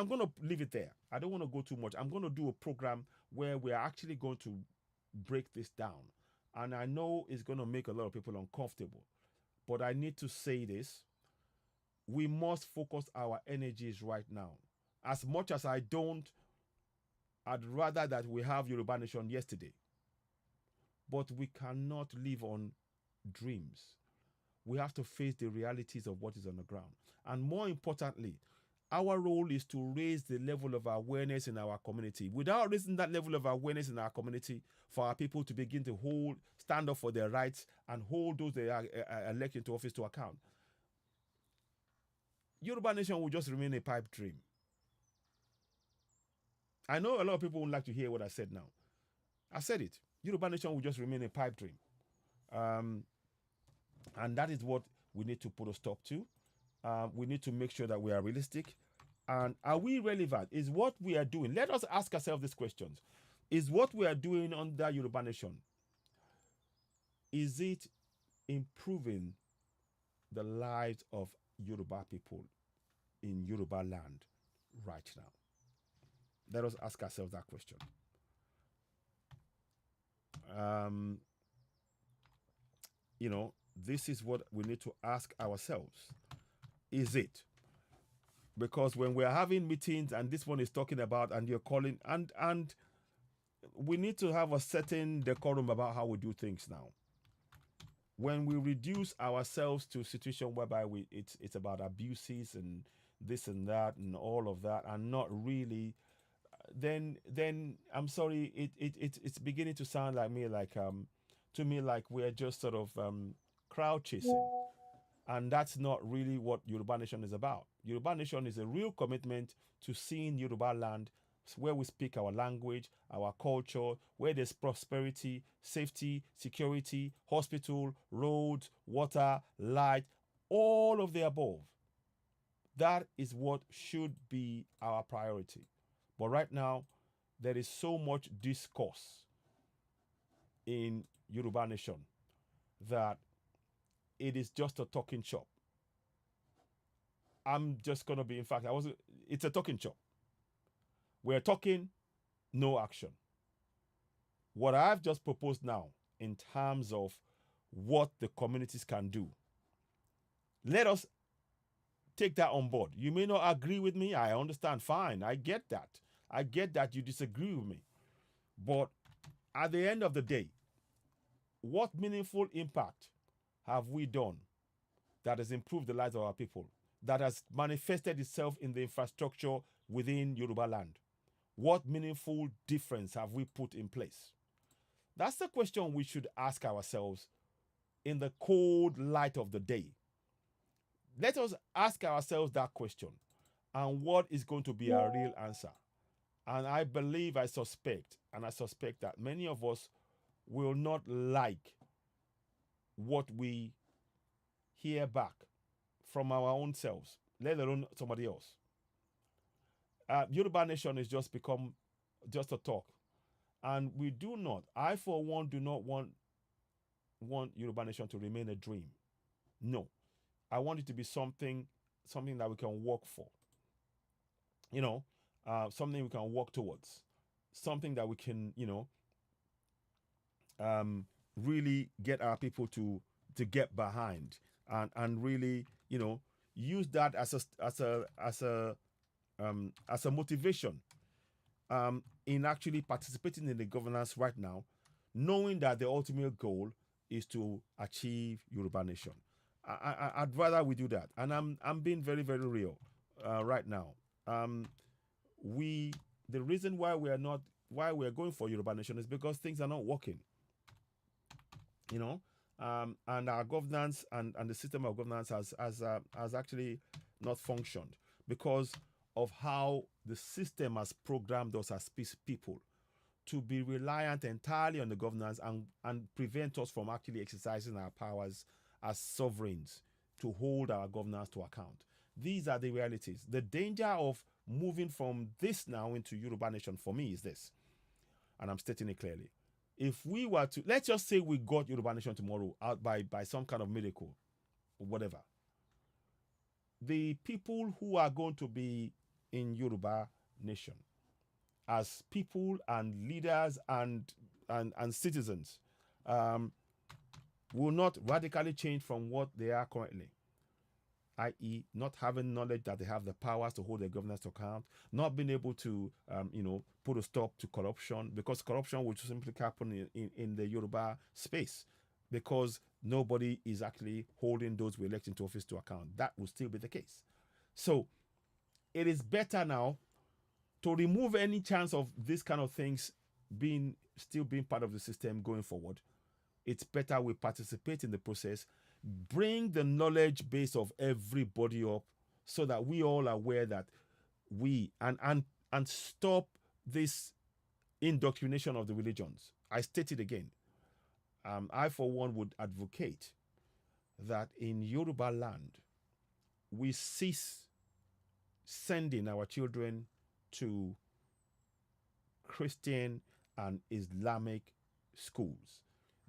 going to leave it there. I don't want to go too much. I'm going to do a program where we are actually going to break this down. And I know it's going to make a lot of people uncomfortable. But I need to say this. We must focus our energies right now. As much as I'd rather that we have Yoruba Nation yesterday. But we cannot live on dreams. We have to face the realities of what is on the ground. And more importantly, our role is to raise the level of awareness in our community. Without raising that level of awareness in our community, for our people to begin to stand up for their rights and hold those they are elected to office to account, Yoruba Nation will just remain a pipe dream. I know a lot of people would like to hear what I said now. I said it. Yoruba Nation will just remain a pipe dream. And that is what we need to put a stop to. We need to make sure that we are realistic. And are we relevant? Is what we are doing? Let us ask ourselves these questions. Is what we are doing under Yoruba Nation, is it improving the lives of Yoruba people in Yoruba land right now? Let us ask ourselves that question. This is what we need to ask ourselves. Is it? Because when we're having meetings and this one is talking about and you're calling, and we need to have a certain decorum about how we do things now. When we reduce ourselves to a situation whereby it's about abuses and this and that and all of that, and not really, then I'm sorry, it's beginning to sound to me like we're just sort of crowd chasing. And that's not really what Yoruba Nation is about. Yoruba Nation is a real commitment to seeing Yoruba land where we speak our language, our culture, where there's prosperity, safety, security, hospital, roads, water, light, all of the above. That is what should be our priority. But right now, there is so much discourse in Yoruba Nation that it is just a talking shop. I'm just going to be, it's a talking shop. We're talking, no action. What I've just proposed now in terms of what the communities can do, let us take that on board. You may not agree with me. I understand. Fine. I get that. I get that you disagree with me. But at the end of the day, what meaningful impact have we done that has improved the lives of our people, that has manifested itself in the infrastructure within Yoruba land? What meaningful difference have we put in place? That's the question we should ask ourselves in the cold light of the day. Let us ask ourselves that question. and what is going to be our real answer. And I believe, I suspect that many of us will not like what we hear back from our own selves, let alone somebody else. Yoruba Nation is just become just a talk. And we do not, I for one, do not want Yoruba Nation to remain a dream. No. I want it to be something that we can work for. Something we can work towards. Something that we can, really get our people to get behind, and really, use that as a motivation in actually participating in the governance right now, knowing that the ultimate goal is to achieve Yoruba Nation. I'd rather we do that, and I'm being very, very real right now. The reason why we're going for Yoruba Nation is because things are not working. And our governance and the system of governance has actually not functioned because of how the system has programmed us as people to be reliant entirely on the governance and prevent us from actually exercising our powers as sovereigns to hold our governance to account. These are the realities. The danger of moving from this now into Yoruba Nation for me is this, and I'm stating it clearly. If we were to, let's just say we got Yoruba Nation tomorrow out by some kind of miracle or whatever, the people who are going to be in Yoruba Nation as people and leaders and citizens will not radically change from what they are currently, i.e., not having knowledge that they have the powers to hold their governance to account, not being able to, put a stop to corruption, because corruption will simply happen in the Yoruba space, because nobody is actually holding those we elect into office to account. That will still be the case. So it is better now to remove any chance of this kind of things still being part of the system going forward. It's better we participate in the process, bring the knowledge base of everybody up so that we all are aware that and stop this indoctrination of the religions. I state it again. I, for one, would advocate that in Yoruba land, we cease sending our children to Christian and Islamic schools.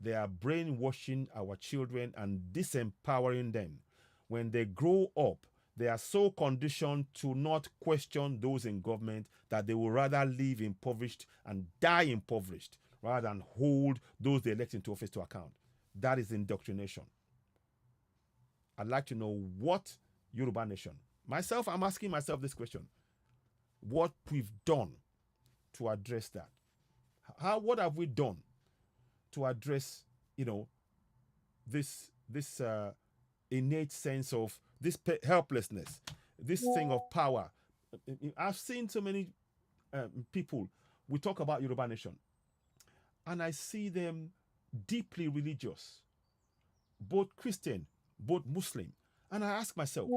They are brainwashing our children and disempowering them. When they grow up, they are so conditioned to not question those in government that they will rather live impoverished and die impoverished rather than hold those they elect into office to account. That is indoctrination. I'd like to know what Yoruba Nation, myself, I'm asking myself this question, what we've done to address that. What have we done to address, this innate sense of this helplessness, this thing of power. I've seen so many people, we talk about Yoruba Nation, and I see them deeply religious, both Christian, both Muslim. And I ask myself,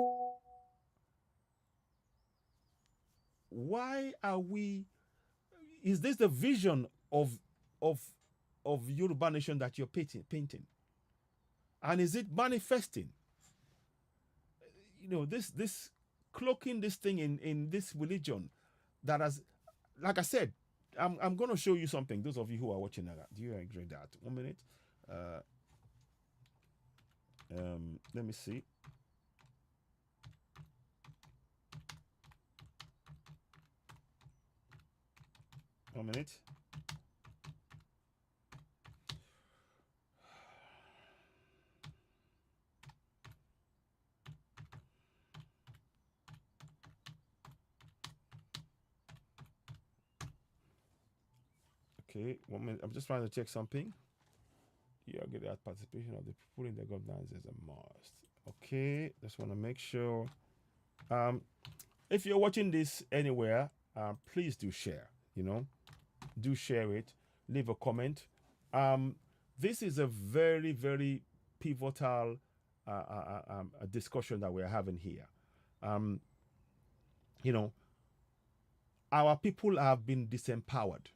why is this the vision of Yoruba Nation that you're painting? And is it manifesting? This cloaking this thing in this religion that has, like I said, I'm going to show you something. Those of you who are watching that, do you agree that? 1 minute. Let me see. One minute. Okay, 1 minute. I'm just trying to check something. Yeah, get that participation of the people in the governance is a must. Okay, just want to make sure. If you're watching this anywhere, please do share. Do share it. Leave a comment. This is a very, very pivotal discussion that we're having here. You know, our people have been disempowered.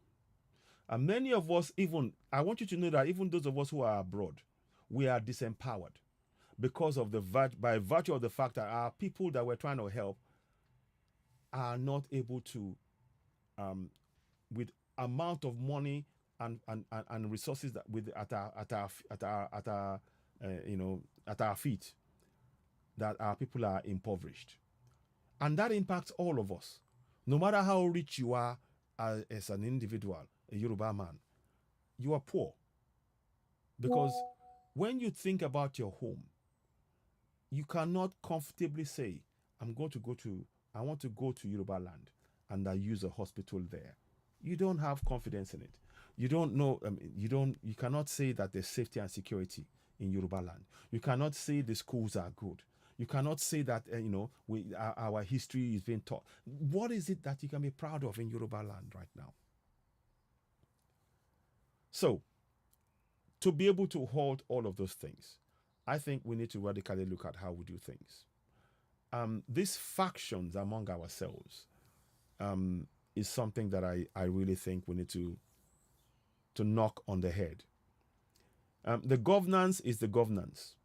And many of us, even, I want you to know that even those of us who are abroad, we are disempowered because of by virtue of the fact that our people that we're trying to help are not able to, um, with amount of money and resources that with at our at our feet, that our people are impoverished, and that impacts all of us. No matter how rich you are as an individual, a Yoruba man, you are poor because when you think about your home, you cannot comfortably say, I want to go to Yoruba land and I use a hospital there. You don't have confidence in it. You don't know, you cannot say that there's safety and security in Yoruba land. You cannot say the schools are good. You cannot say that, our history is being taught. What is it that you can be proud of in Yoruba land right now? So, to be able to hold all of those things, I think we need to radically look at how we do things. These factions among ourselves is something that I really think we need to knock on the head. The governance is the governance.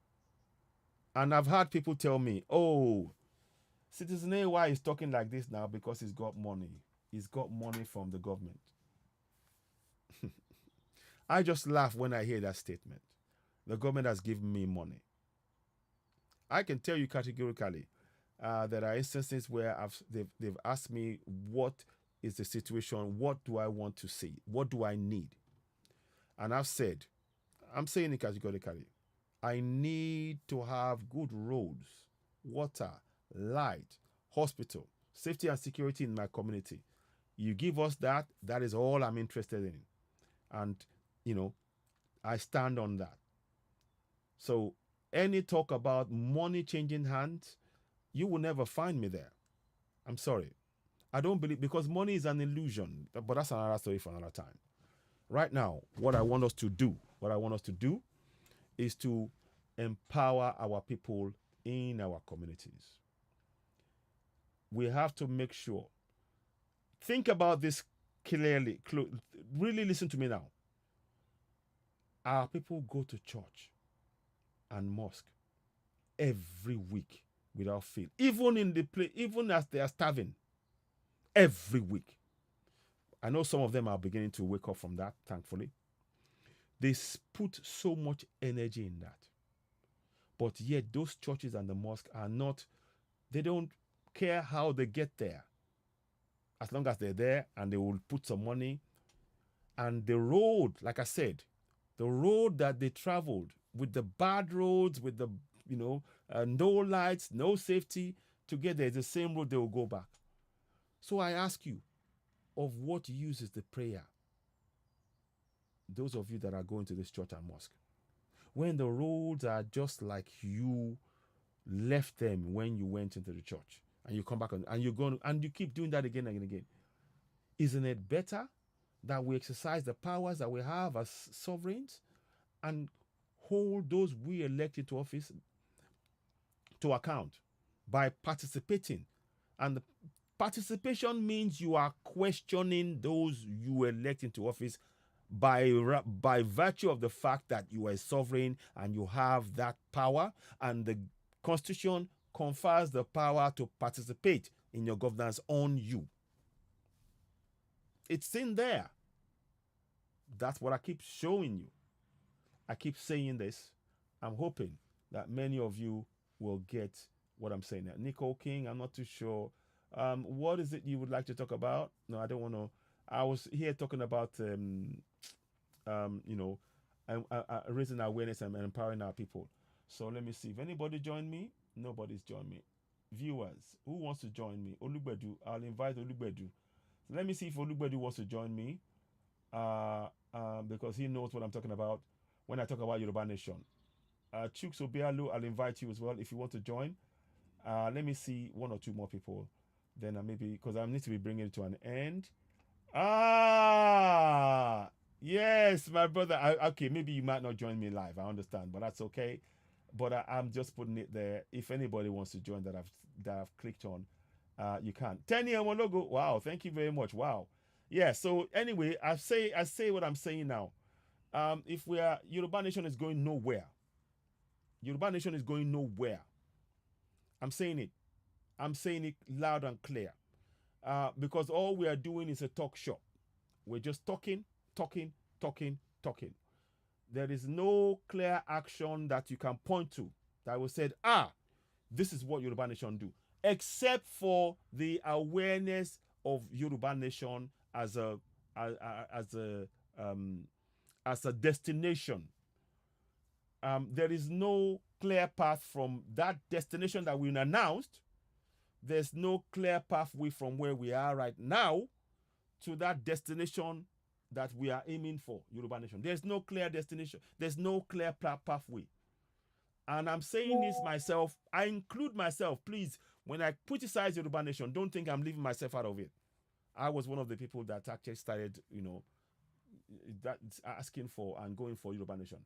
And I've had people tell me, oh, Citizen AY is talking like this now because he's got money. He's got money from the government. I just laugh when I hear that statement. The government has given me money. I can tell you categorically, there are instances where they've asked me, what is the situation? What do I want to see? What do I need? And I've said, I'm saying it categorically, I need to have good roads, water, light, hospital, safety and security in my community. You give us that, that is all I'm interested in. And, I stand on that. So any talk about money changing hands, you will never find me there. I'm sorry. I don't believe, because money is an illusion, but that's another story for another time. Right now, what I want us to do is to empower our people in our communities. We have to make sure. Think about this clearly. Really listen to me now. Our people go to church and mosque every week without fail, even as they are starving, every week. I know some of them are beginning to wake up from that, thankfully. They put so much energy in that. But yet those churches and the mosque are not, they don't care how they get there. As long as they're there and they will put some money. And the road, like I said, the road that they traveled, with the bad roads, with the, no lights, no safety, to get there, it's the same road they will go back. So I ask you, of what use is the prayer? Those of you that are going to this church and mosque, when the roads are just like you left them when you went into the church, and you come back and you're going and you keep doing that again and again. Isn't it better that we exercise the powers that we have as sovereigns and hold those we elected to office to account by participating? And the participation means you are questioning those you elect into office by virtue of the fact that you are a sovereign and you have that power, and the Constitution confers the power to participate in your governance on you. It's in there. That's what I keep showing you. I keep saying this. I'm hoping that many of you will get what I'm saying. Nicole King, I'm not too sure. What is it you would like to talk about? No, I don't want to. I was here talking about, raising awareness and empowering our people. So let me see. If anybody joined me, nobody's joined me. Viewers, who wants to join me? Olugbedu. I'll invite Olugbedu. So let me see if Olugbedu wants to join me. Because he knows what I'm talking about when I talk about Yoruba Nation. Chuks Obialu, I'll invite you as well if you want to join. Let me see one or two more people. Then maybe, because I need to be bringing it to an end. Yes, my brother. Okay, maybe you might not join me live. I understand, but that's okay. But I'm just putting it there. If anybody wants to join that I've clicked on, You can. 10 year one logo. Wow, thank you very much. Wow. Yeah, so anyway, I say what I'm saying now. If we are Yoruba Nation is going nowhere. Yoruba Nation is going nowhere. I'm saying it. I'm saying it loud and clear. Because all we are doing is a talk shop. We're just talking, talking, talking, talking. There is no clear action that you can point to that will say, this is what Yoruba Nation do, except for the awareness of Yoruba Nation as a as a um, as a destination. There is no clear path from that destination that we announced. There's no clear pathway from where we are right now to that destination that we are aiming for, Yoruba Nation. There's no clear destination. There's no clear pathway. And I'm saying this myself. I include myself. Please, when I criticize Yoruba Nation, don't think I'm leaving myself out of it. I was one of the people that actually started, that asking for and going for Yoruba Nation.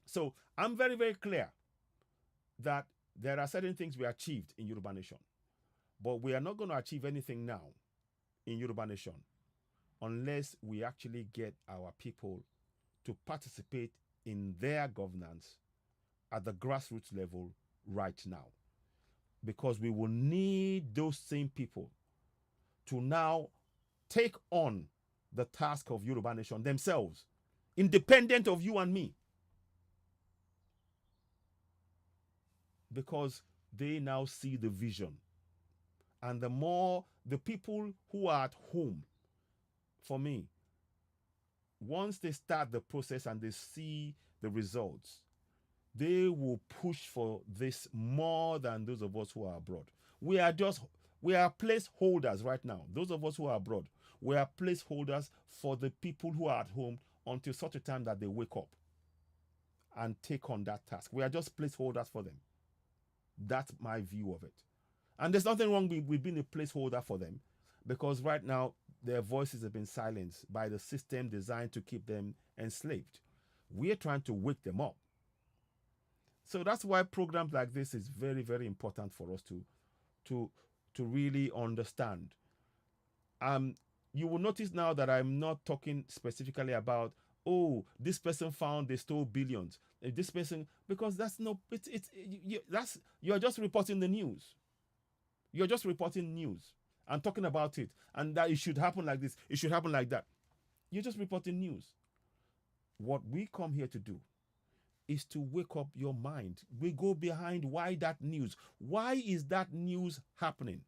So I'm very, very clear that there are certain things we achieved in Yoruba Nation, but we are not going to achieve anything now in Yoruba Nation unless we actually get our people to participate in their governance at the grassroots level right now. Because we will need those same people to now take on the task of Yoruba Nation themselves, independent of you and me. Because they now see the vision. And the more the people who are at home, for me, once they start the process and they see the results, they will push for this more than those of us who are abroad. We are placeholders right now. Those of us who are abroad, we are placeholders for the people who are at home until such a time that they wake up and take on that task. We are just placeholders for them. That's my view of it. And there's nothing wrong with being a placeholder for them, because right now their voices have been silenced by the system designed to keep them enslaved. We are trying to wake them up. So that's why programs like this is very, very important for us to really understand. You will notice now that I'm not talking specifically about, this person found they stole billions. This person, because that's no, you're just reporting the news. You're just reporting news and talking about it, and that it should happen like this, it should happen like that. You're just reporting news. What we come here to do is to wake up your mind. We go behind why that news. Why is that news happening?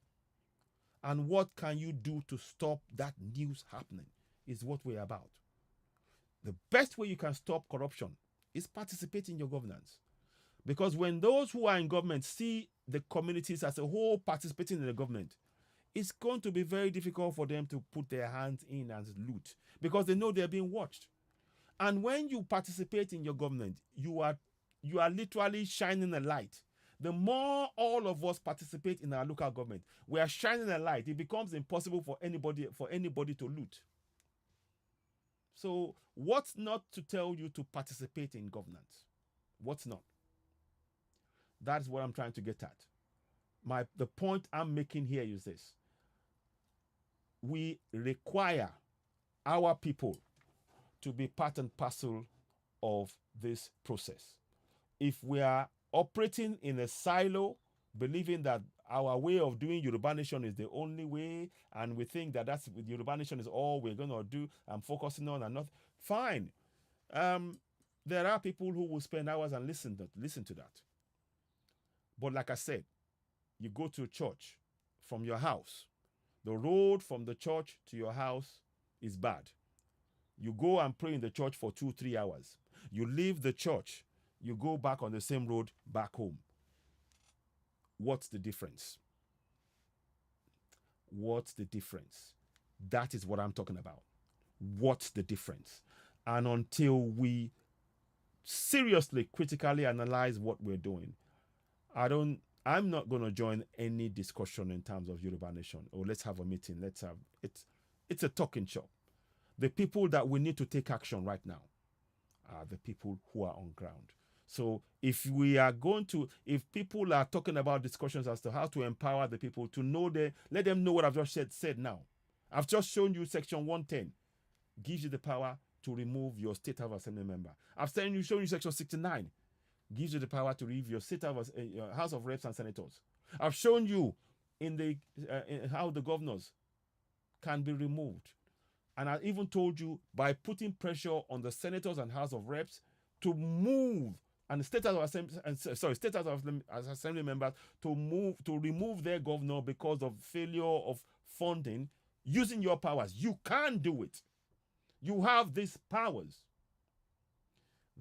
And what can you do to stop that news happening is what we're about. The best way you can stop corruption is participate in your governance. Because when those who are in government see the communities as a whole participating in the government, it's going to be very difficult for them to put their hands in and loot, because they know they're being watched. And when you participate in your government, you are literally shining a light. The more all of us participate in our local government, we are shining a light. It becomes impossible for anybody to loot. So what's not to tell you to participate in governance? What's not? That's what I'm trying to get at. The point I'm making here is this. We require our people to be part and parcel of this process. If we are operating in a silo, believing that our way of doing Yoruba Nation is the only way, and we think that that's Yoruba Nation is all we're going to do and focusing on and not, fine. There are people who will spend hours and listen to that. But like I said, you go to church from your house. The road from the church to your house is bad. You go and pray in the church for 2-3 hours. You leave the church. You go back on the same road back home. What's the difference? What's the difference? That is what I'm talking about. What's the difference? And until we seriously, critically analyze what we're doing, I'm not going to join any discussion in terms of Yoruba Nation. Or let's have a meeting. It's a talking shop. The people that we need to take action right now are the people who are on ground. So if people are talking about discussions as to how to empower the people to know, let them know what I've just said now. I've just shown you section 110 gives you the power to remove your state House of Assembly member. I've shown you section 69 gives you the power to remove your state House of Reps and Senators. I've shown you in how the governors can be removed. And I even told you by putting pressure on the senators and House of Reps to move, and the state House of Assembly members to remove their governor because of failure of funding, using your powers. You can do it. You have these powers.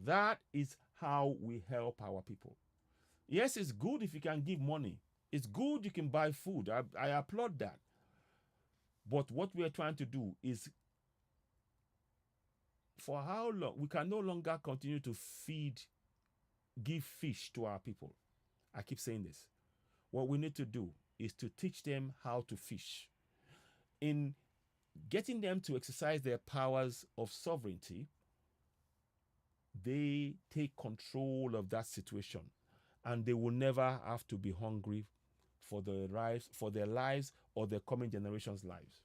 That is how we help our people. Yes, it's good if you can give money. It's good you can buy food. I applaud that. But what we are trying to do is, for how long? We can no longer continue to give fish to our people. I keep saying this. What we need to do is to teach them how to fish. In getting them to exercise their powers of sovereignty, they take control of that situation, and they will never have to be hungry for their lives or their coming generations' lives.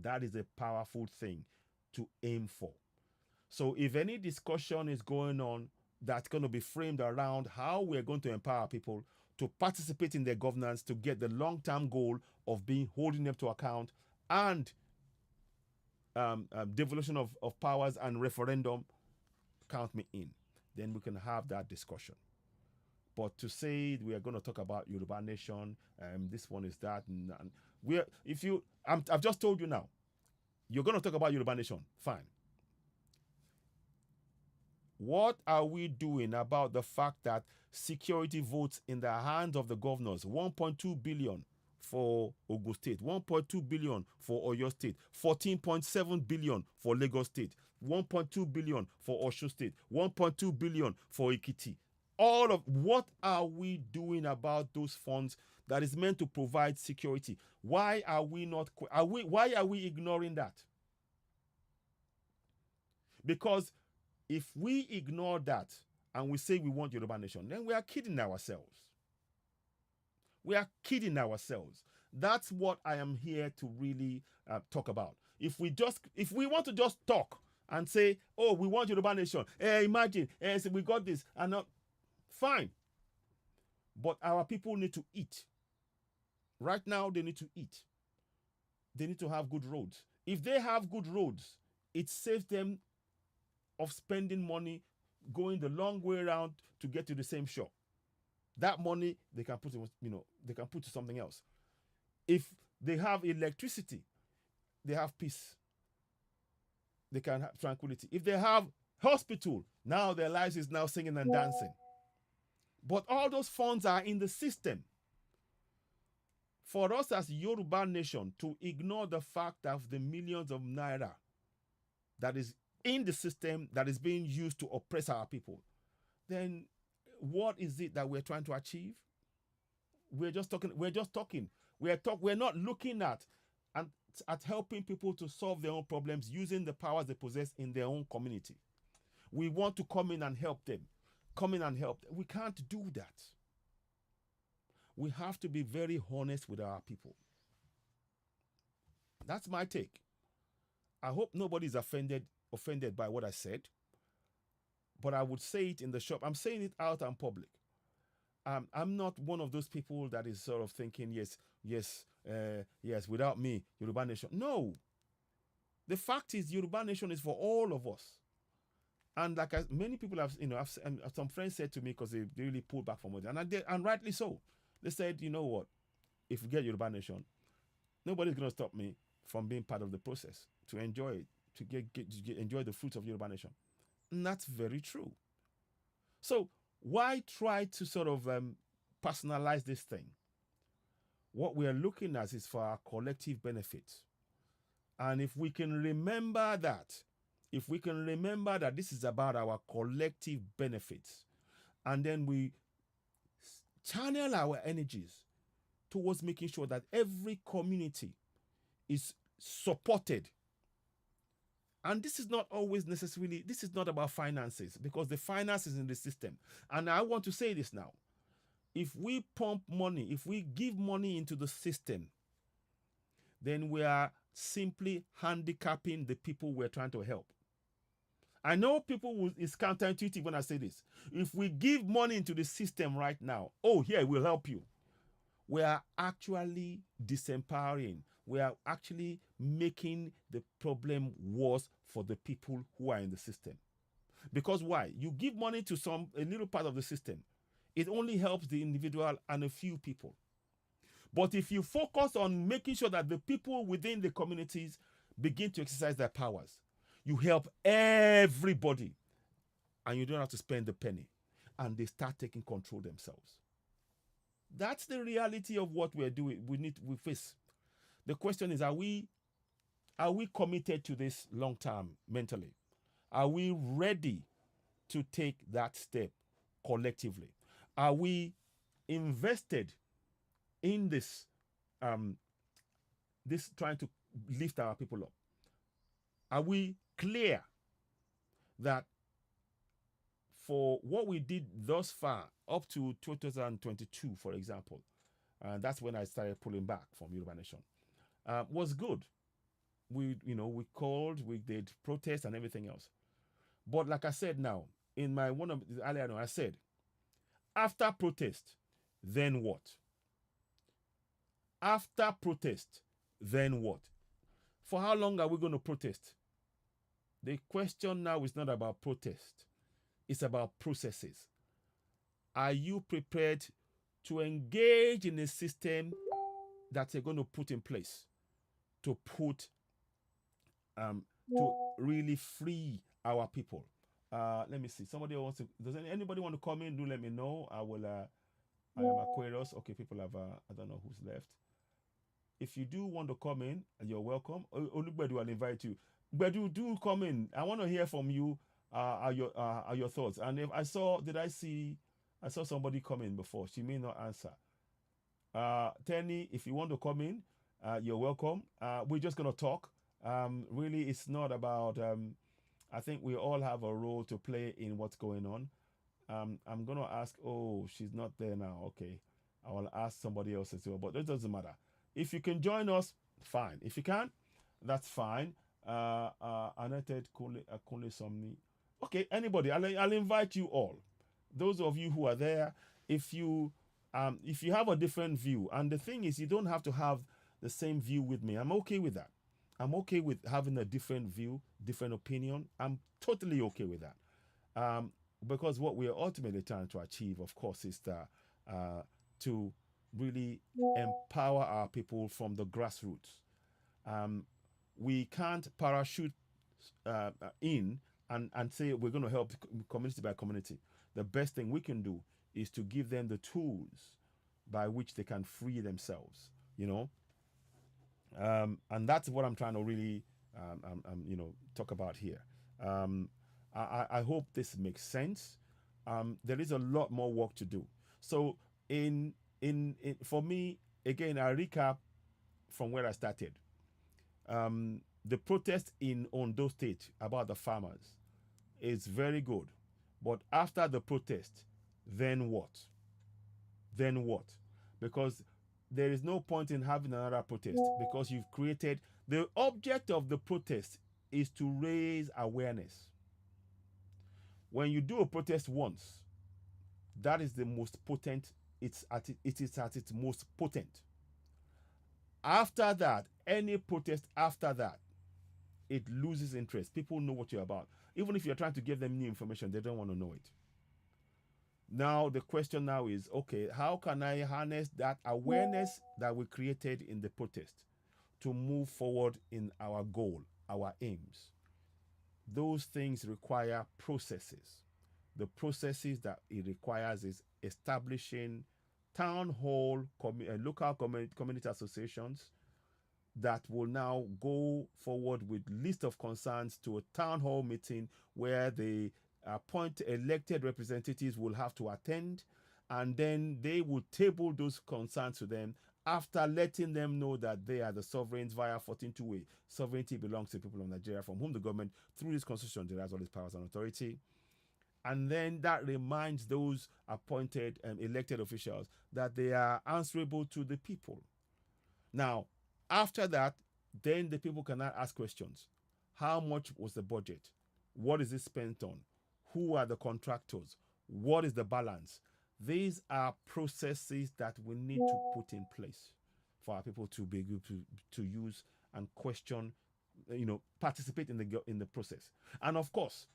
That is a powerful thing to aim for. So if any discussion is going on that's going to be framed around how we're going to empower people to participate in their governance to get the long-term goal of holding them to account and devolution of powers and referendum, count me in. Then we can have that discussion. But to say we are going to talk about Yoruba Nation, this one is that, and I've just told you now, you're going to talk about Yoruba Nation, fine. What are we doing about the fact that security votes in the hands of the governors? 1.2 billion for Ogun State, 1.2 billion for Oyo State, 14.7 billion for Lagos State, 1.2 billion for Osun State, 1.2 billion for Ekiti. What are we doing about those funds that is meant to provide security? Why are we ignoring that? Because if we ignore that and we say we want Yoruba Nation, then we are kidding ourselves. We are kidding ourselves. That's what I am here to really talk about. If we want to just talk and say, oh, we want Yoruba Nation, imagine, so we got this, and not, fine. But our people need to eat. Right now, they need to eat. They need to have good roads. If they have good roads, it saves them of spending money going the long way around to get to the same shop. That money they can put to something else. If they have electricity, they have peace. They can have tranquility. If they have hospital, now their lives is now singing and dancing. But all those funds are in the system. For us as Yoruba Nation to ignore the fact of the millions of naira that is in the system that is being used to oppress our people, then what is it that we're trying to achieve? We're just talking. We're not looking at helping people to solve their own problems using the powers they possess in their own community. We want to come in and help them. We can't do that. We have to be very honest with our people. That's my take. I hope nobody's offended by what I said, but I would say it in the shop. I'm saying it out and public. I'm not one of those people that is sort of thinking, yes, without me, Yoruba Nation. No. The fact is, Yoruba Nation is for all of us. And like many people have, some friends said to me, because they really pulled back from it, and rightly so. They said, you know what, if we get Yoruba Nation, nobody's going to stop me from being part of the process, to enjoy it, to enjoy the fruits of Yoruba Nation. And that's very true. So why try to sort of personalize this thing? What we are looking at is for our collective benefit. And if we can remember that this is about our collective benefits, and then we channel our energies towards making sure that every community is supported And this is not always necessarily, this is not about finances, because the finance is in the system. And I want to say this now. If we pump money, if we give money into the system, then we are simply handicapping the people we're trying to help. I know people will, it's counterintuitive when I say this. If we give money into the system right now, oh, here, we'll help you. We are actually disempowering. We are actually making the problem worse for the people who are in the system. Because why? You give money to a little part of the system. It only helps the individual and a few people. But if you focus on making sure that the people within the communities begin to exercise their powers, you help everybody, and you don't have to spend a penny, and they start taking control themselves. That's the reality of what we're doing. We face. The question is, are we committed to this long term mentally? Are we ready to take that step collectively? Are we invested in this trying to lift our people up? Are we clear that for what we did thus far up to 2022, for example, and that's when I started pulling back from Yoruba Nation, was good. We called, we did protests and everything else. But like I said now, in my one of the earlier on, I said, after protest, then what? After protest, then what? For how long are we going to protest? The question now is not about protest. It's about processes. Are you prepared to engage in a system that you're going to put in place to really free our people? Let me see. Somebody wants to. Does anybody want to come in? Do let me know. I will. I am Aquarius. Okay, people have. I don't know who's left. If you do want to come in, you're welcome. Olugbedu, I'll invite you. Bedu, do come in. I want to hear from you. Are your thoughts? And if I saw somebody come in before. She may not answer. Tenny, if you want to come in, you're welcome. We're just gonna talk. Really, it's not about. I think we all have a role to play in what's going on. I'm gonna ask. Oh, she's not there now. Okay, I will ask somebody else as well. But it doesn't matter. If you can join us, fine. If you can't, that's fine. Anointed Kunle Somni. Okay, anybody, I'll invite you all. Those of you who are there, if you have a different view, and the thing is, you don't have to have the same view with me. I'm okay with that. I'm okay with having a different view, different opinion. I'm totally okay with that. Because what we are ultimately trying to achieve, of course, is to really empower our people from the grassroots. We can't parachute in and say we're going to help community by community. The best thing we can do is to give them the tools by which they can free themselves, and that's what I'm trying to really talk about here. I hope this makes sense. There is a lot more work to do. So for me, again, I recap from where I started. The protest in Ondo State about the farmers is very good. But after the protest, then what? Then what? Because there is no point in having another protest, because you've created, the object of the protest is to raise awareness. When you do a protest once, that is the most potent, it is at its most potent. After that, any protest after that, it loses interest. People know what you're about. Even if you're trying to give them new information, they don't want to know it. Now, the question now is, okay, how can I harness that awareness that we created in the protest to move forward in our goal, our aims? Those things require processes. The processes that it requires is establishing town hall, local community associations that will now go forward with list of concerns to a town hall meeting where the elected representatives will have to attend, and then they will table those concerns to them, after letting them know that they are the sovereigns via 14.2a. Sovereignty belongs to the people of Nigeria, from whom the government, through this constitution, derives all its powers and authority. And then that reminds those appointed and elected officials that they are answerable to the people. Now, after that, then the people cannot ask questions. How much was the budget? What is it spent on? Who are the contractors? What is the balance? These are processes that we need to put in place for our people to be able to use and question, participate in the process. And of course,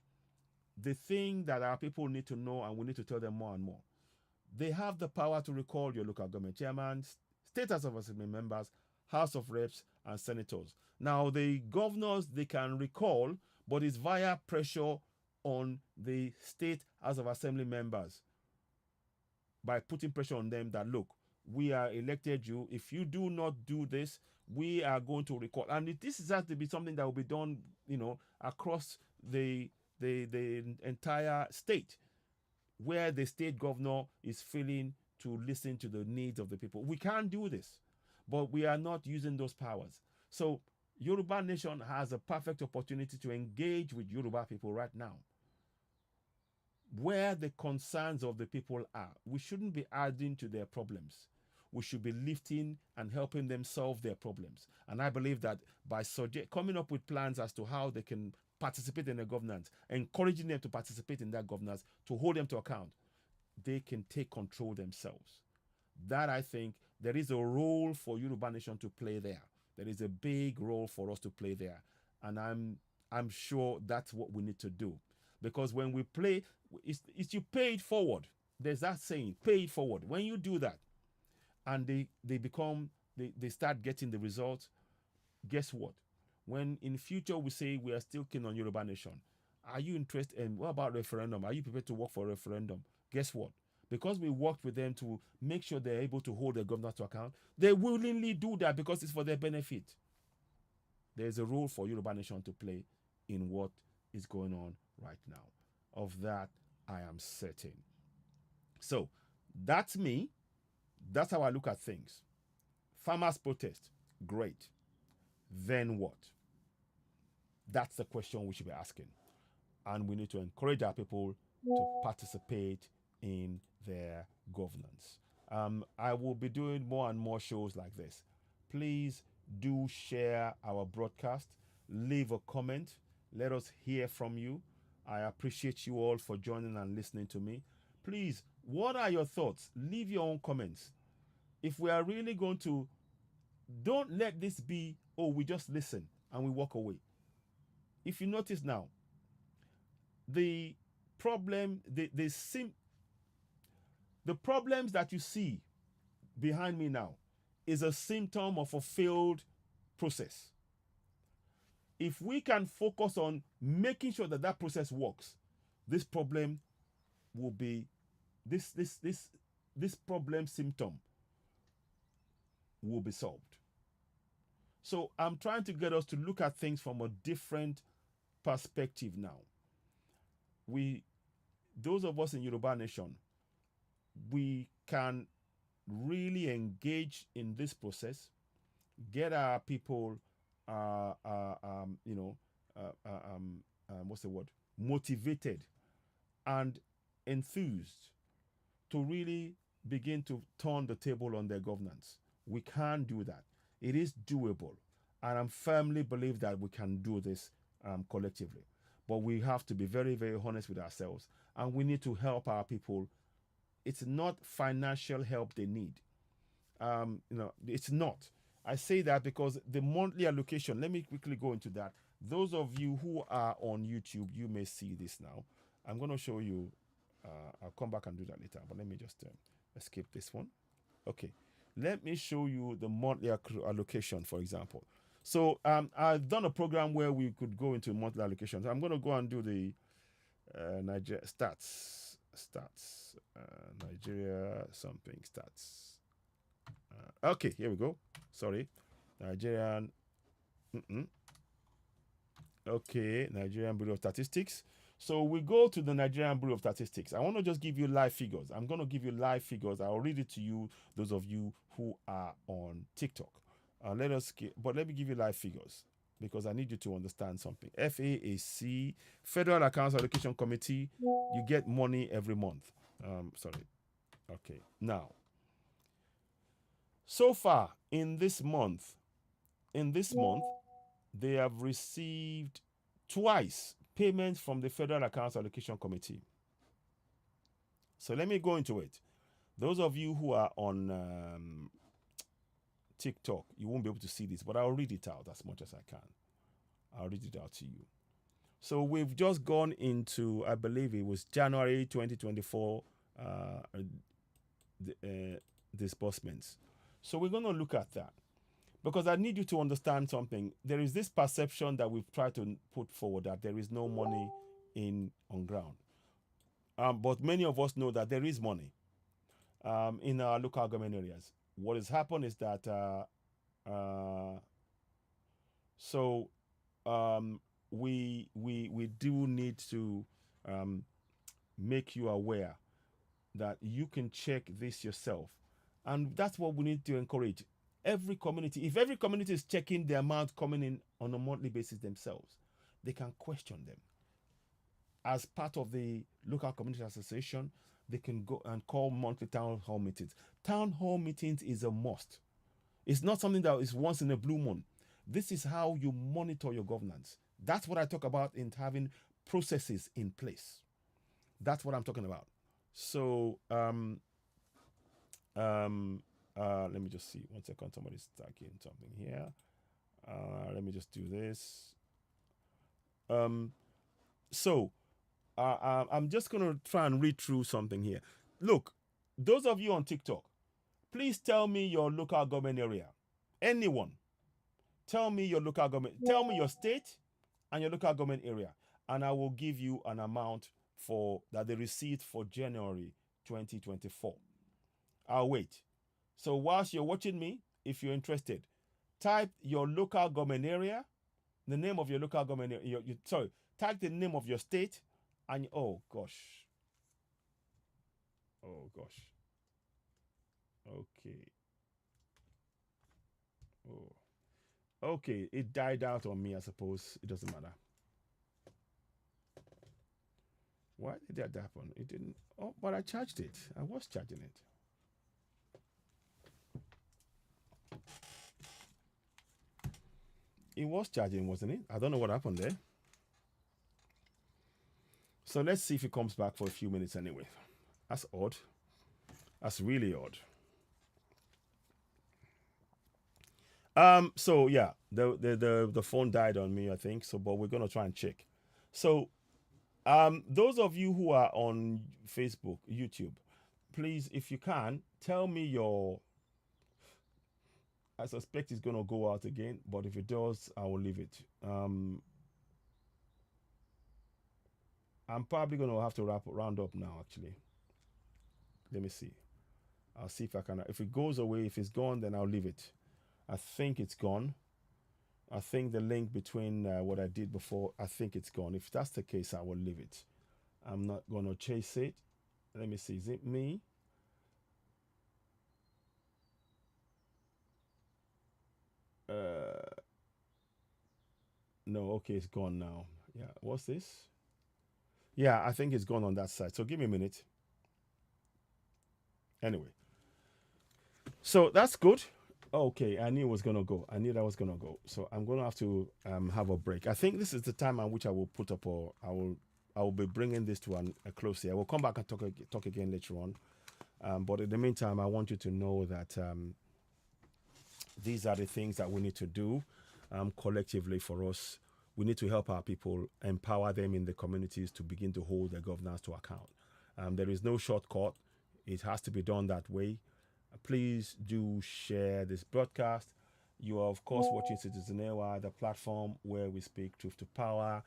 the thing that our people need to know, and we need to tell them more and more, they have the power to recall your local government chairman, state House of Assembly members, House of Reps, and senators. Now, the governors, they can recall, but it's via pressure on the state House of Assembly members, by putting pressure on them that, look, we are elected you. If you do not do this, we are going to recall. And this has to be something that will be done, across the entire state, where the state governor is failing to listen to the needs of the people. We can't do this, but we are not using those powers. So Yoruba Nation has a perfect opportunity to engage with Yoruba people right now, where the concerns of the people are. We shouldn't be adding to their problems. We should be lifting and helping them solve their problems. And I believe that by coming up with plans as to how they can participate in the governance, encouraging them to participate in that governance, to hold them to account, they can take control themselves. That, I think, there is a role for Yoruba Nation to play there. There is a big role for us to play there. And I'm sure that's what we need to do. Because when we play, it's you pay it forward. There's that saying, pay it forward. When you do that, and they start getting the results, guess what? When in future we say we are still keen on Yoruba Nation, are you interested in, what about referendum? Are you prepared to work for a referendum? Guess what? Because we worked with them to make sure they're able to hold their governors to account, they willingly do that because it's for their benefit. There's a role for Yoruba Nation to play in what is going on right now. Of that, I am certain. So, that's me. That's how I look at things. Farmers protest. Great. Then what? That's the question we should be asking. And we need to encourage our people to participate in their governance. I will be doing more and more shows like this. Please do share our broadcast. Leave a comment. Let us hear from you. I appreciate you all for joining and listening to me. Please, what are your thoughts? Leave your own comments. If we are really going to, don't let this be, oh, we just listen and we walk away. If you notice now, the problem, the problems that you see behind me now is a symptom of a failed process. If we can focus on making sure that that process works, this problem will be, this problem symptom will be solved. So I'm trying to get us to look at things from a different perspective now. Those of us in Yoruba Nation, we can really engage in this process, get our people, motivated and enthused to really begin to turn the table on their governance. We can do that. It is doable. And I firmly believe that we can do this collectively. But we have to be very, very honest with ourselves. And we need to help our people. It's not financial help they need. It's not. I say that because the monthly allocation, let me quickly go into that. Those of you who are on YouTube, you may see this now. I'm going to show you. I'll come back and do that later. But let me just escape this one. Okay. Let me show you the monthly allocation, for example. So I've done a program where we could go into monthly allocations. I'm going to go and do the Nigeria stats, Nigeria something stats. Okay, here we go. Sorry, Nigerian. Okay, Nigerian Bureau of Statistics. So we go to the Nigerian Bureau of Statistics. I want to just give you live figures. I'm going to give you live figures. I'll read it to you, those of you who are on TikTok. But let me give you live figures because I need you to understand something. FAAC, Federal Accounts Allocation Committee, you get money every month. Sorry. Okay. Now, so far in this month, they have received twice payments from the Federal Accounts Allocation Committee. So let me go into it. Those of you who are on TikTok, you won't be able to see this, but I'll read it out as much as I can. I'll read it out to you. So we've just gone into, I believe it was January 2024 disbursements. So we're going to look at that because I need you to understand something. There is this perception that we've tried to put forward that there is no money on ground. But many of us know that there is money in our local government areas. What has happened is that we do need to make you aware that you can check this yourself, and that's what we need to encourage every community. If every community is checking the amount coming in on a monthly basis themselves, they can question them. As part of the local community association, they can go and call monthly town hall meetings. Town hall meetings is a must. It's not something that is once in a blue moon. This is how you monitor your governance. That's what I talk about in having processes in place. That's what I'm talking about. So let me just see. 1 second. Somebody's typing something here. Let me just do this. I'm just going to try and read through something here. Look, those of you on TikTok, please tell me your local government area. Anyone. Tell me your local government. Tell me your state and your local government area. And I will give you an amount for that they received for January 2024. I'll wait. So whilst you're watching me, if you're interested, type your local government area, the name of your local government area. Type the name of your state, and oh gosh. Okay. Okay, it died out on me, I suppose. It doesn't matter. Why did that happen? It didn't. Oh, but I charged it. I was charging it. It was charging, wasn't it? I don't know what happened there. So let's see if it comes back for a few minutes anyway. That's odd. That's really odd. So yeah, the phone died on me, I think. So, but we're gonna try and check. So, those of you who are on Facebook, YouTube, please, if you can, tell me your. I suspect it's gonna go out again, but if it does, I will leave it. I'm probably gonna have to round up now. Actually, let me see. I'll see if I can. If it goes away, if it's gone, then I'll leave it. I think it's gone. I think the link between what I did before, I think it's gone. If that's the case, I will leave it. I'm not going to chase it. Let me see. Is it me? No, okay, it's gone now. Yeah, what's this? Yeah, I think it's gone on that side. So give me a minute. Anyway. So that's good. Okay, I knew it was gonna go. I knew that was gonna go. So I'm gonna have to have a break. I think this is the time at which I will put up, or I will be bringing this to a close here. I will come back and talk again later on. But in the meantime, I want you to know that these are the things that we need to do collectively for us. We need to help our people, empower them in the communities to begin to hold their governance to account. There is no shortcut. It has to be done that way. Please do share this broadcast. You are, of course, watching Citizen Ewa, the platform where we speak truth to power.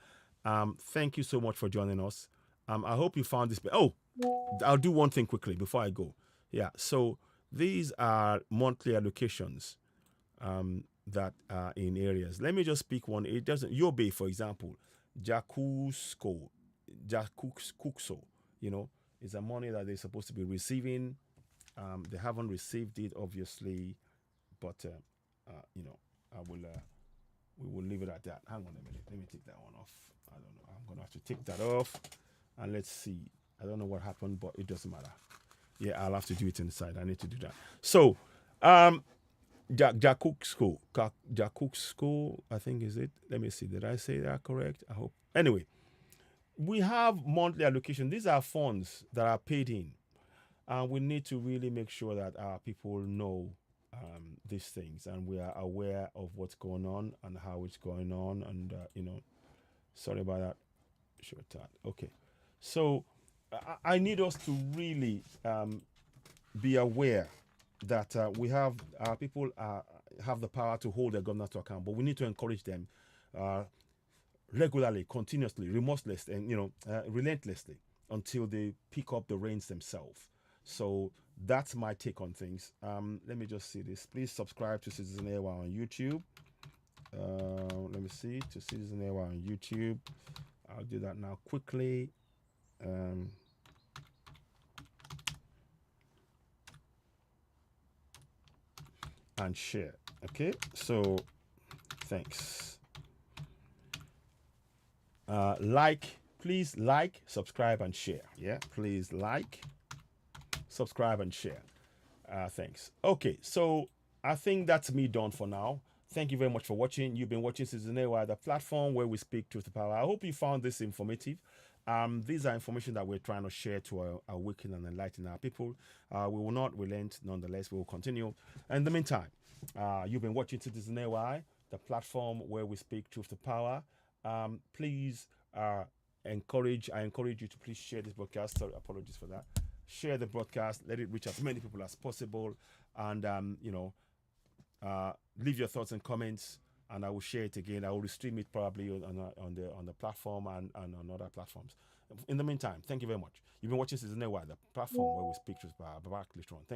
Thank you so much for joining us. I hope you found this. Oh, I'll do one thing quickly before I go. Yeah, so these are monthly allocations that are in areas. Let me just pick one. It doesn't. Yobe, for example, Jakusko. Jakukso, you know, it's a money that they're supposed to be receiving. They haven't received it, obviously, but you know, I will. We will leave it at that. Hang on a minute. Let me take that one off. I don't know. I'm gonna have to take that off, and let's see. I don't know what happened, but it doesn't matter. Yeah, I'll have to do it inside. I need to do that. So, Jakuksko, Jakuksko, I think is it. Let me see. Did I say that correct? I hope. Anyway, we have monthly allocation. These are funds that are paid in, and we need to really make sure that our people know these things, and we are aware of what's going on and how it's going on. And you know, sorry about that. Short that. Okay, so I need us to really be aware that we have our people have the power to hold their governors to account, but we need to encourage them regularly, continuously, remorselessly, and relentlessly until they pick up the reins themselves. So that's my take on things. Let me just see this. Please subscribe to Citizen AY on YouTube. Let me see, to Citizen AY on YouTube. I'll do that now quickly. And share. Okay, so thanks. Please like, subscribe, and share. Yeah, please like, subscribe, and share. Thanks. Okay, so I think that's me done for now. Thank you very much for watching. You've been watching Citizen AY, the platform where we speak truth to power. I hope you found this informative. These are information that we're trying to share to awaken and enlighten our people. We will not relent, nonetheless. We will continue. In the meantime, you've been watching Citizen AY, the platform where we speak truth to power. Please I encourage you to please share this broadcast. Sorry, apologies for that. Share the broadcast. Let it reach as many people as possible. And, leave your thoughts and comments, and I will share it again. I will stream it probably on the platform and on other platforms. In the meantime, thank you very much. You've been watching Citizen AY, the platform where we speak truth to power. Back later on. Thank